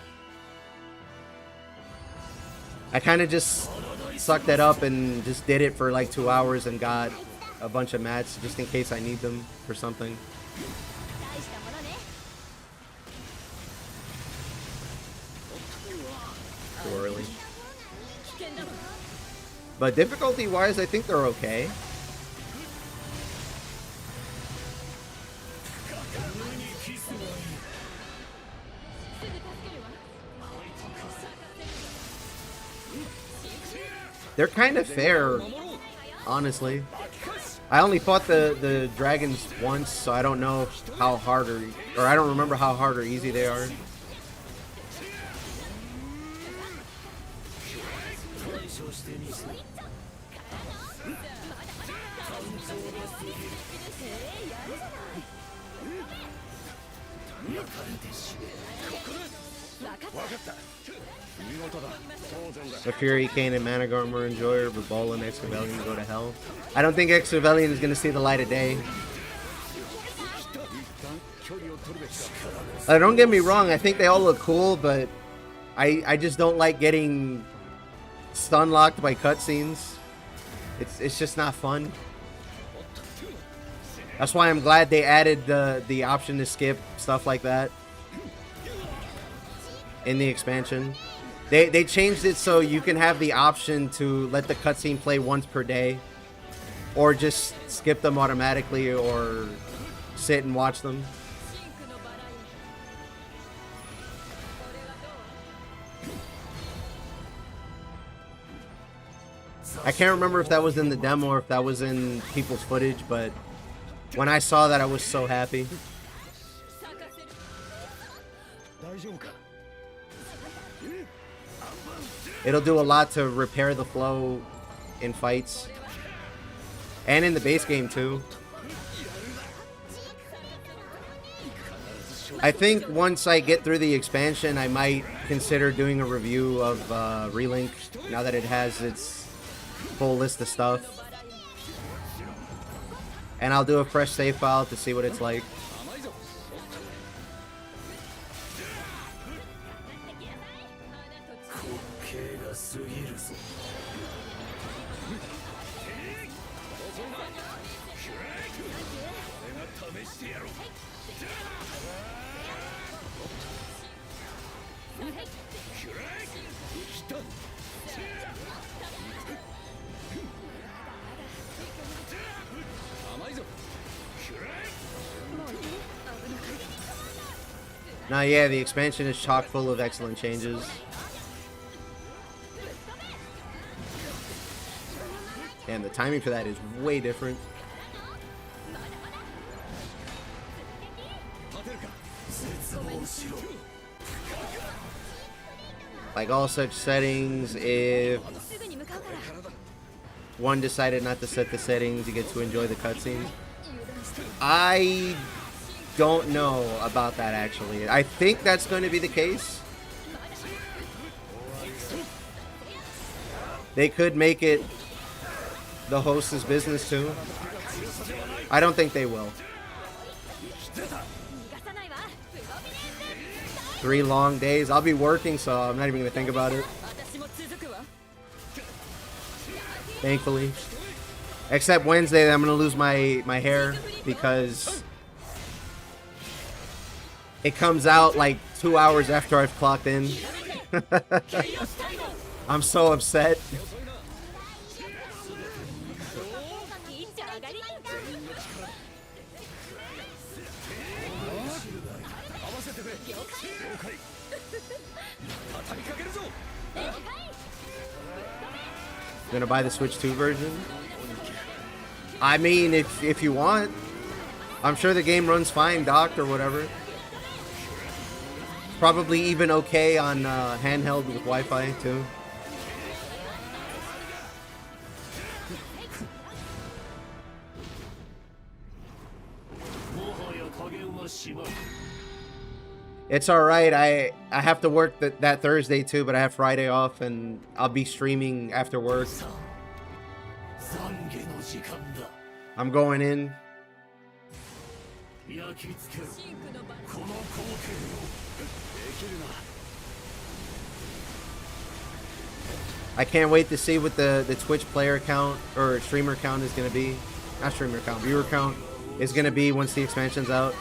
Speaker 1: I kind of just sucked that up and just did it for like 2 hours and got a bunch of mats just in case I need them for something. Too early. But difficulty-wise, I think they're okay. They're kind of fair, honestly. I only fought the dragons once, so I don't know how hard or I don't remember how hard or easy they are. The Fury Kane and Managarm are enjoyer, but Bola and Excavalion go to hell. I don't think Excavalion is going to see the light of day. Don't get me wrong, I think they all look cool, but I just don't like getting stun locked by cutscenes. It's just not fun. That's why I'm glad they added the option to skip stuff like that in the expansion. They changed it so you can have the option to let the cutscene play once per day, or just skip them automatically, or sit and watch them. I can't remember if that was in the demo or if that was in people's footage, but when I saw that, I was so happy. It'll do a lot to repair the flow in fights. And in the base game, too. I think once I get through the expansion, I might consider doing a review of Relink, now that it has its full list of stuff. And I'll do a fresh save file to see what it's like. Now, yeah, the expansion is chock full of excellent changes. And the timing for that is way different. Like all such settings, if one decided not to set the settings, you get to enjoy the cutscenes. I don't know about that, actually. I think that's going to be the case. They could make it the host's business too. I don't think they will. 3 long days. I'll be working, so I'm not even going to think about it. Thankfully. Except Wednesday, I'm going to lose my hair because it comes out like 2 hours after I've clocked in. I'm so upset. Gonna buy the Switch 2 version? I mean, if you want. I'm sure the game runs fine, docked or whatever. Probably even okay on handheld with Wi-Fi too. It's all right. I have to work that Thursday too, but I have Friday off, and I'll be streaming after work. I'm going in. I can't wait to see what the Twitch player count or streamer count is going to be. Not streamer count, viewer count is going to be once the expansion's out.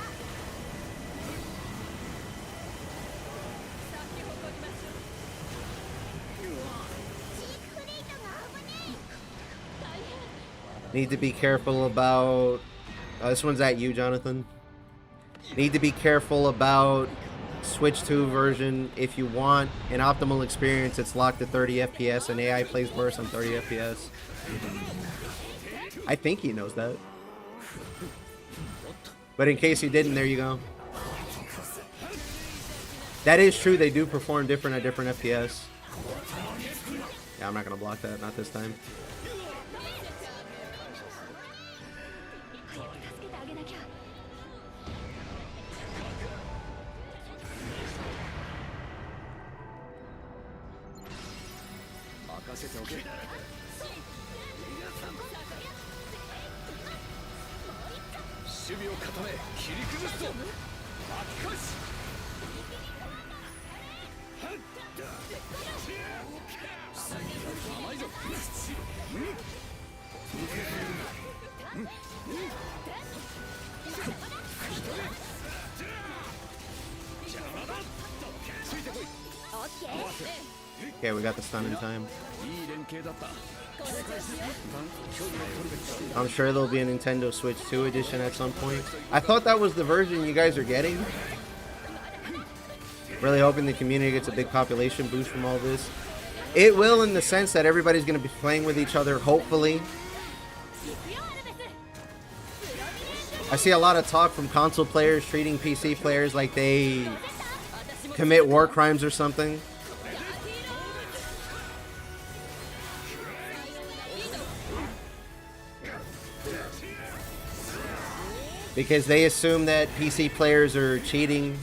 Speaker 1: Need to be careful about... this one's at you, Jonathan. Need to be careful about Switch 2 version. If you want an optimal experience, it's locked to 30 FPS and AI plays worse on 30 FPS. I think he knows that. But in case you didn't, there you go. That is true, they do perform different at different FPS. Yeah, I'm not gonna block that, not this time. Okay, we got the stun in time. I'm sure there'll be a Nintendo Switch 2 edition at some point. I thought that was the version you guys are getting. Really hoping the community gets a big population boost from all this. It will, in the sense that everybody's going to be playing with each other, hopefully. I see a lot of talk from console players treating PC players like they commit war crimes or something. Because they assume that PC players are cheating.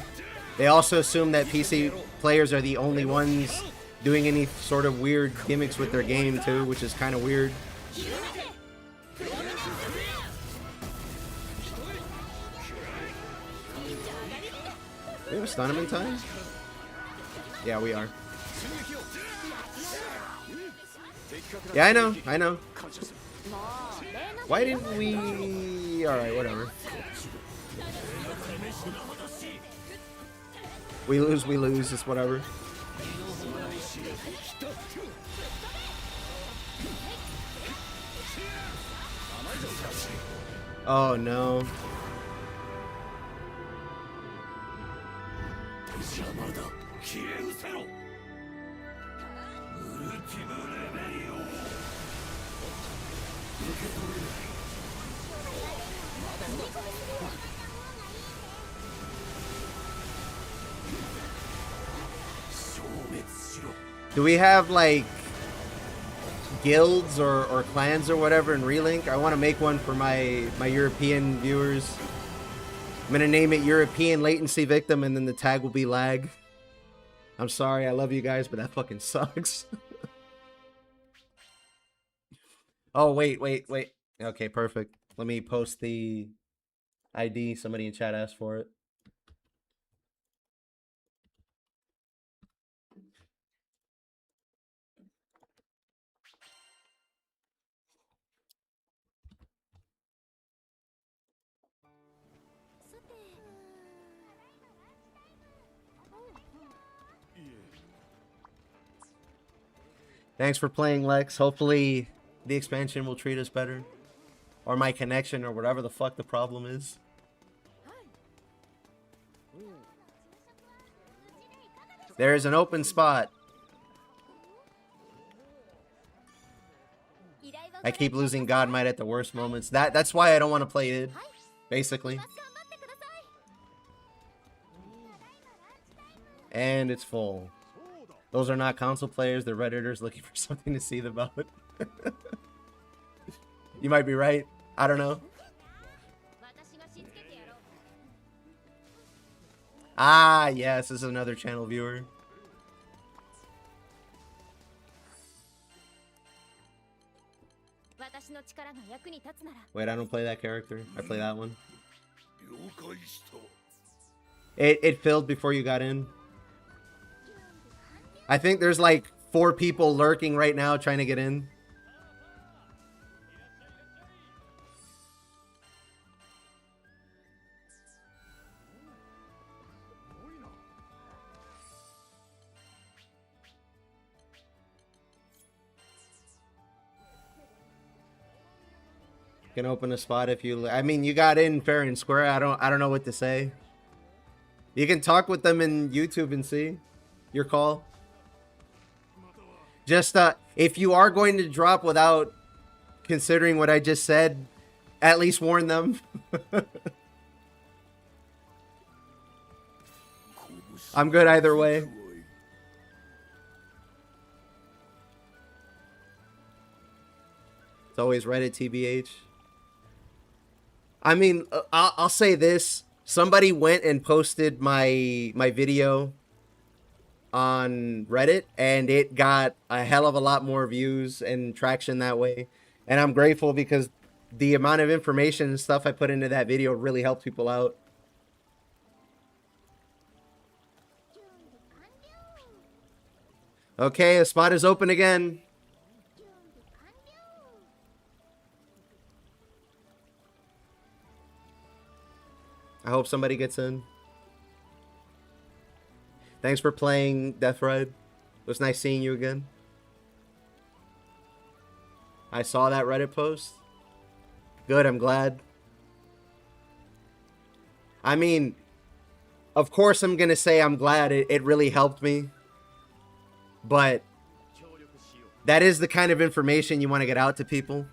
Speaker 1: They also assume that PC players are the only ones doing any sort of weird gimmicks with their game too, which is kind of weird. We gonna stun him in time? Yeah, we are. Yeah, I know, I know. Why didn't we... Alright, whatever. We lose, it's whatever. Oh no. Do we have like guilds or clans or whatever in Relink? I want to make one for my European viewers. I'm gonna name it European Latency Victim, and then the tag will be lag. I'm sorry, I love you guys, but that fucking sucks. Oh, wait. Okay, perfect. Let me post the ID. Somebody in chat asked for it. Thanks for playing, Lex. Hopefully the expansion will treat us better. Or my connection, or whatever the fuck the problem is. There is an open spot. I keep losing Godmight at the worst moments. That's why I don't want to play it, basically. And it's full. Those are not console players, they're Redditors looking for something to see about. You might be right. I don't know. Ah, yes, this is another channel viewer. Wait, I don't play that character. I play that one. It filled before you got in. I think there's like 4 people lurking right now trying to get in. Can open a spot if you. I mean, you got in fair and square. I don't know what to say. You can talk with them in YouTube and see your call. Just if you are going to drop without considering what I just said, at least warn them. I'm good either way. It's always Reddit TBH. I mean, I'll say this. Somebody went and posted my video on Reddit, and it got a hell of a lot more views and traction that way. And I'm grateful because the amount of information and stuff I put into that video really helped people out. Okay, a spot is open again. I hope somebody gets in. Thanks for playing, Death Ride. It was nice seeing you again. I saw that Reddit post. Good, I'm glad. I mean, of course I'm going to say I'm glad. It really helped me. But that is the kind of information you want to get out to people.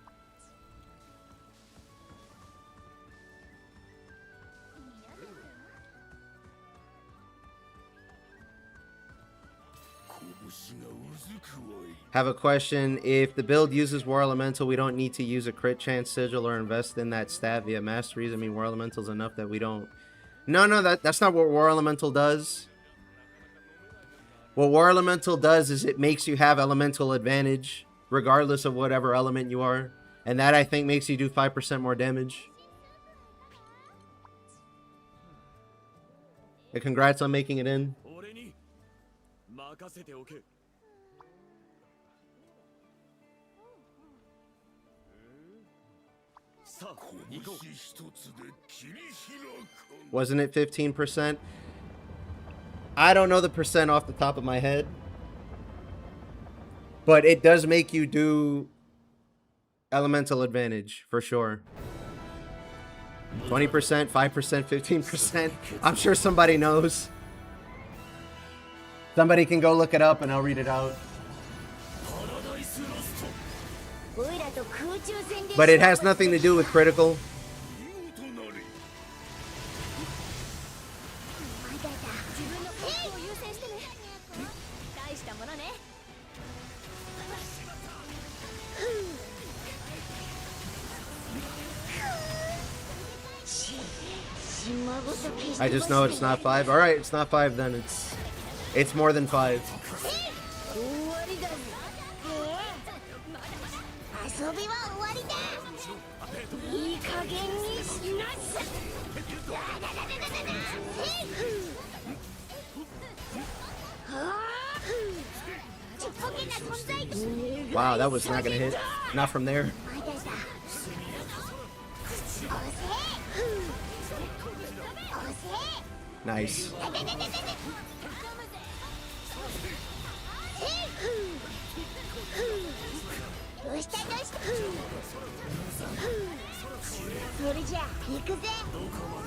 Speaker 1: Have a question. If the build uses War Elemental, we don't need to use a crit chance sigil or invest in that stat via masteries. I mean, War Elemental's enough that we don't... No, that's not what War Elemental does. What War Elemental does is it makes you have elemental advantage, regardless of whatever element you are. And that, I think, makes you do 5% more damage. And congrats on making it in. Wasn't it 15%? I don't know the percent off the top of my head, but it does make you do elemental advantage for sure. 20%, 5%, 15%. I'm sure somebody knows. Somebody can go look it up and I'll read it out. But it has nothing to do with critical. I just know it's not 5. All right, it's not 5 then. It's more than 5. Wow, that was not gonna hit. Not from there. Nice. Am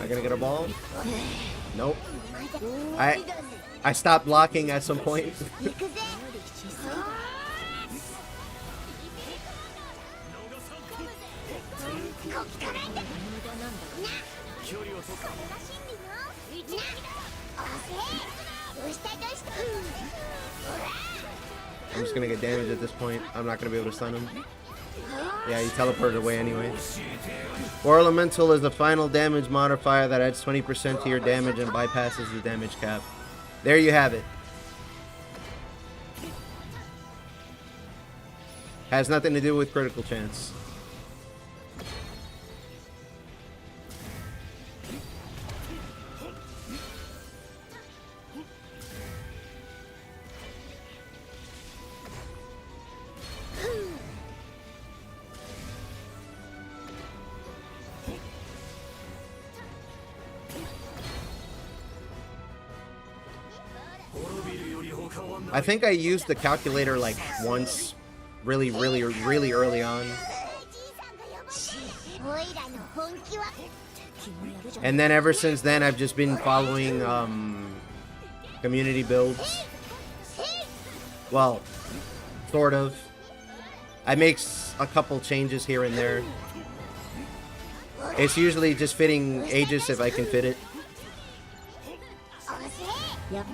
Speaker 1: I gonna get a ball? Nope. I stopped blocking at some point. I'm just gonna get damage at this point. I'm not gonna be able to stun him. Yeah, you teleported away anyway. War Elemental is the final damage modifier that adds 20% to your damage and bypasses the damage cap. There you have it. Has nothing to do with critical chance. I think I used the calculator like once, really early on. And then ever since then, I've just been following community builds. Well, sort of. I make a couple changes here and there. It's usually just fitting Aegis if I can fit it.
Speaker 2: Yep.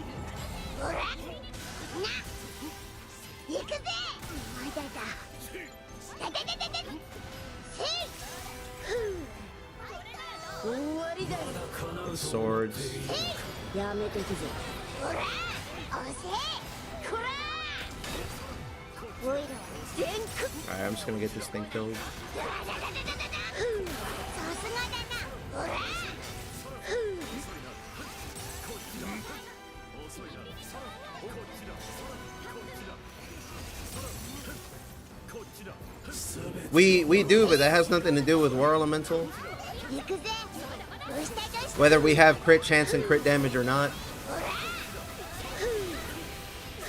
Speaker 1: Swords. Alright, I'm just gonna get this thing killed. We do, but that has nothing to do with War Elemental. Whether we have crit chance and crit damage or not.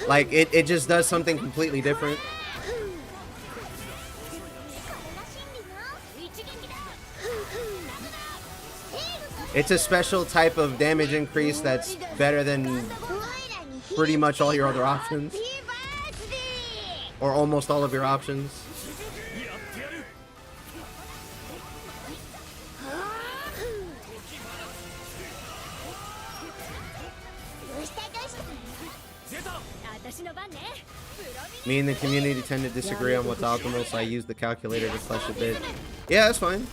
Speaker 1: Like, it just does something completely different. It's a special type of damage increase that's better than pretty much all your other options. Or almost all of your options. Me and the community tend to disagree on what's optimal, so I use the calculator to flesh a bit. Yeah, that's fine.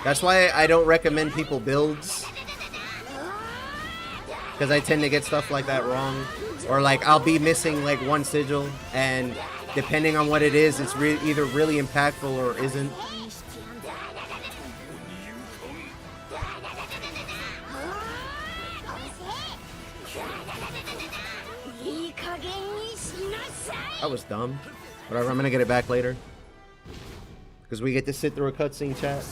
Speaker 1: That's why I don't recommend people builds. Because I tend to get stuff like that wrong. Or like, I'll be missing like one sigil, and depending on what it is, it's either really impactful or isn't. That was dumb. Whatever, I'm gonna get it back later. Because we get to sit through a cutscene, chat.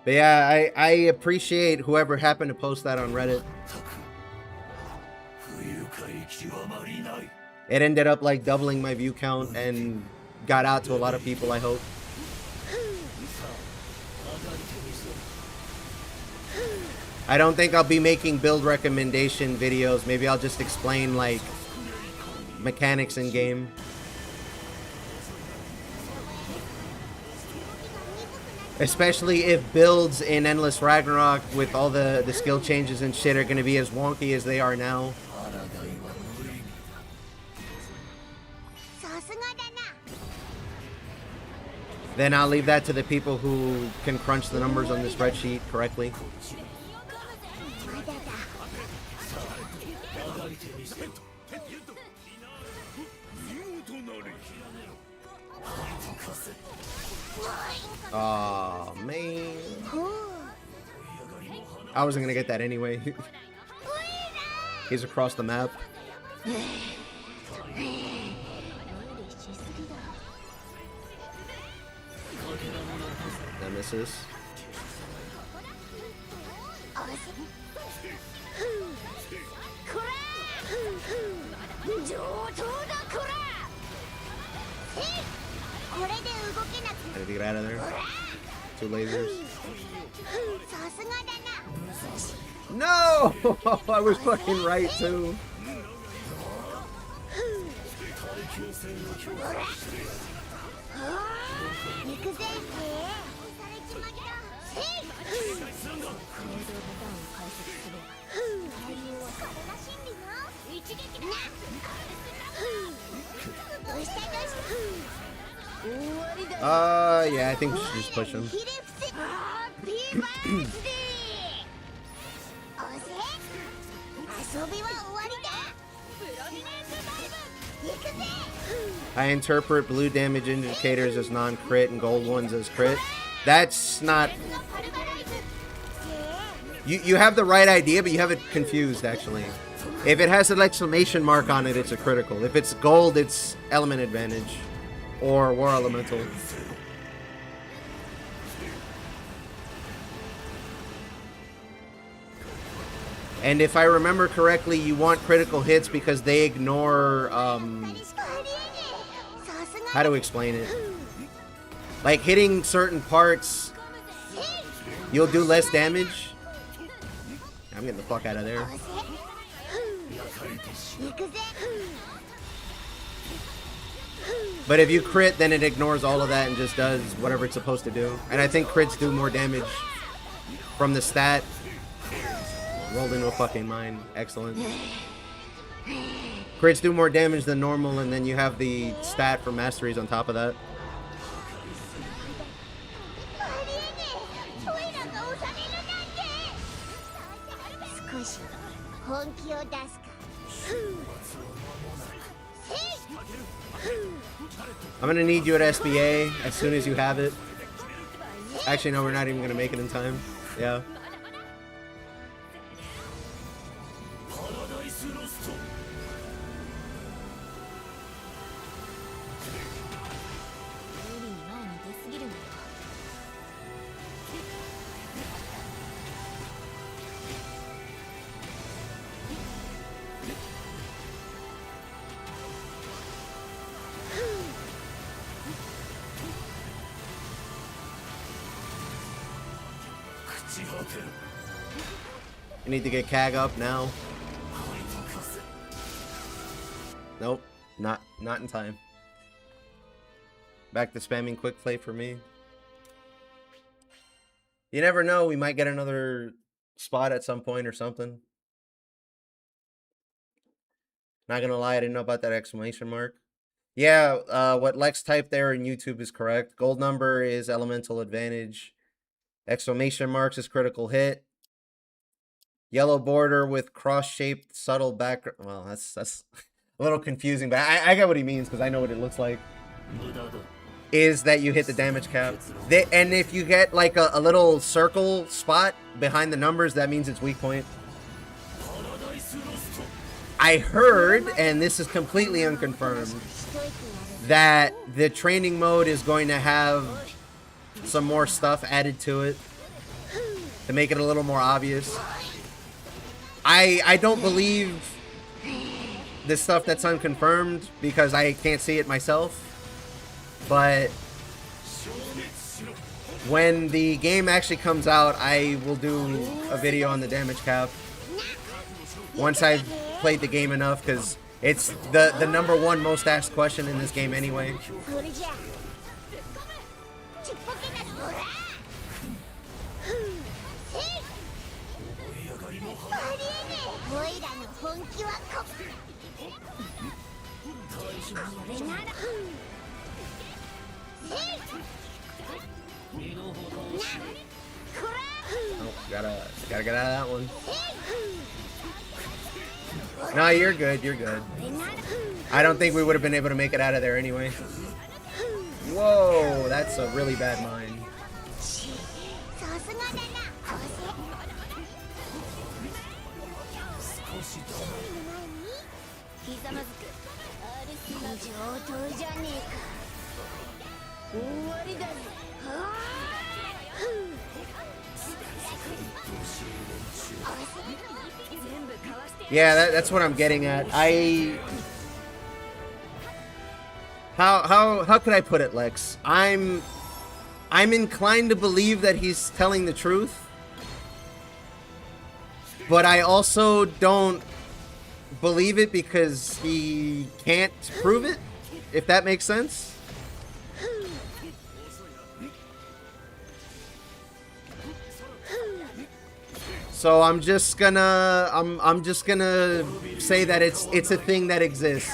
Speaker 1: But yeah, I appreciate whoever happened to post that on Reddit. It ended up like doubling my view count and got out to a lot of people, I hope. I don't think I'll be making build recommendation videos. Maybe I'll just explain like mechanics in game. Especially if builds in Endless Ragnarok with all the skill changes and shit are going to be as wonky as they are now. Then I'll leave that to the people who can crunch the numbers on the spreadsheet correctly. Oh man, I wasn't gonna get that anyway. He's across the map. That misses. I need to get out of there. 2 lasers. No! I was fucking right too. Yeah, I think we should just push him. I interpret blue damage indicators as non-crit and gold ones as crit. That's not... You have the right idea, but you have it confused, actually. If it has an exclamation mark on it, it's a critical. If it's gold, it's element advantage. Or war elemental. And if I remember correctly, you want critical hits because they ignore, how to explain it? Like, hitting certain parts, you'll do less damage. I'm getting the fuck out of there. But if you crit, then it ignores all of that and just does whatever it's supposed to do. And I think crits do more damage from the stat. Rolled into a fucking mine. Excellent. Crits do more damage than normal, and then you have the stat for masteries on top of that. I'm gonna need you at SBA as soon as you have it. Actually, no, we're not even gonna make it in time. Yeah. You need to get CAG up now. Nope, not in time. Back to spamming quick play for me. You never know, we might get another spot at some point or something. Not gonna lie, I didn't know about that exclamation mark. Yeah, what Lex typed there in YouTube is correct. Gold number is elemental advantage. Exclamation marks is critical hit. Yellow border with cross-shaped subtle background. Well, that's a little confusing, but I get what he means because I know what it looks like. Is that you hit the damage cap. And if you get like a little circle spot behind the numbers, that means it's weak point. I heard, and this is completely unconfirmed, that the training mode is going to have some more stuff added to it to make it a little more obvious. I don't believe this stuff that's unconfirmed because I can't see it myself. But when the game actually comes out, I will do a video on the damage cap once I've played the game enough, because it's the #1 most asked question in this game anyway. Oh, gotta get out of that one. No, you're good, you're good. I don't think we would have been able to make it out of there anyway. Whoa, that's a really bad mine. Yeah, that's what I'm getting at. How could I put it, Lex? I'm inclined to believe that he's telling the truth, but I also don't believe it because he can't prove it, if that makes sense. So I'm just gonna say that it's a thing that exists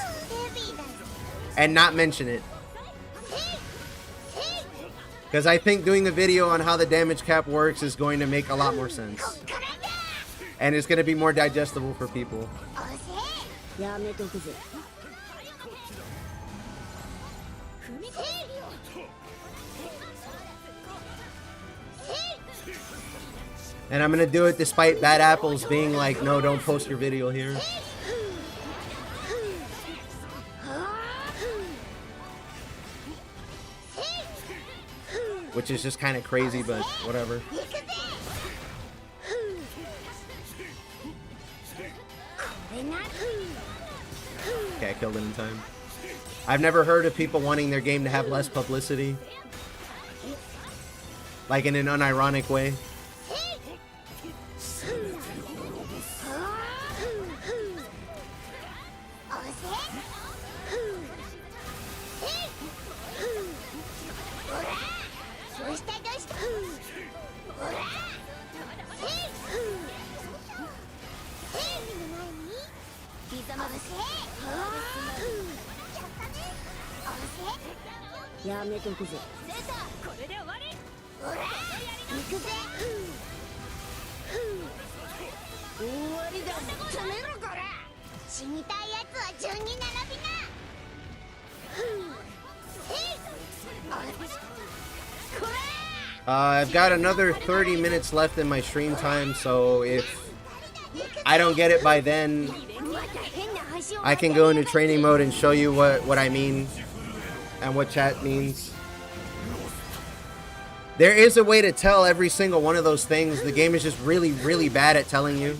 Speaker 1: and not mention it. Because I think doing a video on how the damage cap works is going to make a lot more sense. And it's going to be more digestible for people. And I'm going to do it despite Bad Apples being like, no, don't post your video here. Which is just kind of crazy, but whatever. Okay, I killed it in time. I've never heard of people wanting their game to have less publicity. Like in an unironic way. I've got another 30 minutes left in my stream time, so if I don't get it by then, I can go into training mode and show you what I mean and what chat means. There is a way to tell every single one of those things. The game is just really, really bad at telling you.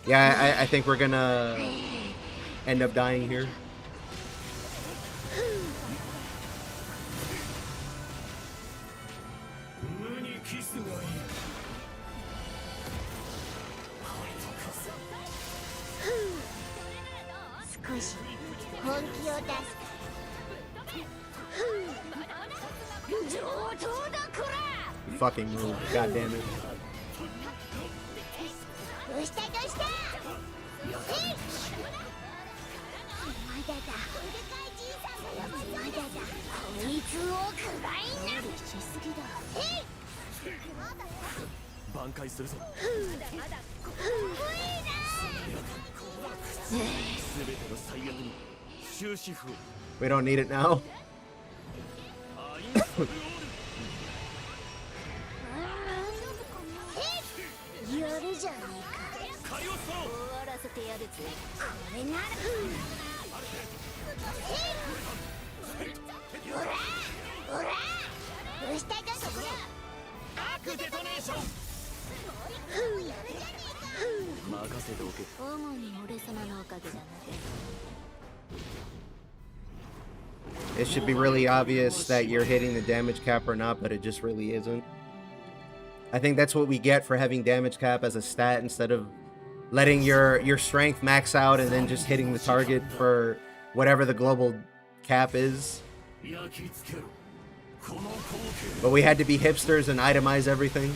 Speaker 1: Yeah, I think we're gonna end up dying here. You fucking move, god damn it. We don't need it now. It should be really obvious that you're hitting the damage cap or not, but it just really isn't. I think that's what we get for having damage cap as a stat instead of letting your strength max out and then just hitting the target for whatever the global cap is. But we had to be hipsters and itemize everything.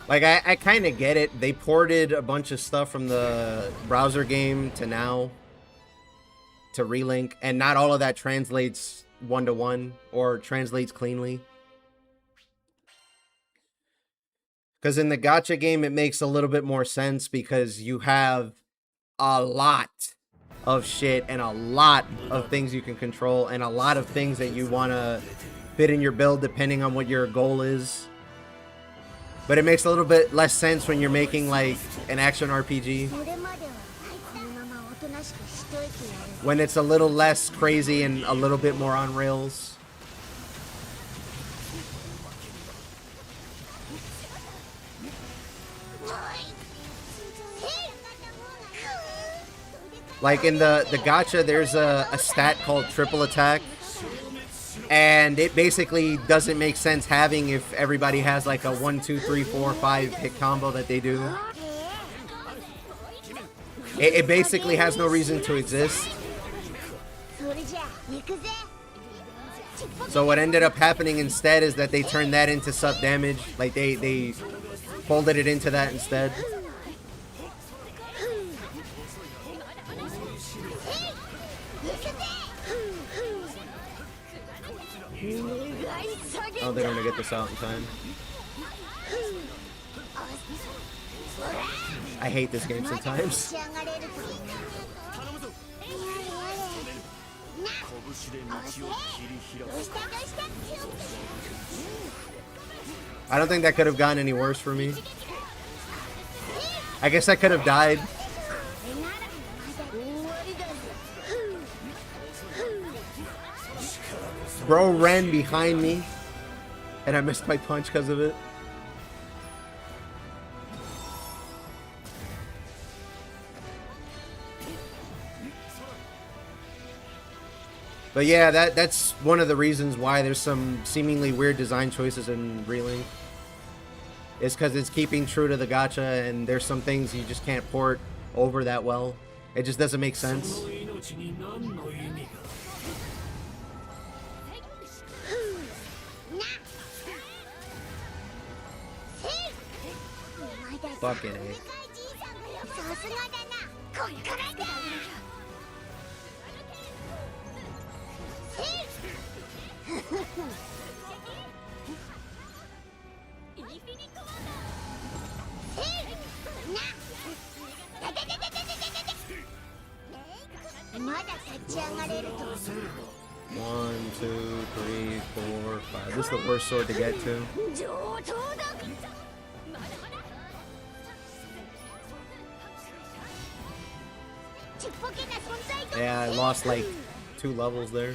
Speaker 1: Like, I kind of get it. They ported a bunch of stuff from the browser game to now, to Relink, and not all of that translates one-to-one or translates cleanly. Because in the gacha game, it makes a little bit more sense because you have a lot of shit and a lot of things you can control and a lot of things that you want to fit in your build depending on what your goal is. But it makes a little bit less sense when you're making like an action RPG. When it's a little less crazy and a little bit more on rails. Like in the gacha, there's a stat called triple attack, and it basically doesn't make sense having if everybody has like a 1, 2, 3, 4, 5 hit combo that they do. It basically has no reason to exist. So what ended up happening instead is that they turned that into sub damage. Like they folded it into that instead. I don't think I'm gonna get this out in time. I hate this game sometimes. I don't think that could have gotten any worse for me. I guess I could have died. Bro ran behind me, and I missed my punch because of it. But yeah, that's one of the reasons why there's some seemingly weird design choices in Relink. It's because it's keeping true to the gacha, and there's some things you just can't port over that well. It just doesn't make sense. Fucking A. One, two, three, four, five. This is the worst sword to get to. Yeah, I lost like 2 levels there.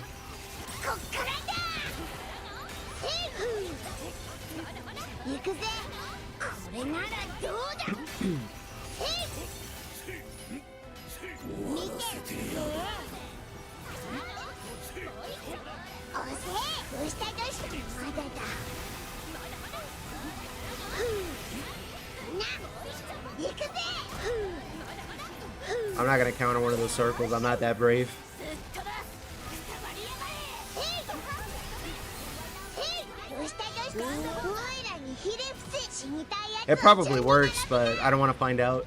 Speaker 1: I'm not gonna counter one of those circles. I'm not that brave. It probably works, but I don't want to find out.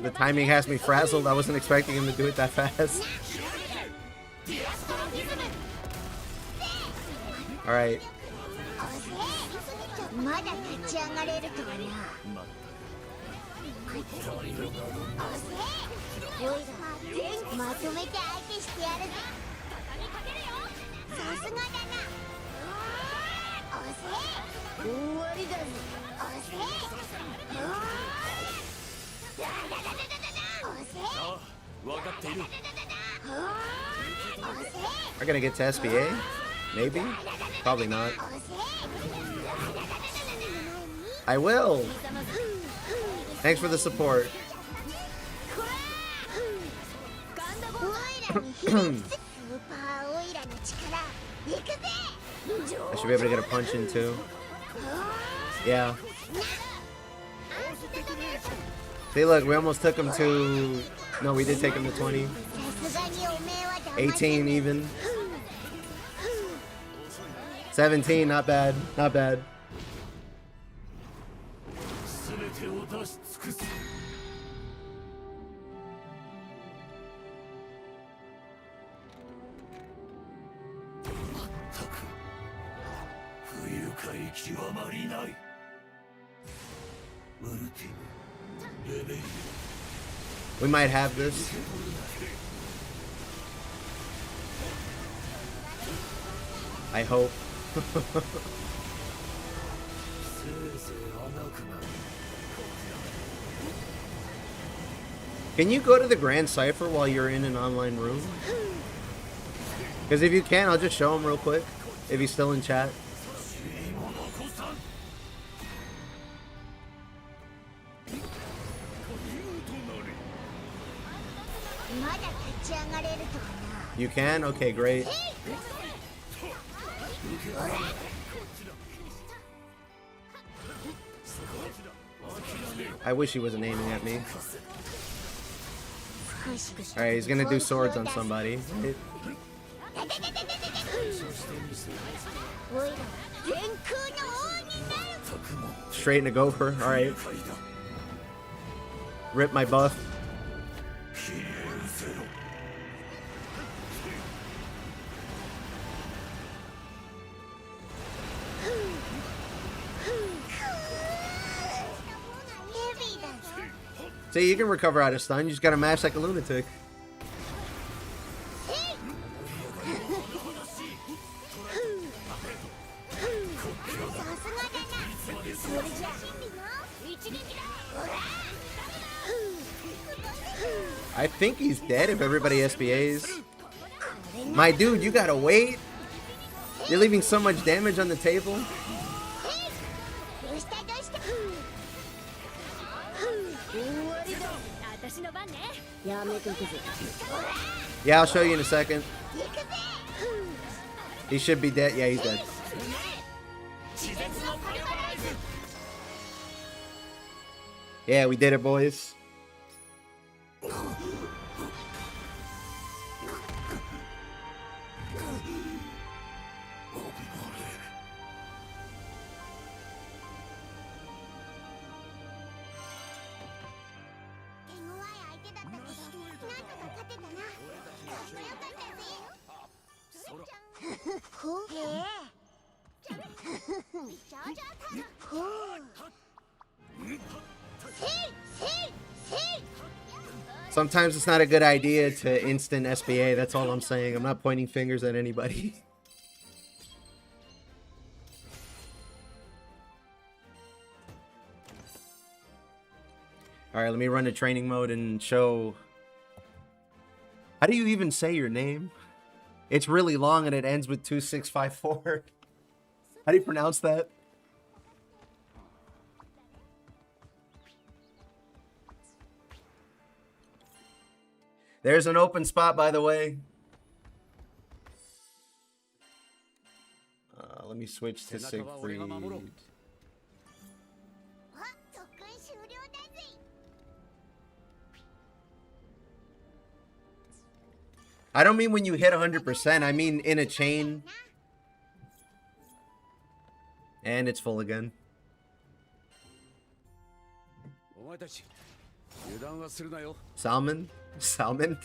Speaker 1: The timing has me frazzled. I wasn't expecting him to do it that fast. Alright. Are we gonna get to SBA? Maybe? Probably not. I will! Thanks for the support. I should be able to get a punch in too. Yeah. See, look, we almost took him to... No, we did take him to 20. 18 even. 17, not bad. Not bad. We might have this. I hope. Can you go to the Grand Cipher while you're in an online room? Because if you can, I'll just show him real quick. If he's still in chat. You can? Okay, great. I wish he wasn't aiming at me. Alright, he's gonna do swords on somebody. Straighten a gopher, alright. Rip my buff. See, you can recover out of stun, you just gotta mash like a lunatic. I think he's dead if everybody SBAs. My dude, you gotta wait. You're leaving so much damage on the table. Yeah, I'll show you in a second. He should be dead. Yeah, he's dead. Yeah, we did it, boys. Sometimes it's not a good idea to instant SBA, that's all I'm saying. I'm not pointing fingers at anybody. Alright, let me run to training mode and show... How do you even say your name? It's really long and it ends with 2654. How do you pronounce that? There's an open spot, by the way. Let me switch to Siegfried. I don't mean when you hit 100%. I mean in a chain. And it's full again. Salmon? Salmon?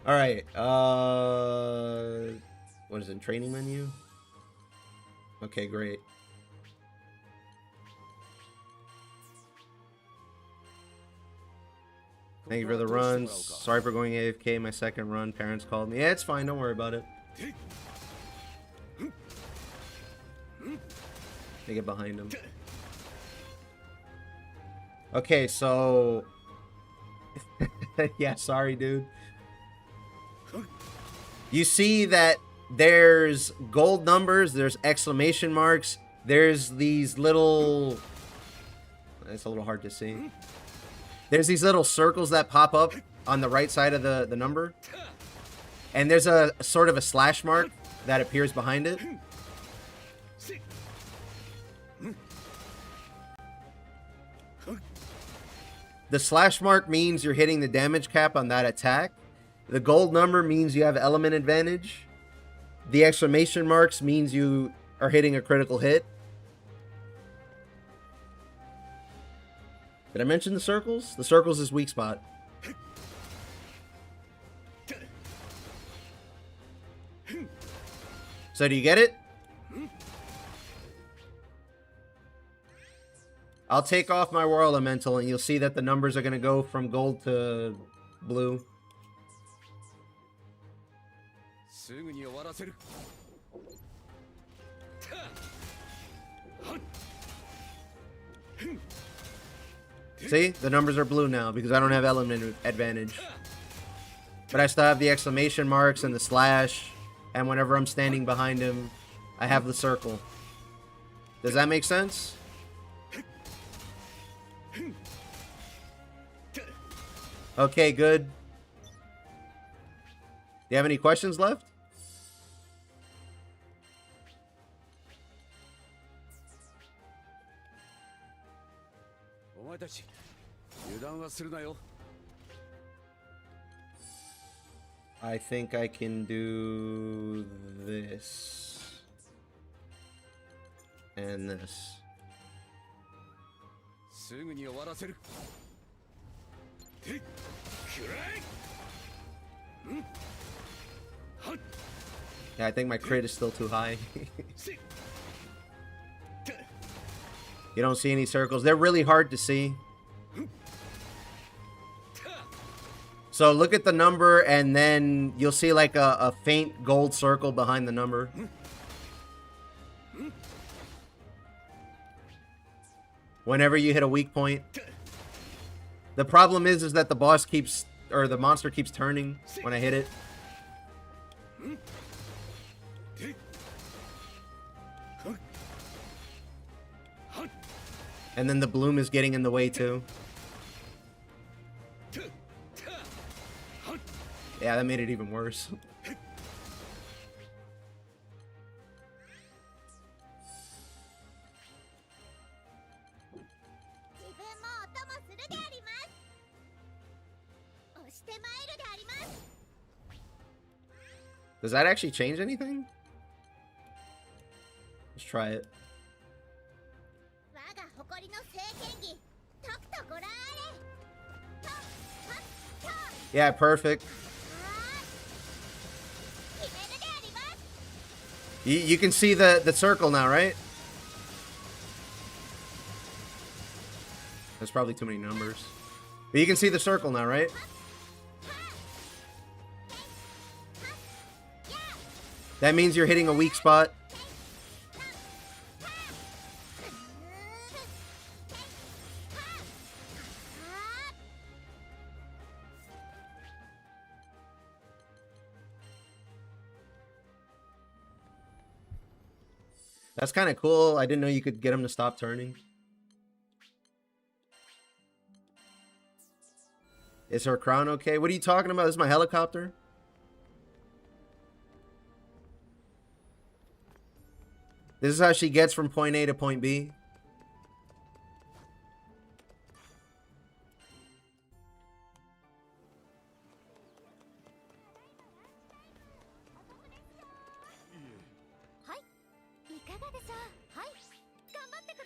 Speaker 1: Alright, what is it, training menu? Okay, great. Thank you for the runs. Sorry for going AFK my second run. Parents called me. Yeah, it's fine, don't worry about it. They get behind him. Okay, so... yeah, sorry, dude. You see that there's gold numbers, there's exclamation marks, there's these little... It's a little hard to see. There's these little circles that pop up on the right side of the number. And there's a sort of a slash mark that appears behind it. The slash mark means you're hitting the damage cap on that attack. The gold number means you have element advantage. The exclamation marks means you are hitting a critical hit. Did I mention the circles? The circles is weak spot. So do you get it? I'll take off my War Elemental and you'll see that the numbers are going to go from gold to blue. See? The numbers are blue now because I don't have element advantage. But I still have the exclamation marks and the slash. And whenever I'm standing behind him, I have the circle. Does that make sense? Okay, good. Do you have any questions left? I think I can do this and this. Yeah, I think my crit is still too high. You don't see any circles. They're really hard to see. So look at the number and then you'll see like a faint gold circle behind the number. Whenever you hit a weak point. The problem is that the boss keeps, or the monster keeps turning when I hit it. And then the bloom is getting in the way too. Yeah, that made it even worse. Does that actually change anything? Let's try it. Yeah, perfect. You can see the circle now, right? There's probably too many numbers. But you can see the circle now, right? That means you're hitting a weak spot. That's kind of cool. I didn't know you could get him to stop turning. Is her crown okay? What are you talking about? This is my helicopter? This is how she gets from point A to point B.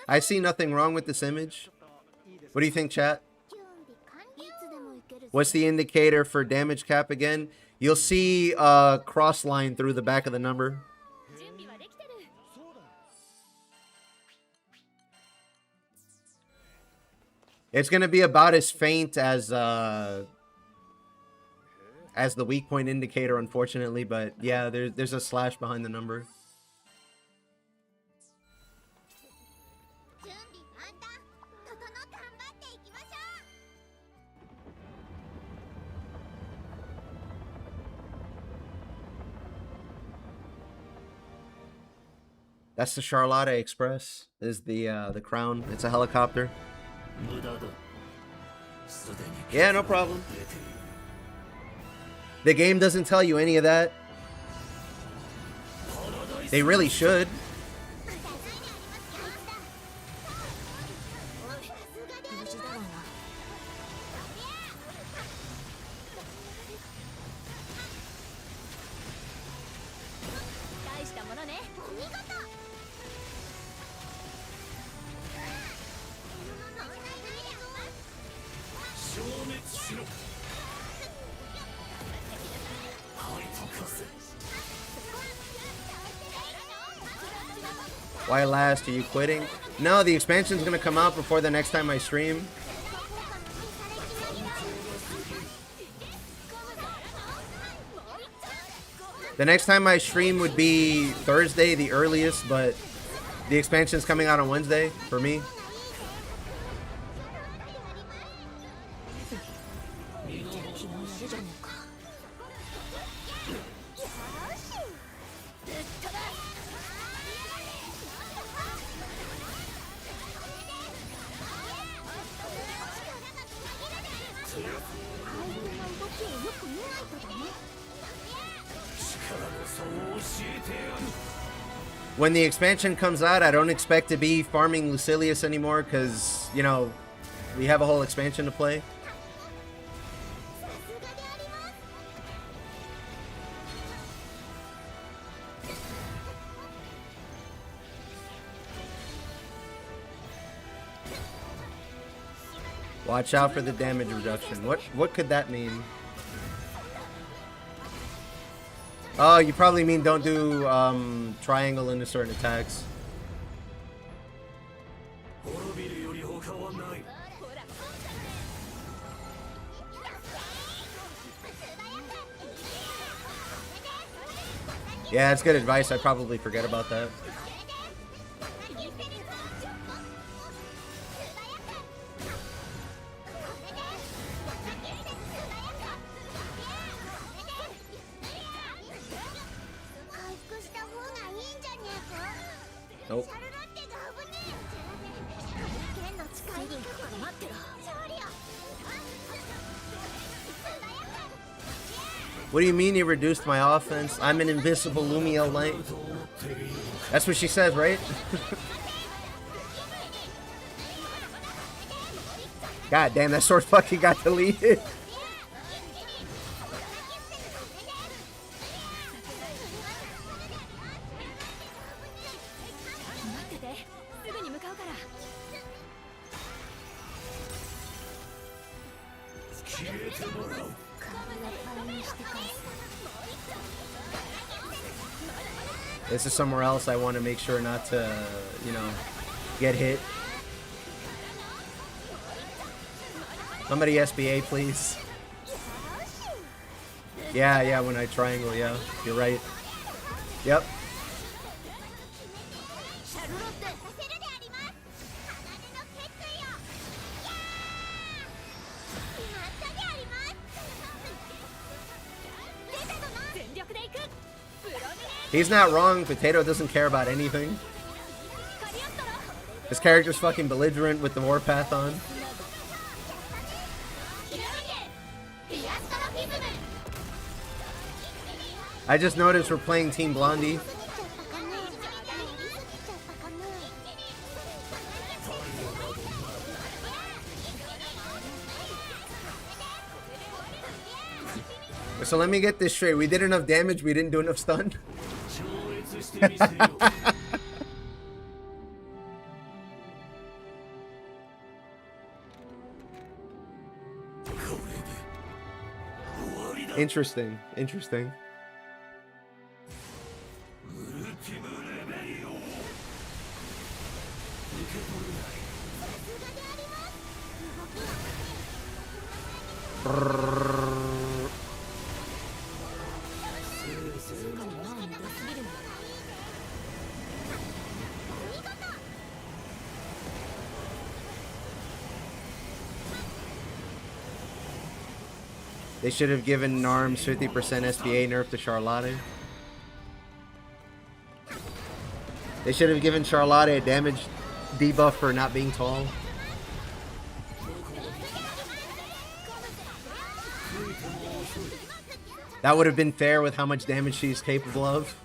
Speaker 1: I see nothing wrong with this image. What do you think, chat? What's the indicator for damage cap again? You'll see a cross line through the back of the number. It's going to be about as faint as the weak point indicator, unfortunately, but yeah, there's a slash behind the number. That's the Charlotte Express. Is the crown. It's a helicopter. Yeah, no problem. The game doesn't tell you any of that. They really should. Why last? Are you quitting? No, the expansion's gonna come out before the next time I stream. The next time I stream would be Thursday, the earliest, but the expansion's coming out on Wednesday for me. When the expansion comes out, I don't expect to be farming Lucilius anymore because, you know, we have a whole expansion to play. Watch out for the damage reduction. What could that mean? Oh, you probably mean don't do triangle into certain attacks. Yeah, it's good advice. I probably forget about that. Nope. What do you mean you reduced my offense? I'm an invisible Lumiel Knight. That's what she says, right? God damn, that sword fucking got deleted. This is somewhere else I want to make sure not to, you know, get hit. Somebody SBA, please. Yeah, when I triangle, yeah. You're right. Yep. He's not wrong. Potato doesn't care about anything. His character's fucking belligerent with the warpath on. I just noticed we're playing Team Blondie. So let me get this straight. We did enough damage, we didn't do enough stun. Interesting. They should have given ARMS 50% SPA nerf to Charlotte. They should have given Charlotte a damage debuff for not being tall. That would have been fair with how much damage she's capable of.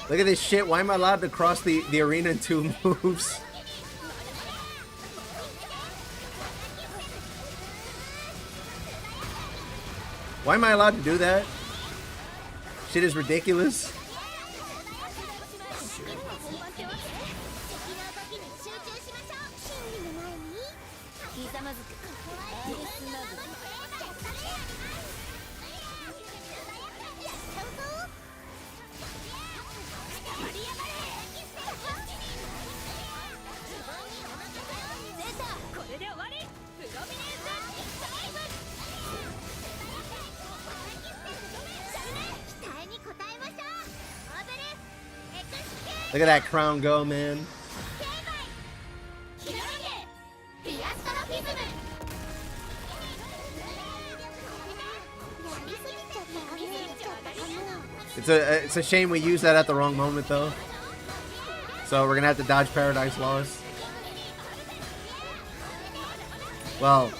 Speaker 1: Look at this shit. Why am I allowed to cross the arena in 2 moves? Why am I allowed to do that? Shit is ridiculous. Look at that crown go, man. It's a shame we used that at the wrong moment, though. So we're gonna have to dodge Paradise Lost. Well,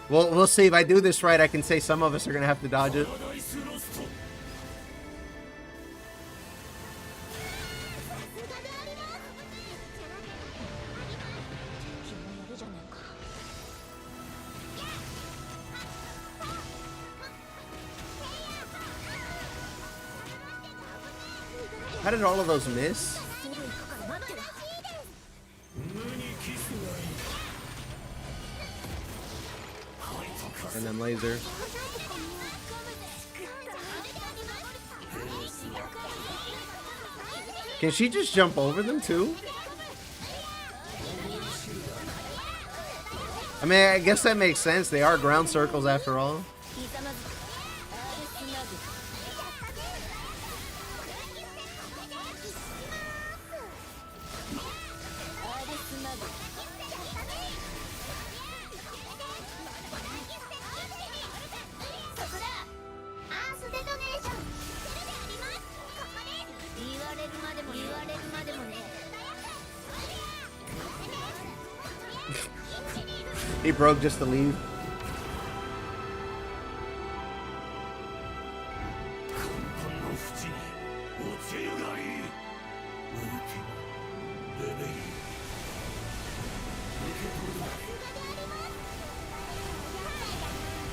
Speaker 1: we'll see. If I do this right, I can say some of us are gonna have to dodge it. How did all of those miss? And then laser. Can she just jump over them too? I mean, I guess that makes sense. They are ground circles after all. He broke just to leave.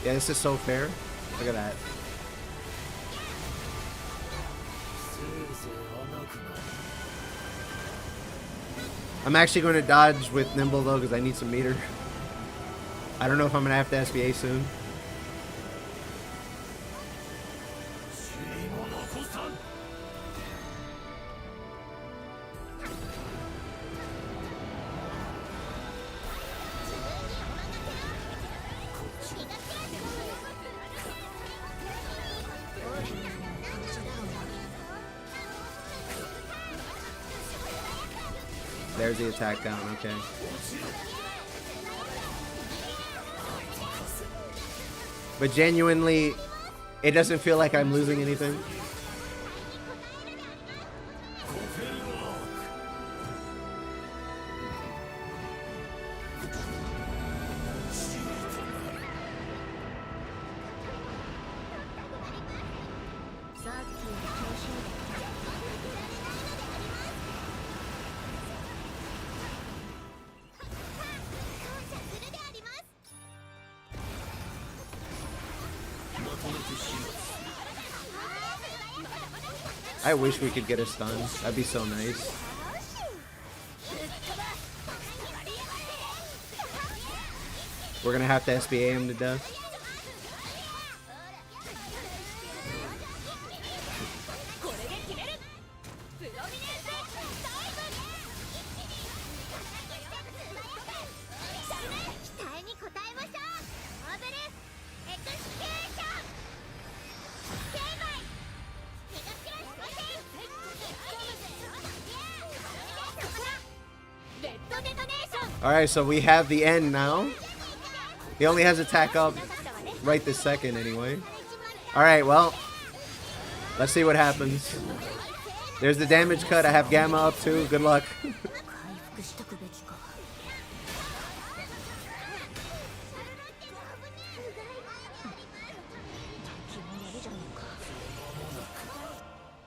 Speaker 1: Yeah, this is so fair. Look at that. I'm actually going to dodge with Nimble though because I need some meter. I don't know if I'm going to have to SBA soon. There's the attack down, okay. But genuinely, it doesn't feel like I'm losing anything. I wish we could get a stun. That'd be so nice. We're gonna have to SBA him to death. Alright, so we have the end now. He only has attack up right this second anyway. Alright, well, let's see what happens. There's the damage cut. I have Gamma up too. Good luck.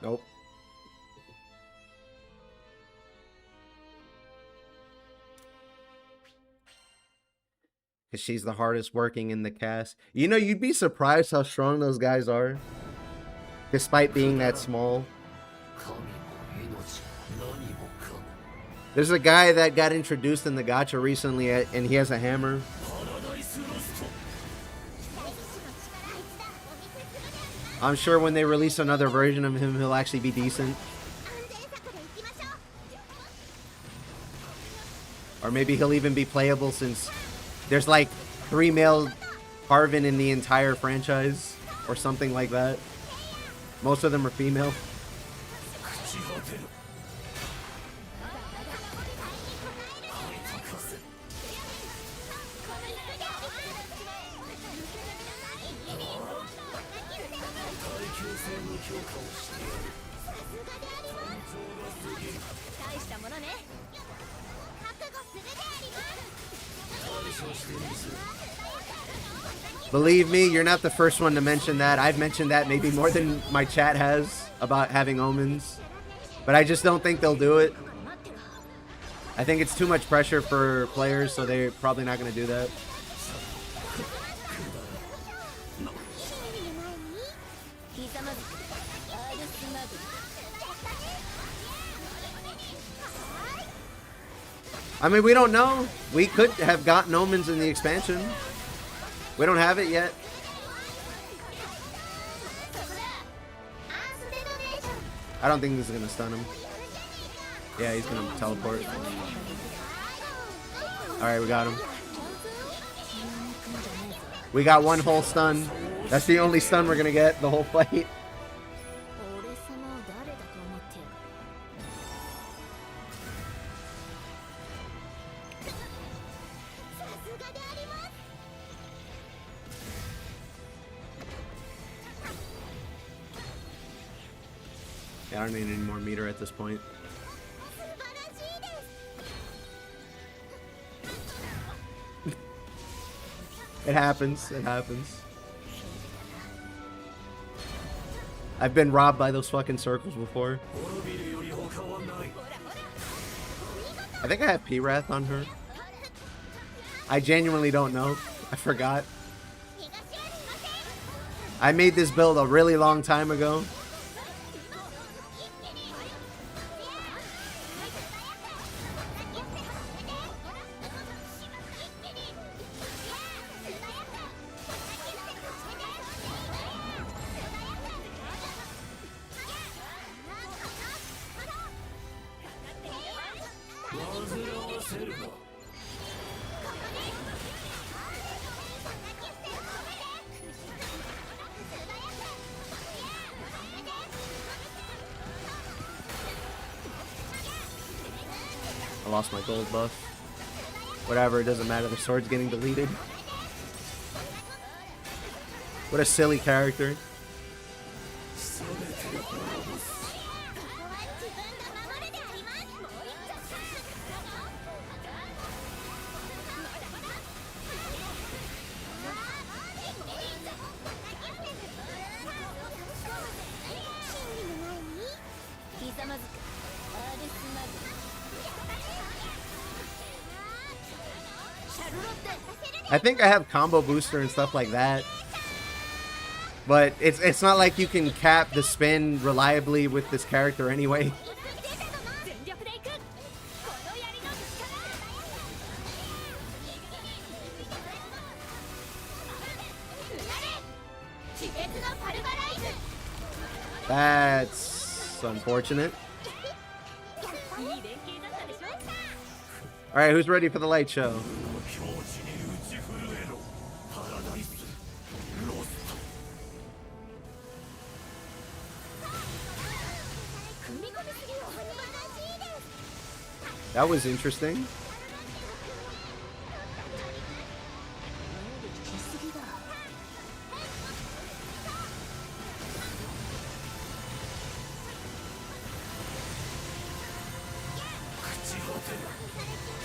Speaker 1: Nope. Because she's the hardest working in the cast. You know, you'd be surprised how strong those guys are. Despite being that small. There's a guy that got introduced in the gacha recently and he has a hammer. I'm sure when they release another version of him, he'll actually be decent. Or maybe he'll even be playable since there's like 3 male Harvin in the entire franchise. Or something like that. Most of them are female. Believe me, you're not the first one to mention that. I've mentioned that maybe more than my chat has about having omens. But I just don't think they'll do it. I think it's too much pressure for players, so they're probably not going to do that. I mean, we don't know. We could have gotten omens in the expansion. We don't have it yet. I don't think this is going to stun him. Yeah, he's going to teleport. Alright, we got him. We got one whole stun. That's the only stun we're going to get the whole fight. I don't need any more meter at this point. It happens. It happens. I've been robbed by those fucking circles before. I think I have P-Wrath on her. I genuinely don't know. I forgot. I made this build a really long time ago. I lost my gold buff. Whatever, it doesn't matter. The sword's getting deleted. What a silly character. I think I have combo booster and stuff like that. But it's not like you can cap the spin reliably with this character anyway. That's unfortunate. Alright, who's ready for the light show? That was interesting.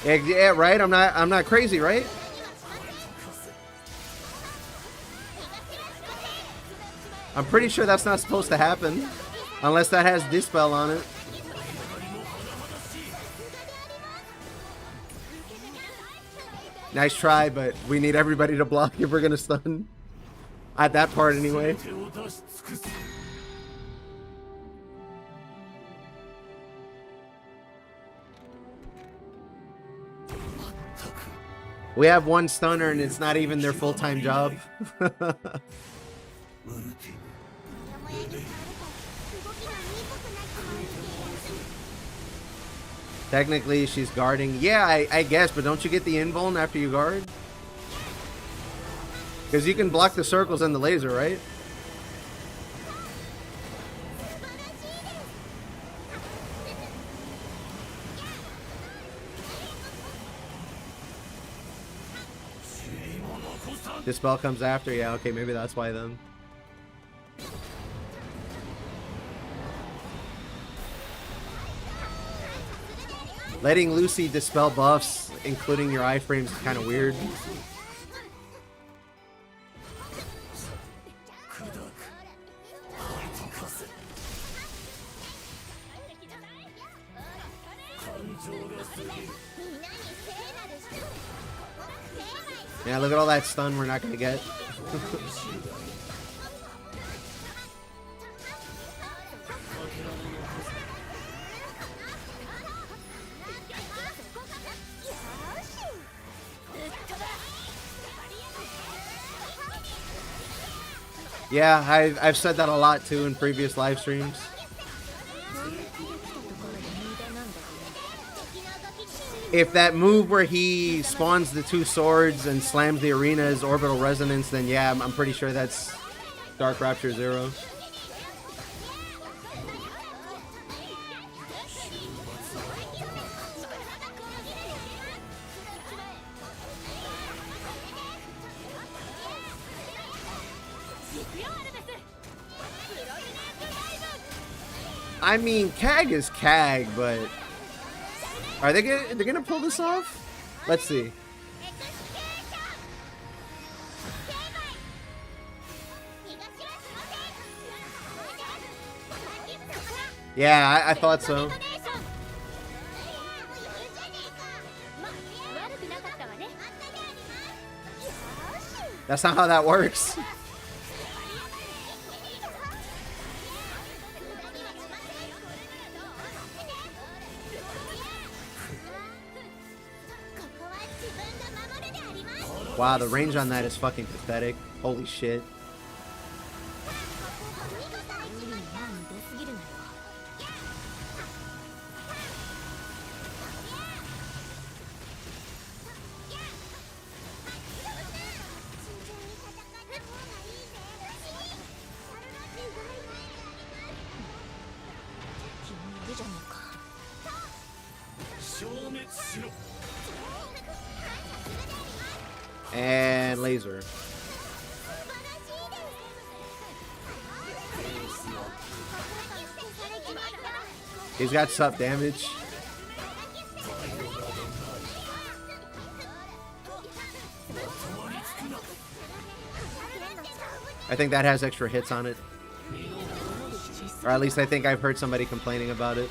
Speaker 1: Yeah, right? I'm not crazy, right? I'm pretty sure that's not supposed to happen unless that has Dispel on it. Nice try, but we need everybody to block if we're gonna stun. At that part, anyway. We have one stunner and it's not even their full-time job. Technically, she's guarding. Yeah, I guess, but don't you get the invuln after you guard? Because you can block the circles and the laser, right? Dispel comes after. Yeah, okay, maybe that's why then. Letting Lucy dispel buffs, including your iframes, is kind of weird. Yeah, look at all that stun we're not gonna get. Yeah, I've said that a lot too in previous live streams. If that move where he spawns the two swords and slams the arena is orbital resonance, then yeah, I'm pretty sure that's Dark Rapture 0. I mean, CAG is CAG, but are they gonna pull this off? Let's see. Yeah, I thought so. That's not how that works. Wow, the range on that is fucking pathetic. Holy shit. And laser. He's got sub damage. I think that has extra hits on it. Or at least I think I've heard somebody complaining about it.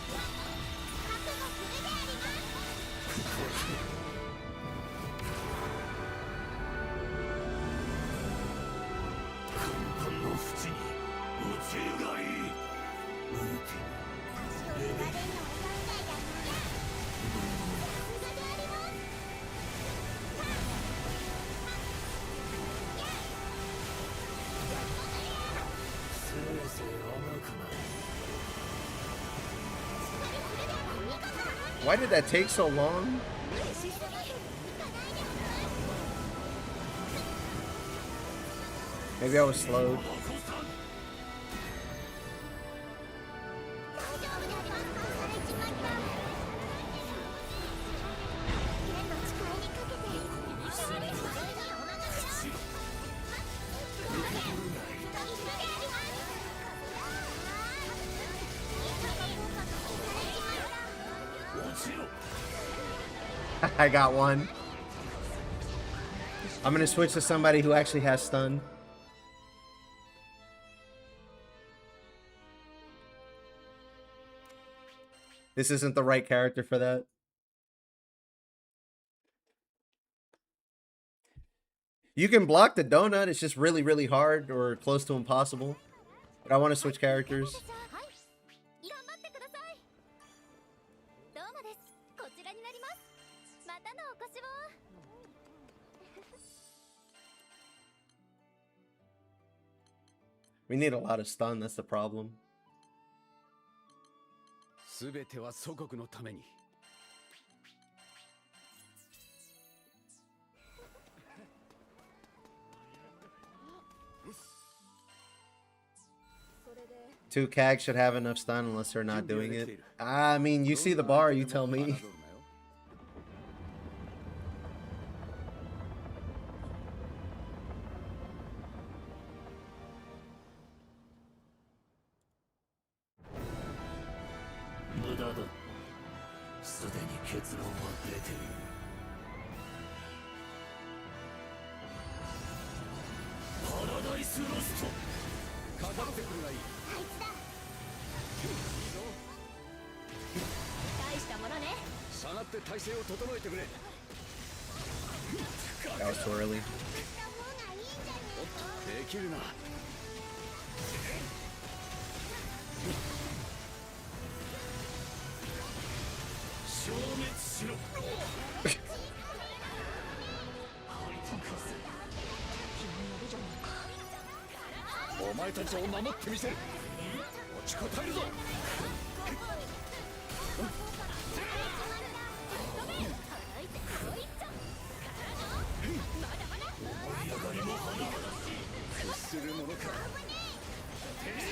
Speaker 1: Why did that take so long? Maybe I was slowed. I got one. I'm gonna switch to somebody who actually has stun. This isn't the right character for that. You can block the donut, it's just really, really hard or close to impossible. But I want to switch characters. We need a lot of stun, that's the problem. Two CAG should have enough stun unless they're not doing it. I mean, you see the bar, you tell me. That was too early.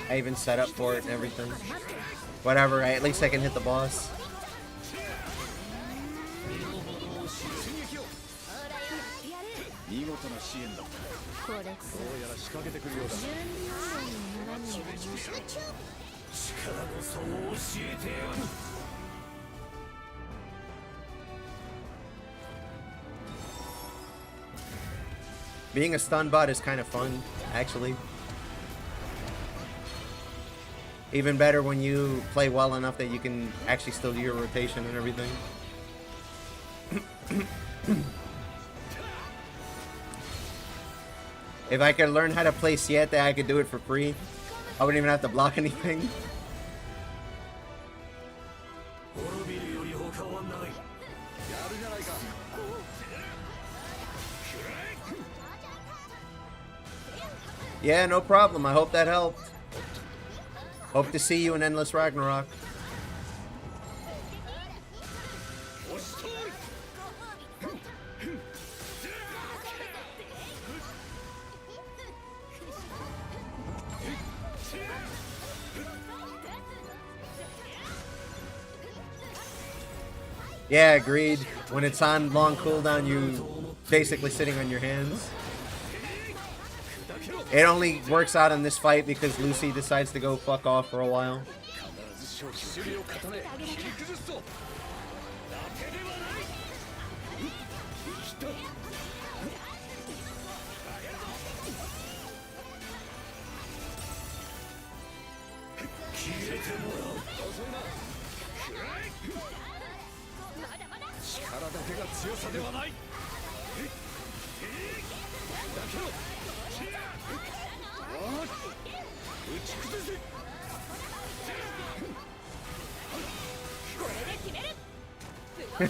Speaker 1: I even set up for it and everything. Whatever, at least I can hit the boss. Being a stun bot is kind of fun, actually. Even better when you play well enough that you can actually still do your rotation and everything. If I could learn how to play Siete, I could do it for free. I wouldn't even have to block anything. Yeah, no problem. I hope that helped. Hope to see you in Endless Ragnarok. Yeah, agreed. When it's on long cooldown, you basically sitting on your hands. It only works out in this fight because Lucy decides to go fuck off for a while.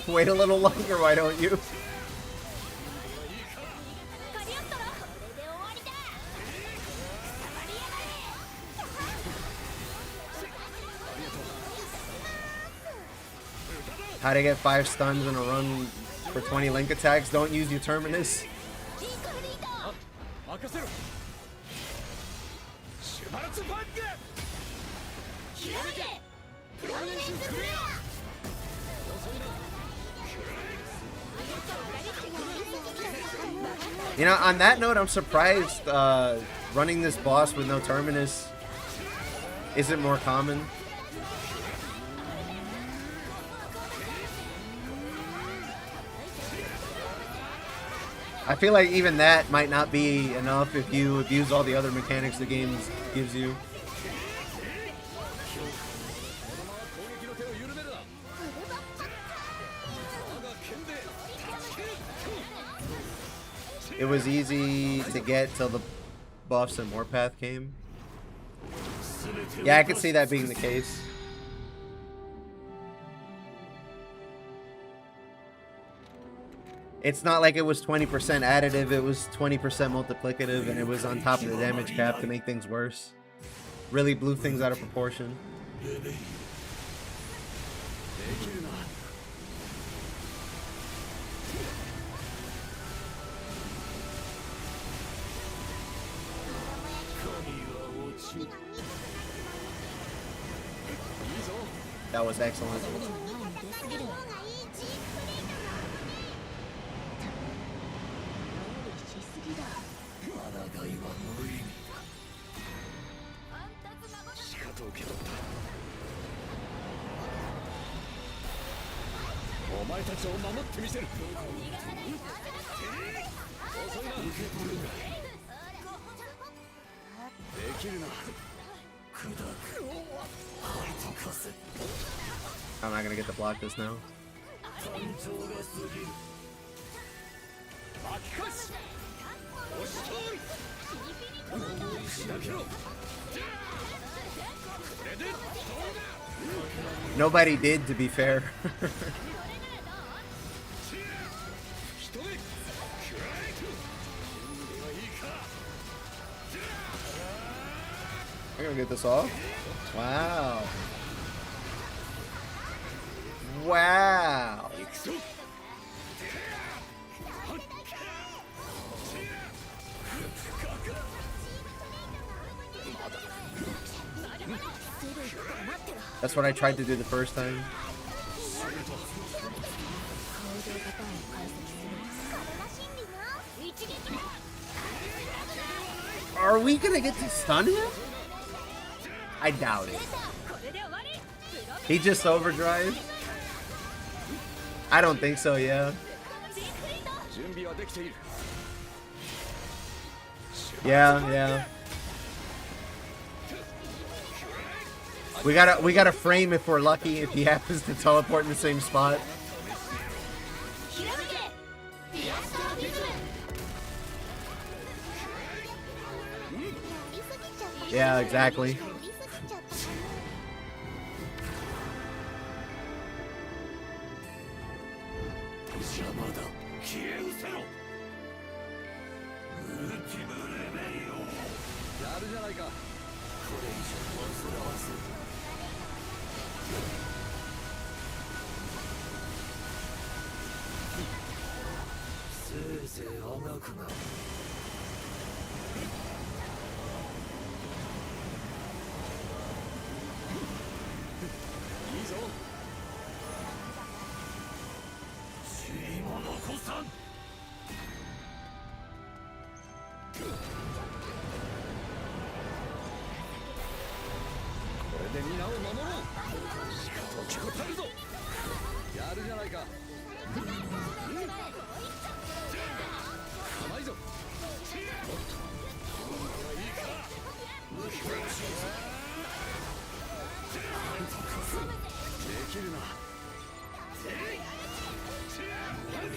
Speaker 1: Wait a little longer, why don't you? How to get 5 stuns in a run for 20 link attacks? Don't use your terminus. You know, on that note, I'm surprised running this boss with no terminus isn't more common. I feel like even that might not be enough if you abuse all the other mechanics the game gives you. It was easy to get till the buffs and Warpath came. Yeah, I could see that being the case. It's not like it was 20% additive, it was 20% multiplicative, and it was on top of the damage cap to make things worse. Really blew things out of proportion. That was excellent. I'm not gonna get to block this now. Nobody did, to be fair. I'm gonna get this off. Wow. Wow. That's what I tried to do the first time. Are we gonna get to stun him? I doubt it. He just overdrive? I don't think so, yeah. Yeah. We gotta frame if we're lucky if he happens to teleport in the same spot. Yeah, exactly.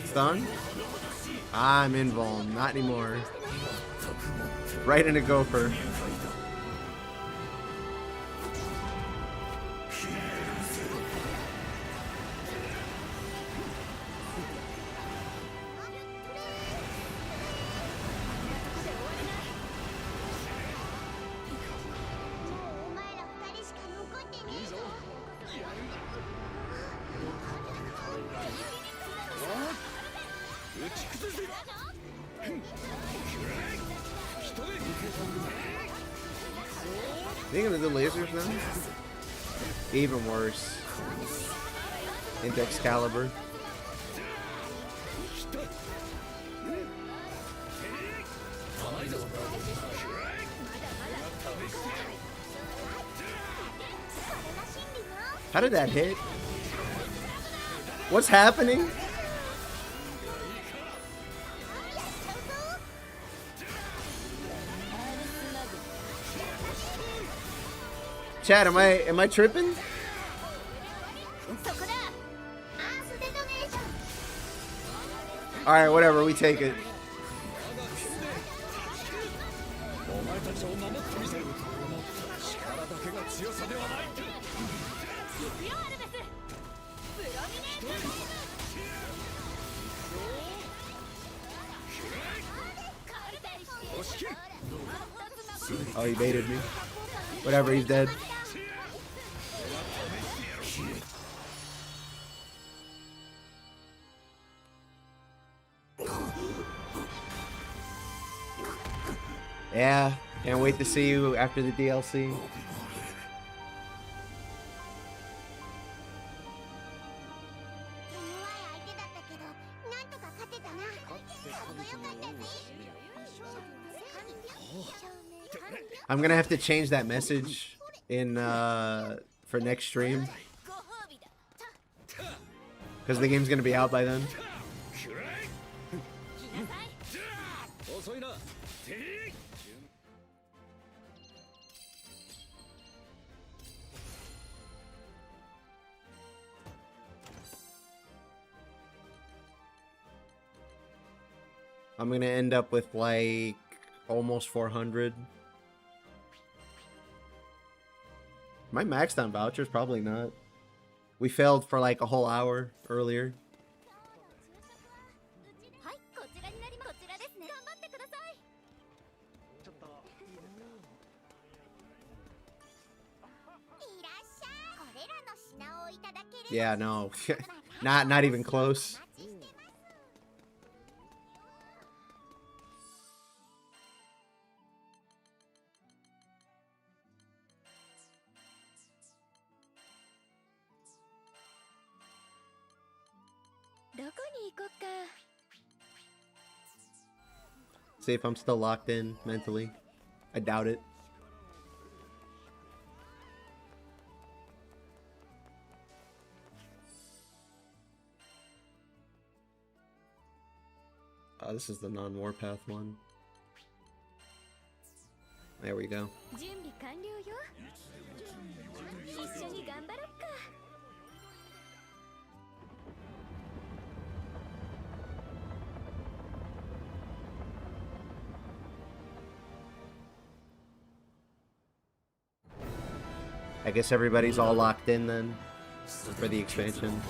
Speaker 1: Stun? I'm invuln. Not anymore. Right into Gopher. Are you gonna do lasers now? Even worse. Into Excalibur. How did that hit? What's happening? Chad, am I tripping? Alright, whatever, we take it. Oh, he baited me. Whatever, he's dead. Yeah, can't wait to see you after the DLC. I'm gonna have to change that message in for next stream because the game's gonna be out by then. I'm gonna end up with like almost 400. Am I maxed on vouchers? Probably not. We failed for like a whole hour earlier. Yeah, no. not even close. See if I'm still locked in mentally. I doubt it. Oh, this is the non-warpath one. There we go. I guess everybody's all locked in then for the expansion.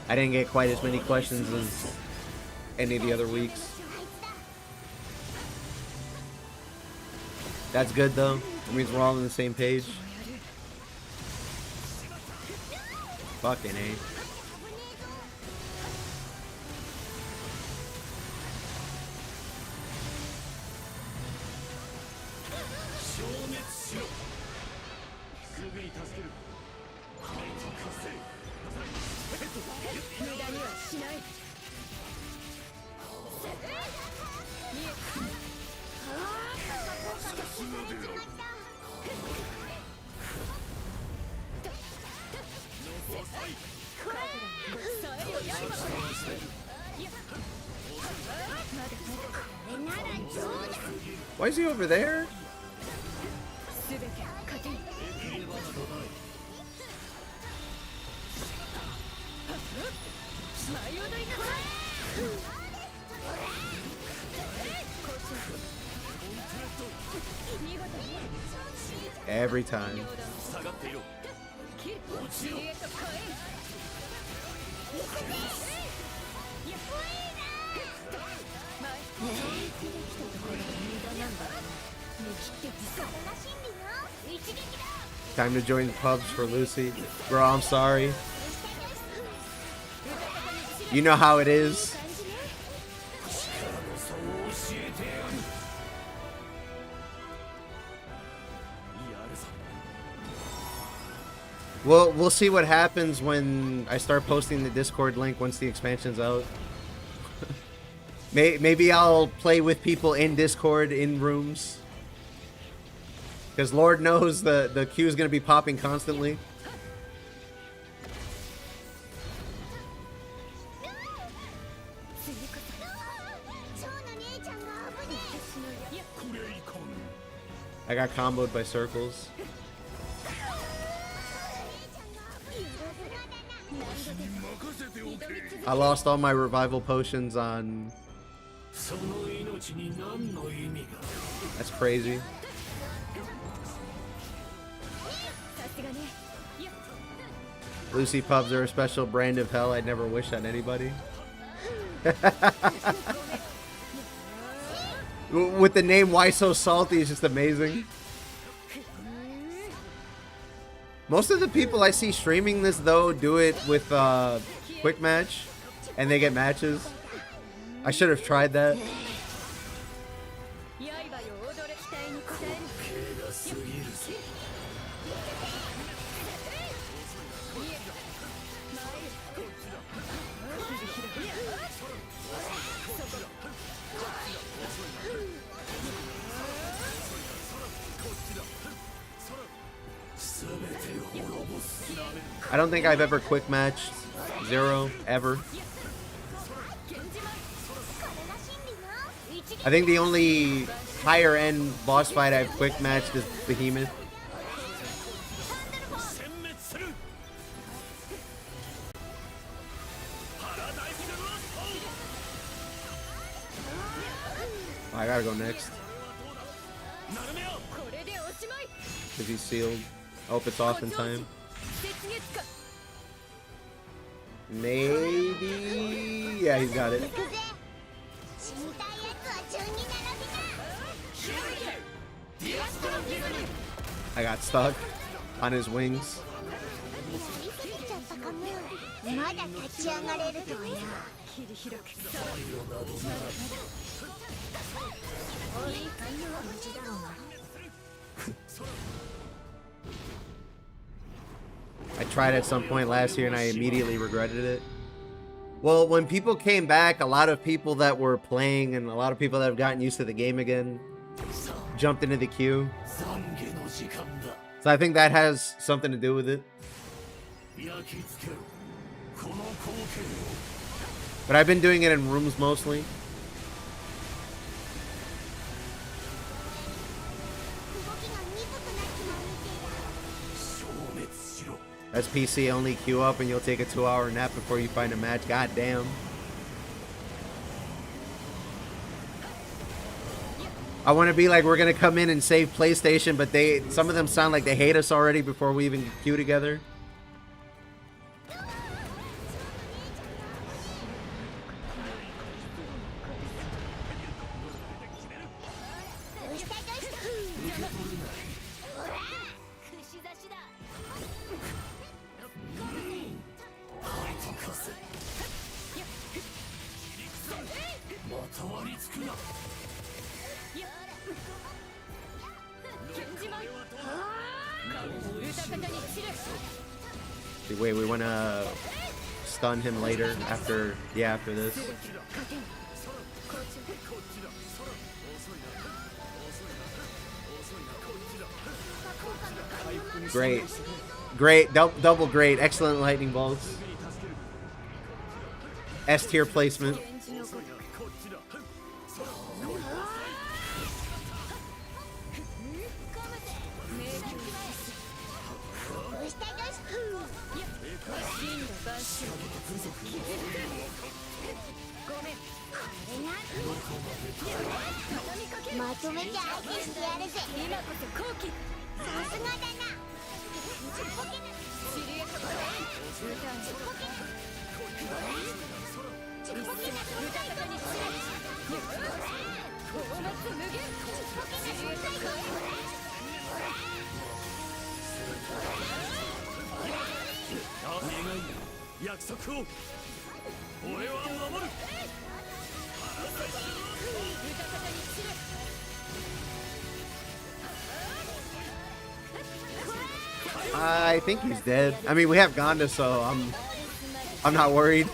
Speaker 1: I didn't get quite as many questions as any of the other weeks. That's good though. It means we're all on the same page. Fucking A. Why is he over there? Every time. Time to join the pubs for Lucy. Bro, I'm sorry. You know how it is. We'll see what happens when I start posting the Discord link once the expansion's out. Maybe I'll play with people in Discord in rooms. Because Lord knows the queue is going to be popping constantly. I got comboed by circles. I lost all my revival potions on... That's crazy. Lucy pubs are a special brand of hell I'd never wish on anybody. With the name Why So Salty is just amazing. Most of the people I see streaming this though do it with quick match and they get matches. I should have tried that. I don't think I've ever quick matched Zero, ever. I think the only higher end boss fight I've quick matched is Behemoth. I gotta go next. Because he's sealed. I hope it's off in time. Maybe... Yeah, he's got it. I got stuck on his wings. I tried at some point last year and I immediately regretted it. Well, when people came back, a lot of people that were playing and a lot of people that have gotten used to the game again jumped into the queue. So I think that has something to do with it. But I've been doing it in rooms mostly. That's PC only, queue up and you'll take a 2-hour nap before you find a match. God damn. I want to be like, we're going to come in and save PlayStation, but some of them sound like they hate us already before we even queue together. Wait, we want to stun him later after this. Great, double great, excellent lightning bolts. S tier placement. I think he's dead. I mean, we have Gonda, so I'm not worried.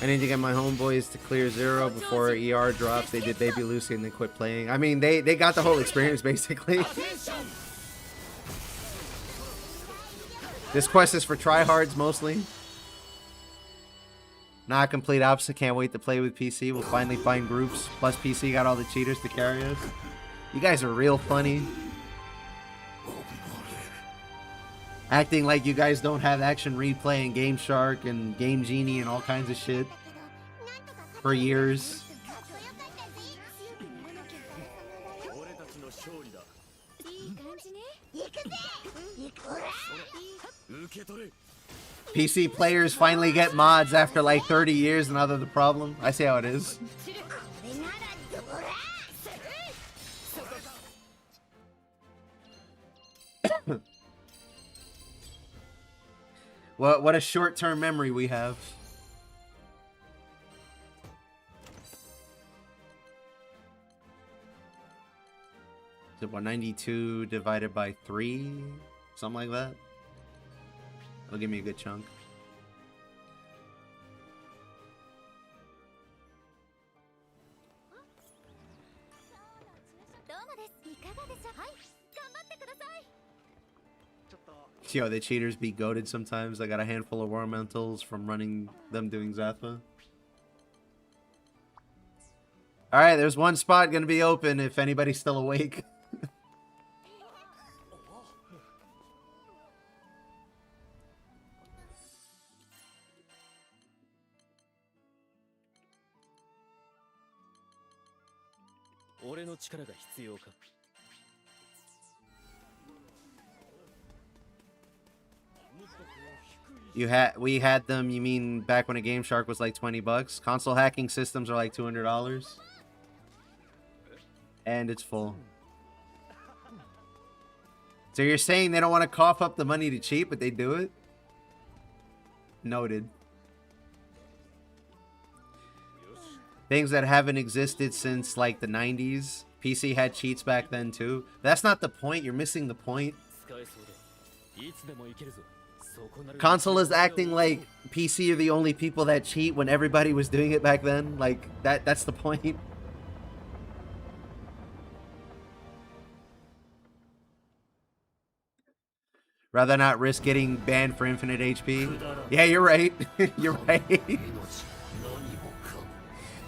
Speaker 1: I need to get my homeboys to clear 0 before ER drops. They did Baby Lucy and they quit playing. I mean, they got the whole experience, basically. This quest is for tryhards, mostly. Not complete opposite. Can't wait to play with PC. We'll finally find groups. Plus, PC got all the cheaters to carry us. You guys are real funny. Acting like you guys don't have Action Replay and Game Shark and Game Genie and all kinds of shit for years. PC players finally get mods after like 30 years and other the problem. I see how it is. What a short-term memory we have. Is it 192 divided by 3? Something like that? It'll give me a good chunk. Yo, the cheaters be goated sometimes. I got a handful of Wormentals from running them doing Zatha. Alright, there's one spot gonna be open if anybody's still awake. We had them, you mean back when a Game Shark was like 20 bucks? Console hacking systems are like $200. And it's full. So you're saying they don't want to cough up the money to cheat, but they do it? Noted. Things that haven't existed since like the 90s. PC had cheats back then too. That's not the point. You're missing the point. Console is acting like PC are the only people that cheat when everybody was doing it back then. Like, that's the point. Rather not risk getting banned for infinite HP. Yeah, you're right. You're right.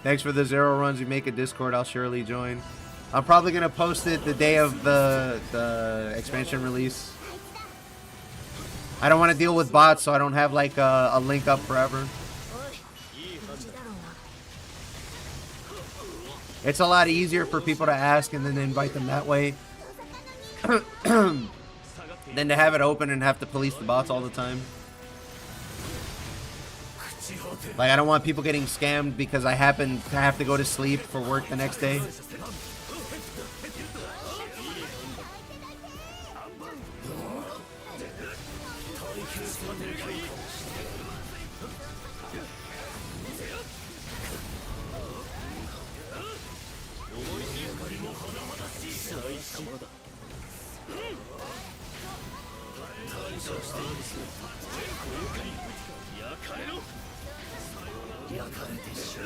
Speaker 1: Thanks for the 0 runs. You make a Discord, I'll surely join. I'm probably going to post it the day of the expansion release. I don't want to deal with bots, so I don't have like a link up forever. It's a lot easier for people to ask and then invite them that way than to have it open and have to police the bots all the time. Like, I don't want people getting scammed because I happen to have to go to sleep for work the next day.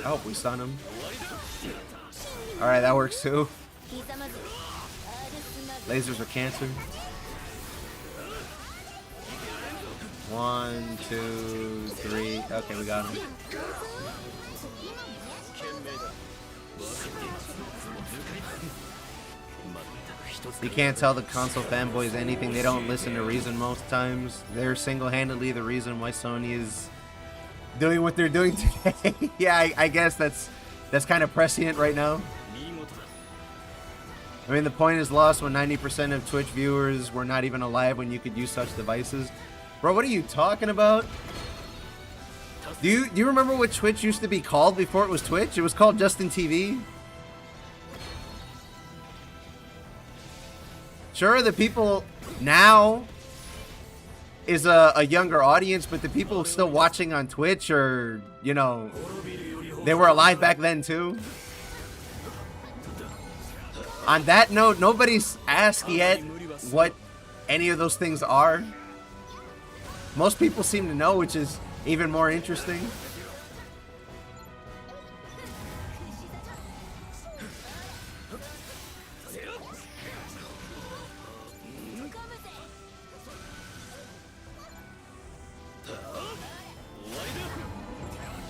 Speaker 1: Oh, we stun him. Alright, that works too. Lasers are cancer. 1, 2, 3. Okay, we got him. You can't tell the console fanboys anything. They don't listen to reason most times. They're single-handedly the reason why Sony is doing what they're doing today. Yeah, I guess that's kind of prescient right now. I mean, the point is lost when 90% of Twitch viewers were not even alive when you could use such devices. Bro, what are you talking about? Do you remember what Twitch used to be called before it was Twitch? It was called Justin TV. Sure, the people now is a younger audience, but the people still watching on Twitch are, you know, they were alive back then too. On that note, nobody's asked yet what any of those things are. Most people seem to know, which is even more interesting.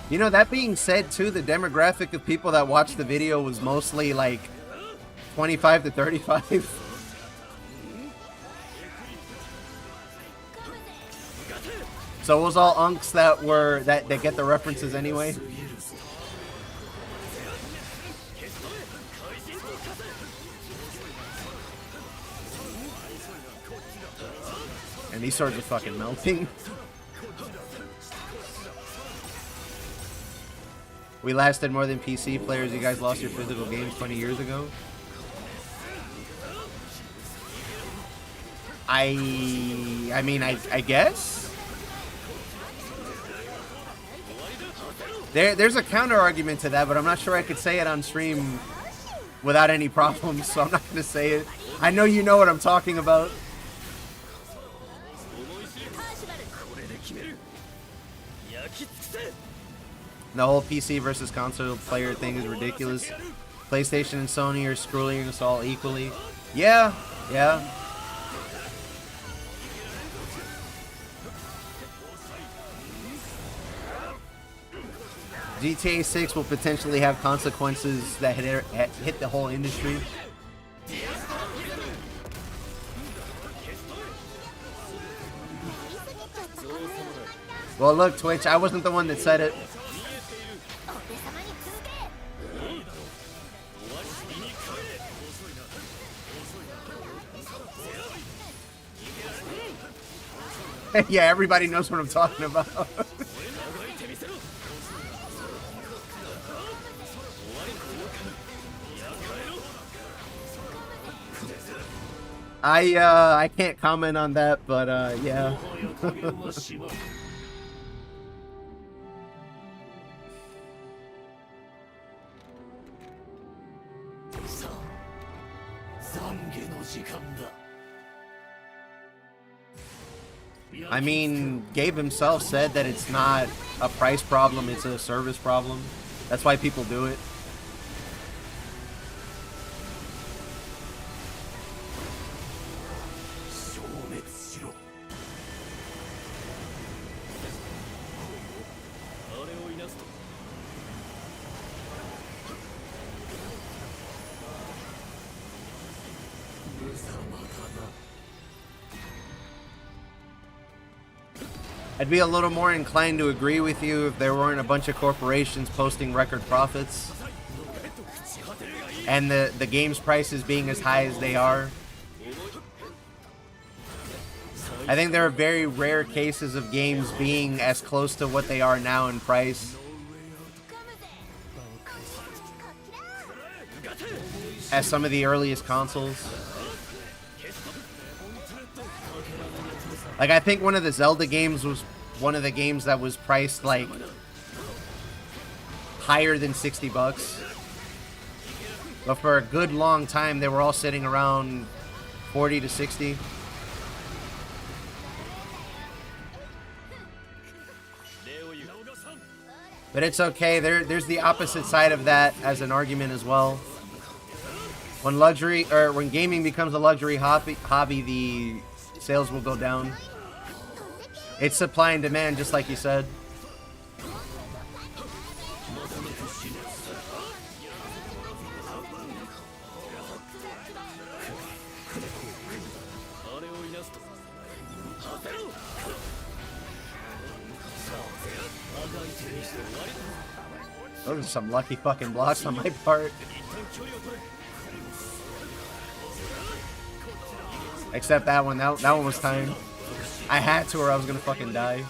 Speaker 1: You know, that being said too, the demographic of people that watched the video was mostly like 25 to 35. So it was all unks that get the references anyway. And these swords are fucking melting. We lasted more than PC players. You guys lost your physical games 20 years ago. I mean, I guess. There's a counter argument to that, but I'm not sure I could say it on stream without any problems, so I'm not going to say it. I know you know what I'm talking about. The whole PC versus console player thing is ridiculous. PlayStation and Sony are screwing us all equally. Yeah. GTA 6 will potentially have consequences that hit the whole industry. Well, look, Twitch, I wasn't the one that said it. Yeah, everybody knows what I'm talking about. I can't comment on that, but yeah. I mean, Gabe himself said that it's not a price problem, it's a service problem. That's why people do it. I'd be a little more inclined to agree with you if there weren't a bunch of corporations posting record profits and the game's prices being as high as they are. I think there are very rare cases of games being as close to what they are now in price as some of the earliest consoles. Like, I think one of the Zelda games was one of the games that was priced, like, higher than 60 bucks. But for a good long time, they were all sitting around 40 to 60. But it's okay. There's the opposite side of that as an argument as well. When when gaming becomes a luxury hobby, the sales will go down. It's supply and demand, just like you said. Those are some lucky fucking blocks on my part. Except that one. That one was timed. I had to or I was gonna fucking die.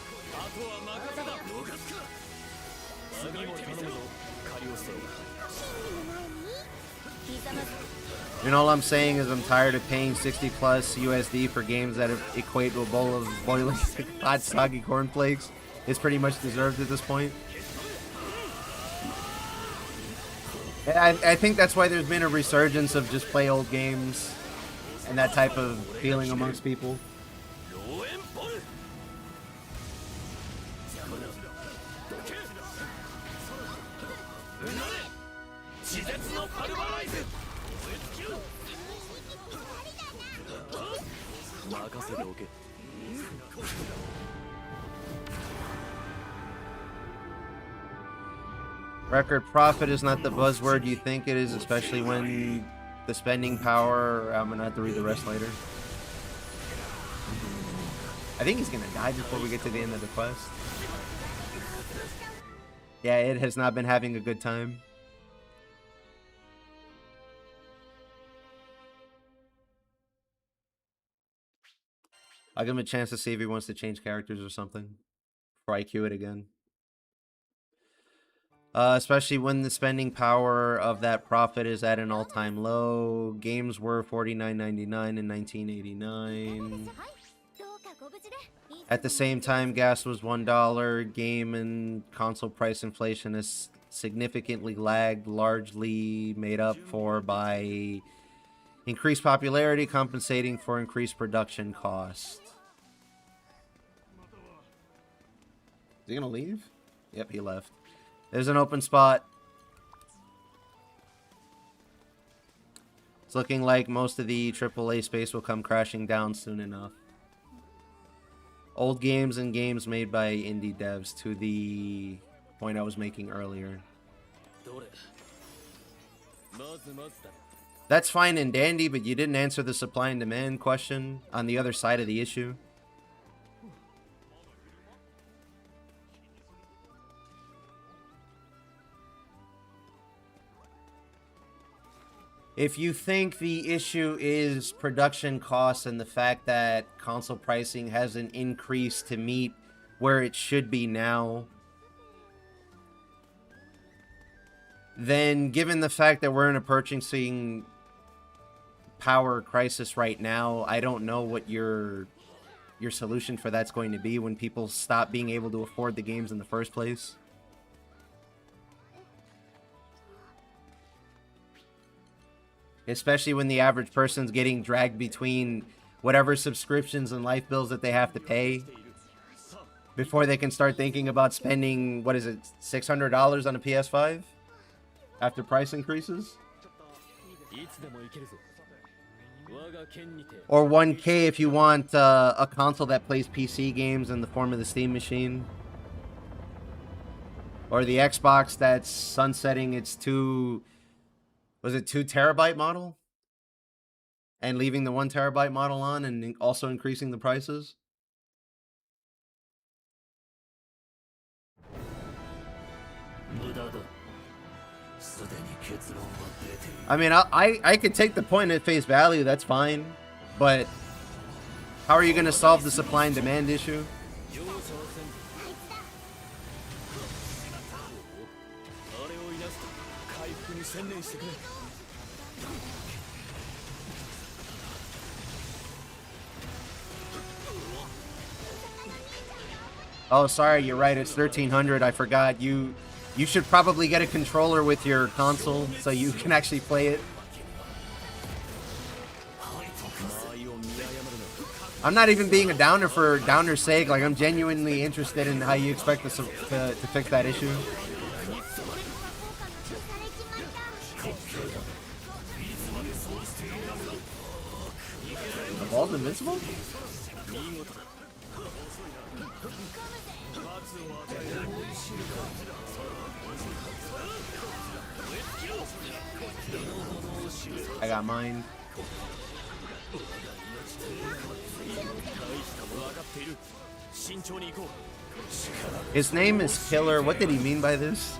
Speaker 1: And all I'm saying is I'm tired of paying 60 plus USD for games that equate to a bowl of boiling hot soggy cornflakes. It's pretty much deserved at this point. I think that's why there's been a resurgence of just play old games and that type of feeling amongst people. Record profit is not the buzzword you think it is, especially when the spending power. I'm gonna have to read the rest later. I think he's gonna die before we get to the end of the quest. Yeah, it has not been having a good time. I'll give him a chance to see if he wants to change characters or something before I queue it again. Especially when the spending power of that profit is at an all-time low. Games were $49.99 in 1989. At the same time, gas was $1. Game and console price inflation has significantly lagged, largely made up for by increased popularity compensating for increased production cost. Is he gonna leave? Yep, he left. There's an open spot. It's looking like most of the AAA space will come crashing down soon enough. Old games and games made by indie devs, to the point I was making earlier. That's fine and dandy, but you didn't answer the supply and demand question on the other side of the issue. If you think the issue is production costs and the fact that console pricing hasn't increased to meet where it should be now, then given the fact that we're in a purchasing power crisis right now, I don't know what your solution for that's going to be when people stop being able to afford the games in the first place. Especially when the average person's getting dragged between whatever subscriptions and life bills that they have to pay before they can start thinking about spending, what is it, $600 on a PS5 after price increases? Or $1K if you want a console that plays PC games in the form of the Steam machine. Or the Xbox that's sunsetting its 2 terabyte model? And leaving the 1 terabyte model on and also increasing the prices? I mean, I could take the point at face value, that's fine. But how are you going to solve the supply and demand issue? Oh, sorry, you're right, it's 1300. I forgot. You should probably get a controller with your console so you can actually play it. I'm not even being a downer for downer's sake. Like, I'm genuinely interested in how you expect us to fix that issue. The ball's invincible? I got mine. His name is Killer. What did he mean by this?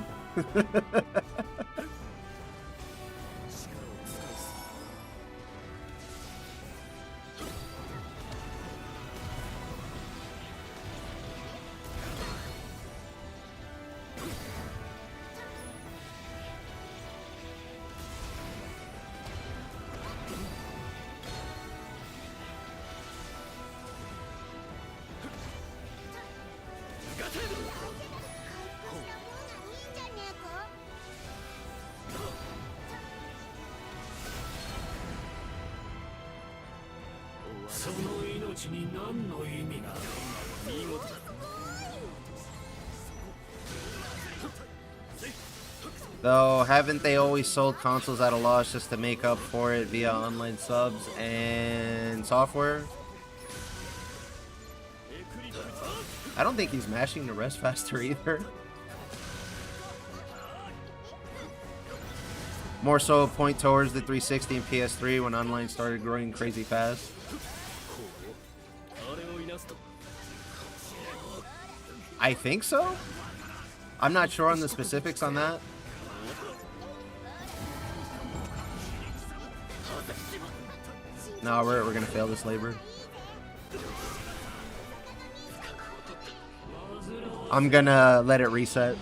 Speaker 1: Though, haven't they always sold consoles at a loss just to make up for it via online subs and software? I don't think he's mashing the rest faster either. More so a point towards the 360 and PS3 when online started growing crazy fast. I think so? I'm not sure on the specifics on that. No, we're gonna fail this labor. I'm gonna let it reset.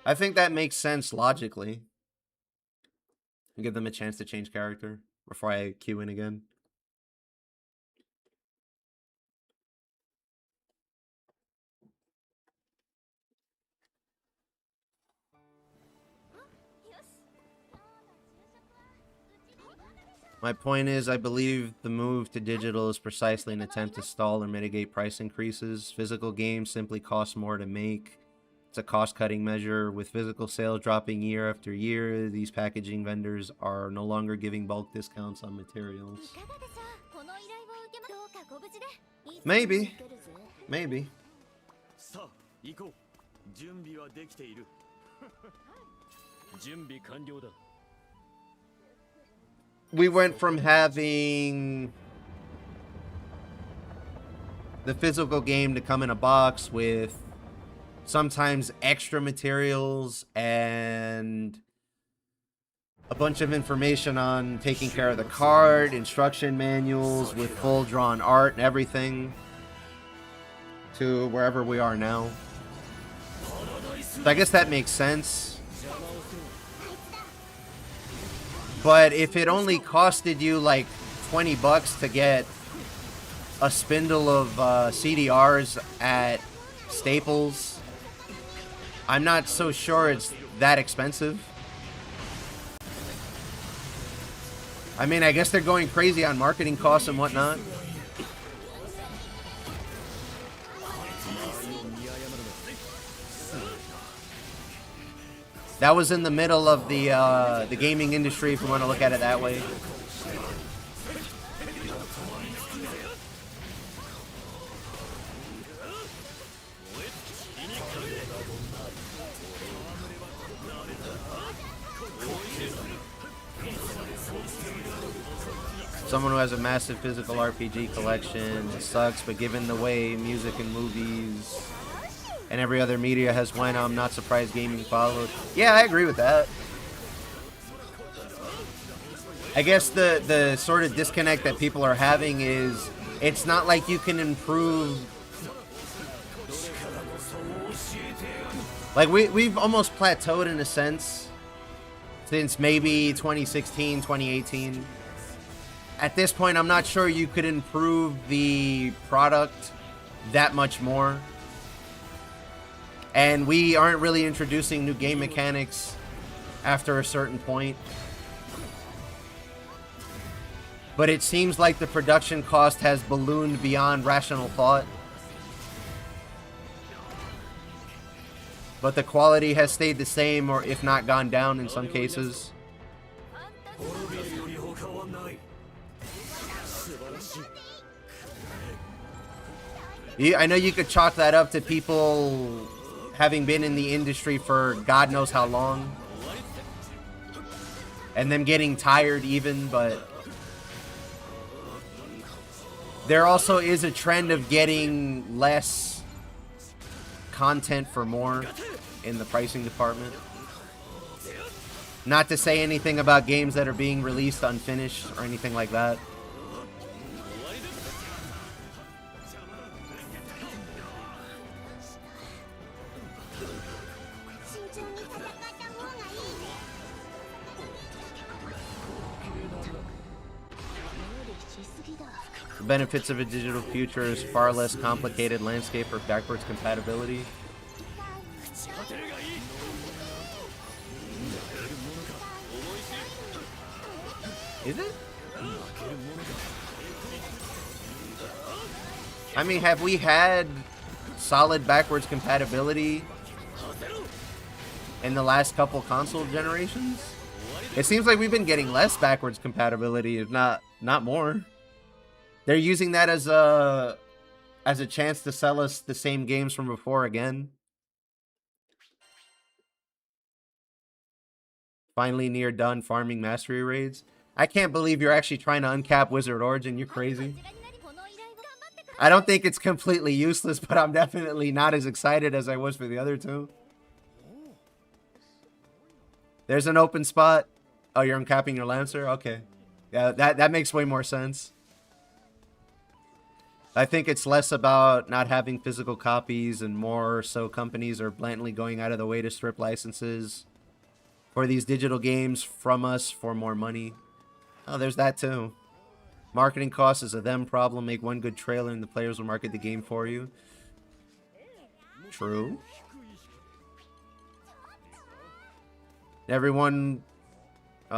Speaker 1: I think that makes sense logically. Give them a chance to change character before I queue in again. My point is, I believe the move to digital is precisely an attempt to stall or mitigate price increases. Physical games simply cost more to make. It's a cost-cutting measure. With physical sales dropping year after year, these packaging vendors are no longer giving bulk discounts on materials. Maybe. Maybe. We went from having the physical game to come in a box with sometimes extra materials and a bunch of information on taking care of the card, instruction manuals with full drawn art and everything, to wherever we are now. So I guess that makes sense. But if it only costed you like 20 bucks to get a spindle of CDRs at Staples, I'm not so sure it's that expensive. I mean, I guess they're going crazy on marketing costs and whatnot. That was in the middle of the gaming industry, if you want to look at it that way. Someone who has a massive physical RPG collection, it sucks, but given the way music and movies and every other media has went, I'm not surprised gaming followed. Yeah, I agree with that. I guess the sort of disconnect that people are having is it's not like you can improve. Like we've almost plateaued in a sense since maybe 2016, 2018. At this point, I'm not sure you could improve the product that much more. And we aren't really introducing new game mechanics after a certain point. But it seems like the production cost has ballooned beyond rational thought. But the quality has stayed the same, or if not gone down in some cases. I know you could chalk that up to people having been in the industry for God knows how long, and them getting tired even, but there also is a trend of getting less content for more in the pricing department. Not to say anything about games that are being released unfinished or anything like that. The benefits of a digital future is far less complicated landscape for backwards compatibility. Is it? I mean, have we had solid backwards compatibility in the last couple console generations? It seems like we've been getting less backwards compatibility, if not more. They're using that as a chance to sell us the same games from before again. Finally near done farming mastery raids. I can't believe you're actually trying to uncap Wizard Origin. You're crazy. I don't think it's completely useless, but I'm definitely not as excited as I was for the other two. There's an open spot. Oh, you're uncapping your Lancer? Okay. Yeah, that makes way more sense. I think it's less about not having physical copies and more so companies are blatantly going out of the way to strip licenses for these digital games from us for more money. Oh, there's that too. Marketing costs is a them problem. Make one good trailer and the players will market the game for you. True. Everyone... Sorry,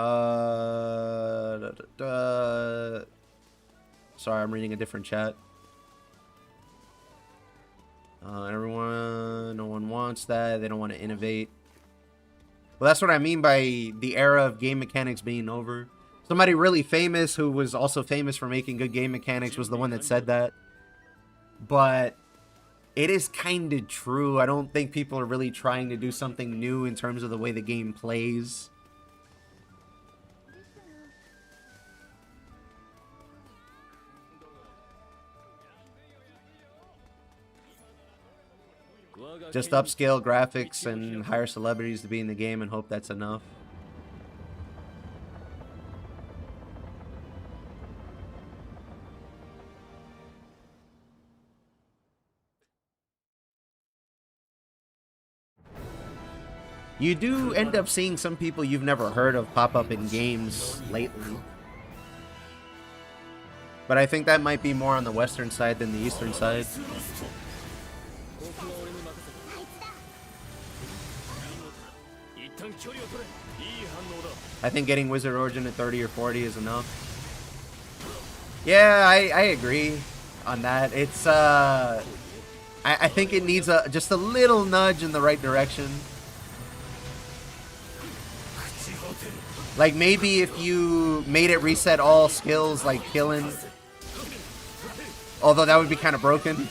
Speaker 1: I'm reading a different chat. No one wants that. They don't want to innovate. Well, that's what I mean by the era of game mechanics being over. Somebody really famous who was also famous for making good game mechanics was the one that said that. But it is kind of true. I don't think people are really trying to do something new in terms of the way the game plays. Just upscale graphics and hire celebrities to be in the game and hope that's enough. You do end up seeing some people you've never heard of pop up in games lately. But I think that might be more on the western side than the eastern side. I think getting Wizard Origin at 30 or 40 is enough. Yeah, I agree on that. It's I think it needs just a little nudge in the right direction. Like maybe if you made it reset all skills like killing. Although that would be kind of broken.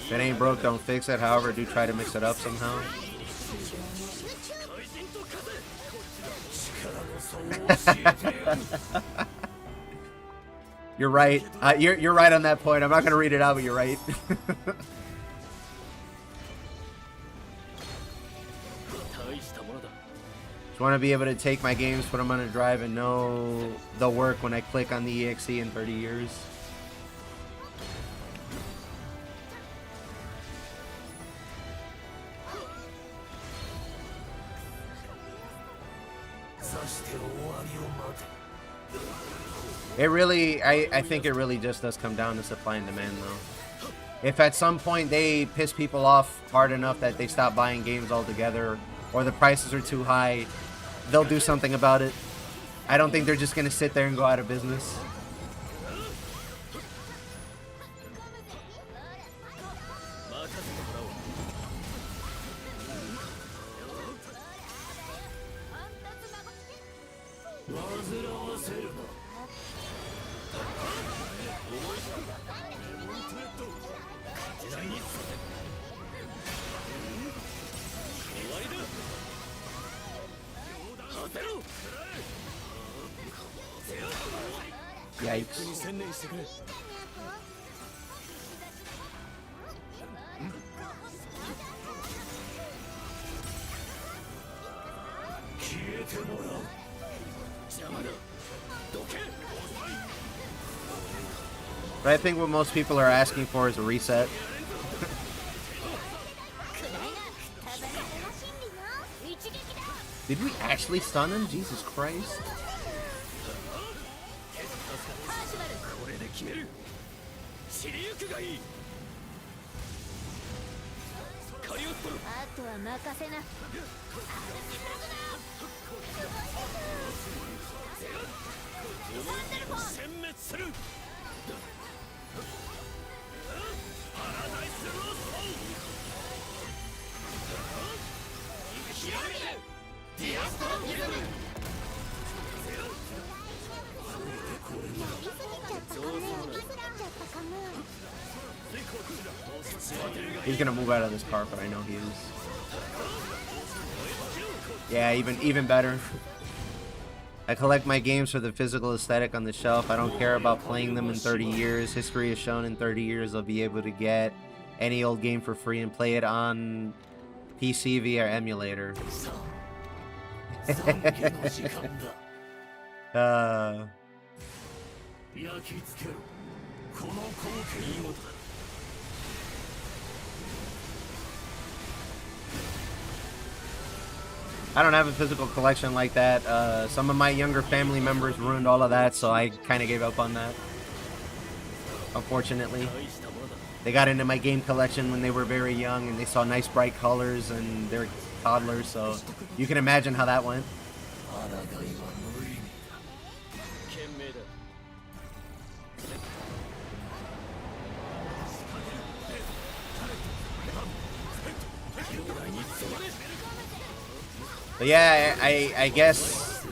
Speaker 1: If it ain't broke, don't fix it. However, do try to mix it up somehow. You're right. You're right on that point. I'm not gonna read it out, but you're right. Just want to be able to take my games, put them on a drive, and know they'll work when I click on the EXE in 30 years. It really, I think it really just does come down to supply and demand, though. If at some point they piss people off hard enough that they stop buying games altogether, or the prices are too high, they'll do something about it. I don't think they're just going to sit there and go out of business. Yikes. But I think what most people are asking for is a reset. Did we actually stun him? Jesus Christ. He's gonna move out of this carpet, I know he is. Yeah, even better. I collect my games for the physical aesthetic on the shelf. I don't care about playing them in 30 years. History has shown in 30 years I'll be able to get any old game for free and play it on PC via emulator. I don't have a physical collection like that. Some of my younger family members ruined all of that, so I kind of gave up on that. Unfortunately. They got into my game collection when they were very young, and they saw nice bright colors, and they're toddlers, so you can imagine how that went. But yeah, I guess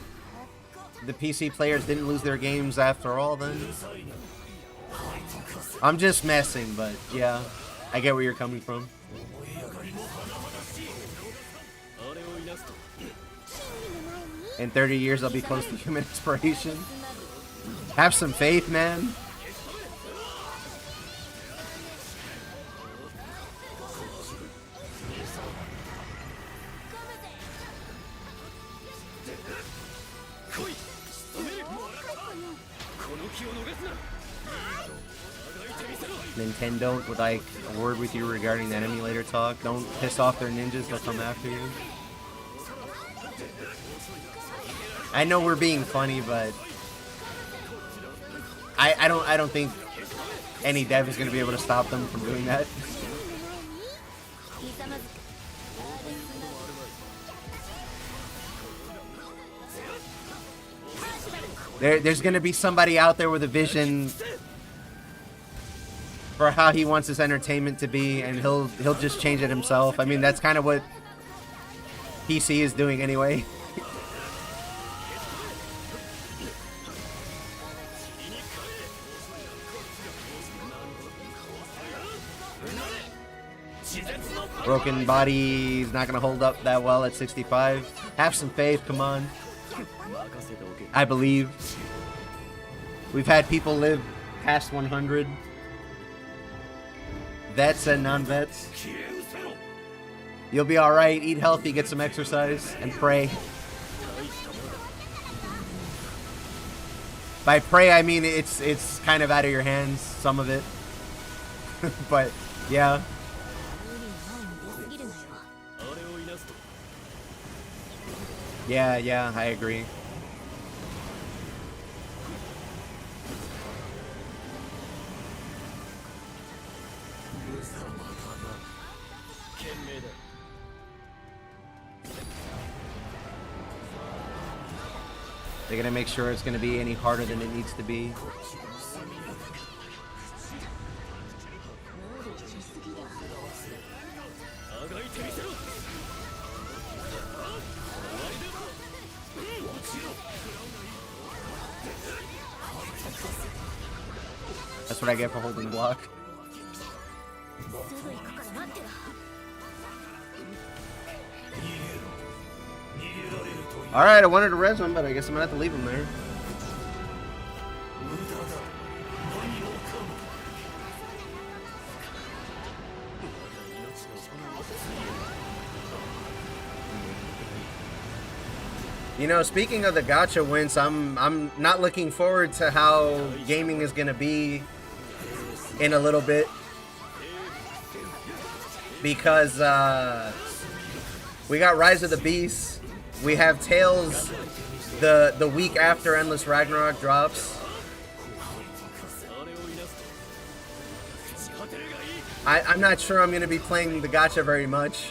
Speaker 1: the PC players didn't lose their games after all then. I'm just messing, but yeah, I get where you're coming from. In 30 years, I'll be close to human inspiration. Have some faith, man. Nintendo would like a word with you regarding that emulator talk. Don't piss off their ninjas, they'll come after you. I know we're being funny, but I don't think any dev is gonna be able to stop them from doing that. There's gonna be somebody out there with a vision for how he wants his entertainment to be, and he'll just change it himself. I mean, that's kind of what PC is doing anyway. Broken body's not gonna hold up that well at 65. Have some faith, come on. I believe. We've had people live past 100. Vets and non-vets. You'll be alright. Eat healthy, get some exercise, and pray. By pray, I mean it's kind of out of your hands, some of it. But, yeah. Yeah, I agree. They're gonna make sure it's gonna be any harder than it needs to be. That's what I get for holding block. Alright, I wanted to res him, but I guess I'm gonna have to leave him there. You know, speaking of the gacha wins, I'm not looking forward to how gaming is gonna be in a little bit, because we got Rise of the Beast. We have Tales the week after Endless Ragnarok drops. I'm not sure I'm going to be playing the gacha very much.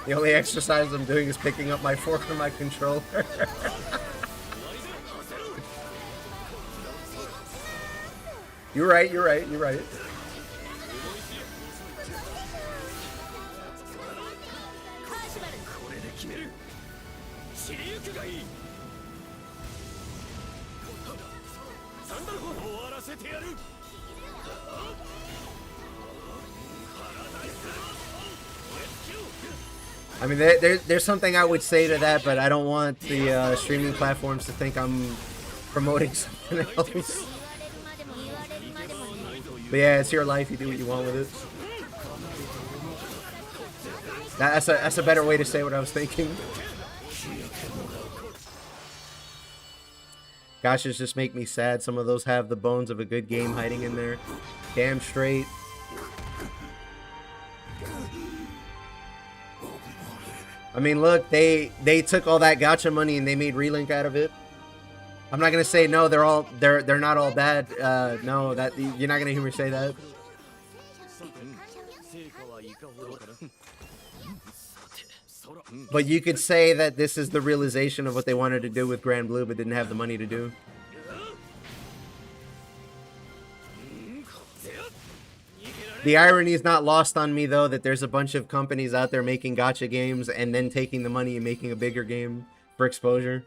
Speaker 1: The only exercise I'm doing is picking up my fork from my controller. You're right. I mean, there's something I would say to that, but I don't want the streaming platforms to think I'm promoting something else. But yeah, it's your life. You do what you want with it. That's a better way to say what I was thinking. Gachas just make me sad. Some of those have the bones of a good game hiding in there. Damn straight. I mean, look, they took all that gacha money and they made Relink out of it. I'm not gonna say no. They're not all bad. No, that you're not gonna hear me say that. But you could say that this is the realization of what they wanted to do with Granblue, but didn't have the money to do. The irony is not lost on me, though, that there's a bunch of companies out there making gacha games and then taking the money and making a bigger game for exposure.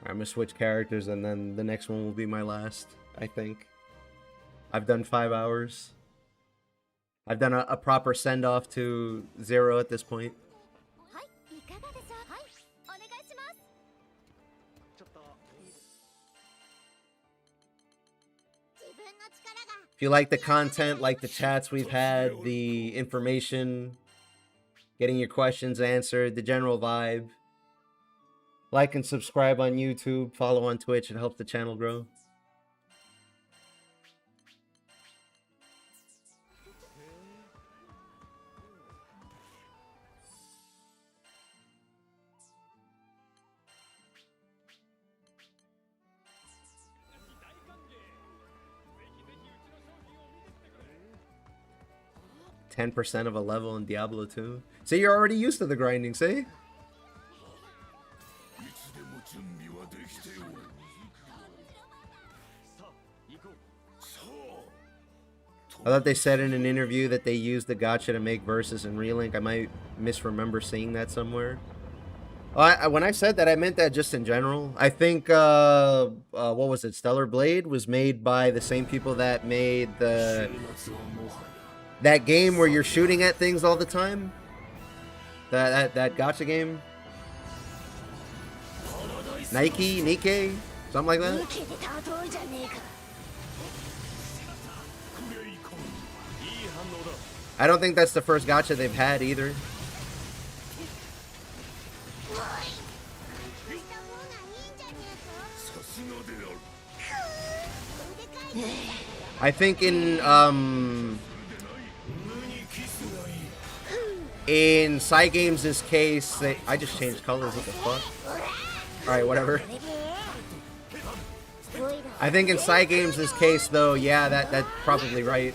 Speaker 1: I'm gonna switch characters and then the next one will be my last, I think. I've done 5 hours. I've done a proper send-off to Zero at this point. If you like the content, like the chats we've had, the information, getting your questions answered, the general vibe, like and subscribe on YouTube, follow on Twitch, it helps the channel grow. %10 of a level in Diablo 2. So you're already used to the grinding, see? I thought they said in an interview that they used the gacha to make verses in Relink. I might misremember seeing that somewhere. When I said that, I meant that just in general. I think, what was it? Stellar Blade was made by the same people that made that game where you're shooting at things all the time. That gacha game. Nike, something like that. I don't think that's the first gacha they've had either. I think in Cygames' case, I just changed colors, what the fuck? Alright, whatever. I think in Cygames' case, though, yeah, that's probably right.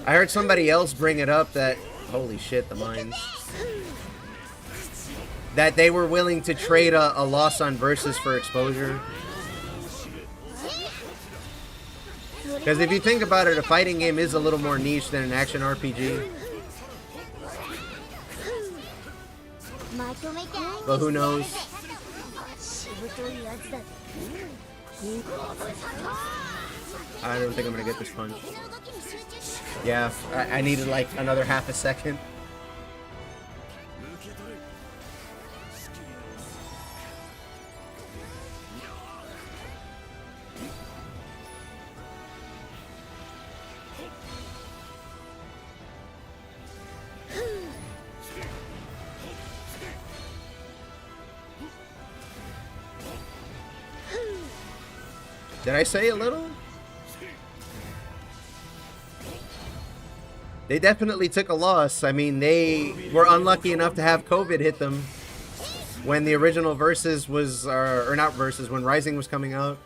Speaker 1: I heard somebody else bring it up that, holy shit, the mines, that they were willing to trade a loss on versus for exposure. Because if you think about it, a fighting game is a little more niche than an action RPG. But who knows? I don't think I'm gonna get this punch. Yeah, I needed like another half a second. Did I say a little? They definitely took a loss. I mean, they were unlucky enough to have COVID hit them when the original Versus was, or not Versus, when Rising was coming out.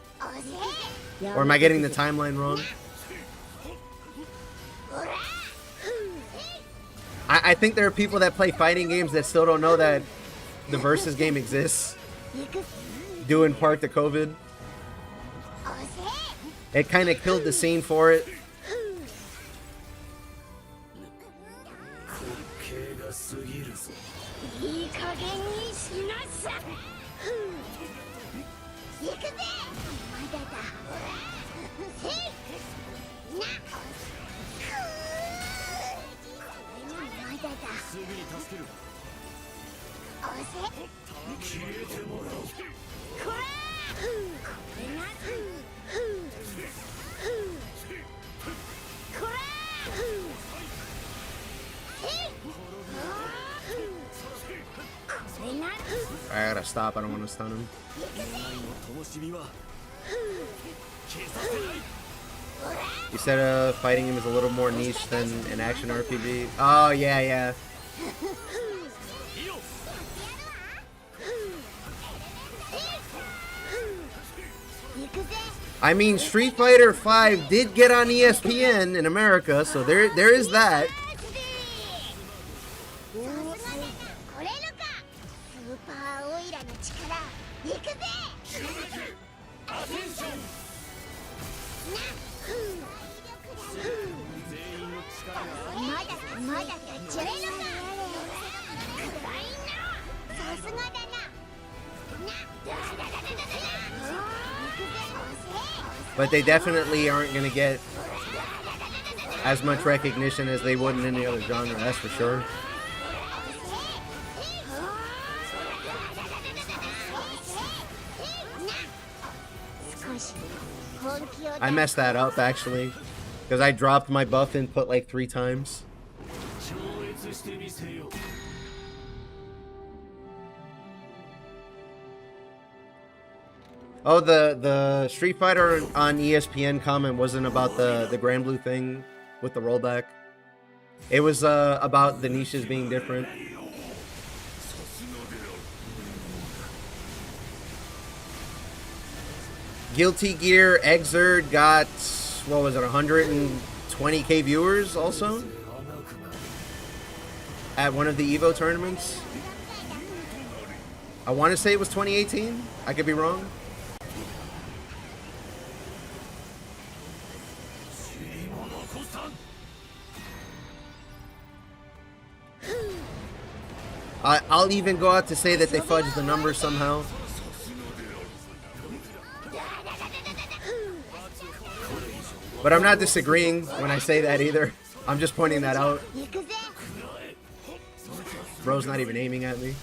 Speaker 1: Or am I getting the timeline wrong? I think there are people that play fighting games that still don't know that the Versus game exists, due in part to COVID. It kind of killed the scene for it. I gotta stop, I don't want to stun him. You said fighting him is a little more niche than an action RPG. Oh, yeah. I mean, Street Fighter 5 did get on ESPN in America, so there is that. But they definitely aren't going to get as much recognition as they would in any other genre, that's for sure. I messed that up, actually, because I dropped my buff input like 3 times. Oh, the Street Fighter on ESPN comment wasn't about the Granblue thing with the rollback. It was about the niches being different. Guilty Gear Xrd got, what was it, 120k viewers also? At one of the EVO tournaments? I want to say it was 2018. I could be wrong. I'll even go out to say that they fudged the numbers somehow. But I'm not disagreeing when I say that either. I'm just pointing that out. Bro's not even aiming at me.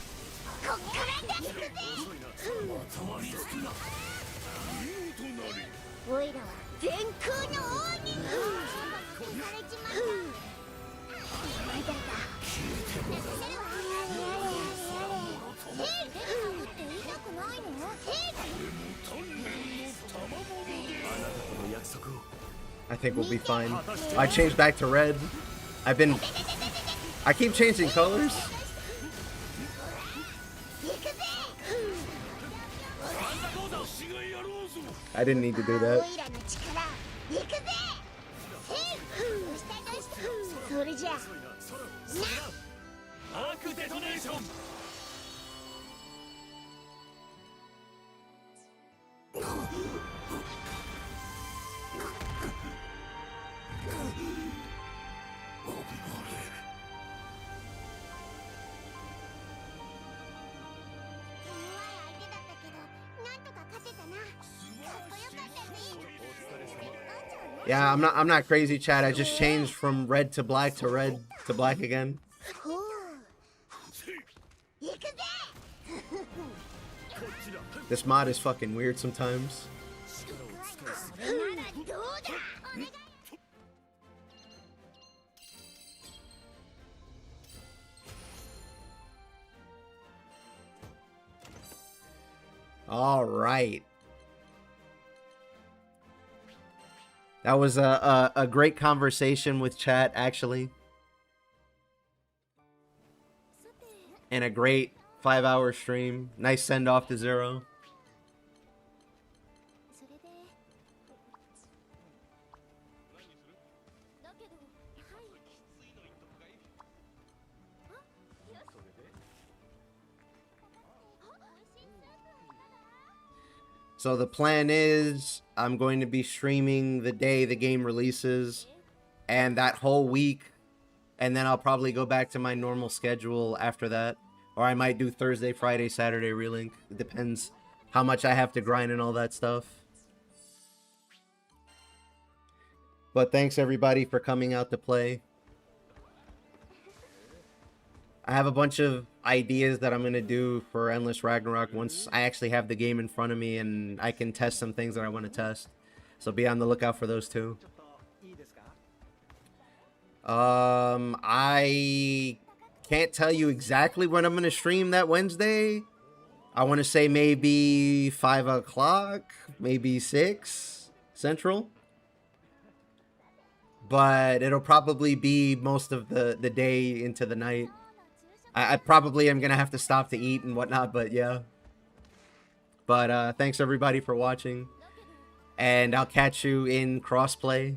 Speaker 1: I think we'll be fine. I changed back to red. I keep changing colors. I didn't need to do that. Yeah, I'm not crazy, Chad. I just changed from red to black to red to black again. This mod is fucking weird sometimes. All right. That was a great conversation with chat, actually. And a great 5-hour stream. Nice send off to Zero. So the plan is I'm going to be streaming the day the game releases and that whole week, and then I'll probably go back to my normal schedule after that. Or I might do Thursday, Friday, Saturday Relink. It depends how much I have to grind and all that stuff. But thanks everybody for coming out to play. I have a bunch of ideas that I'm going to do for Endless Ragnarok once I actually have the game in front of me and I can test some things that I want to test. So be on the lookout for those too. I can't tell you exactly when I'm going to stream that Wednesday. I want to say maybe 5 o'clock, maybe 6 Central. But it'll probably be most of the day into the night. I probably am going to have to stop to eat and whatnot, but yeah. But thanks everybody for watching. and I'll catch you in crossplay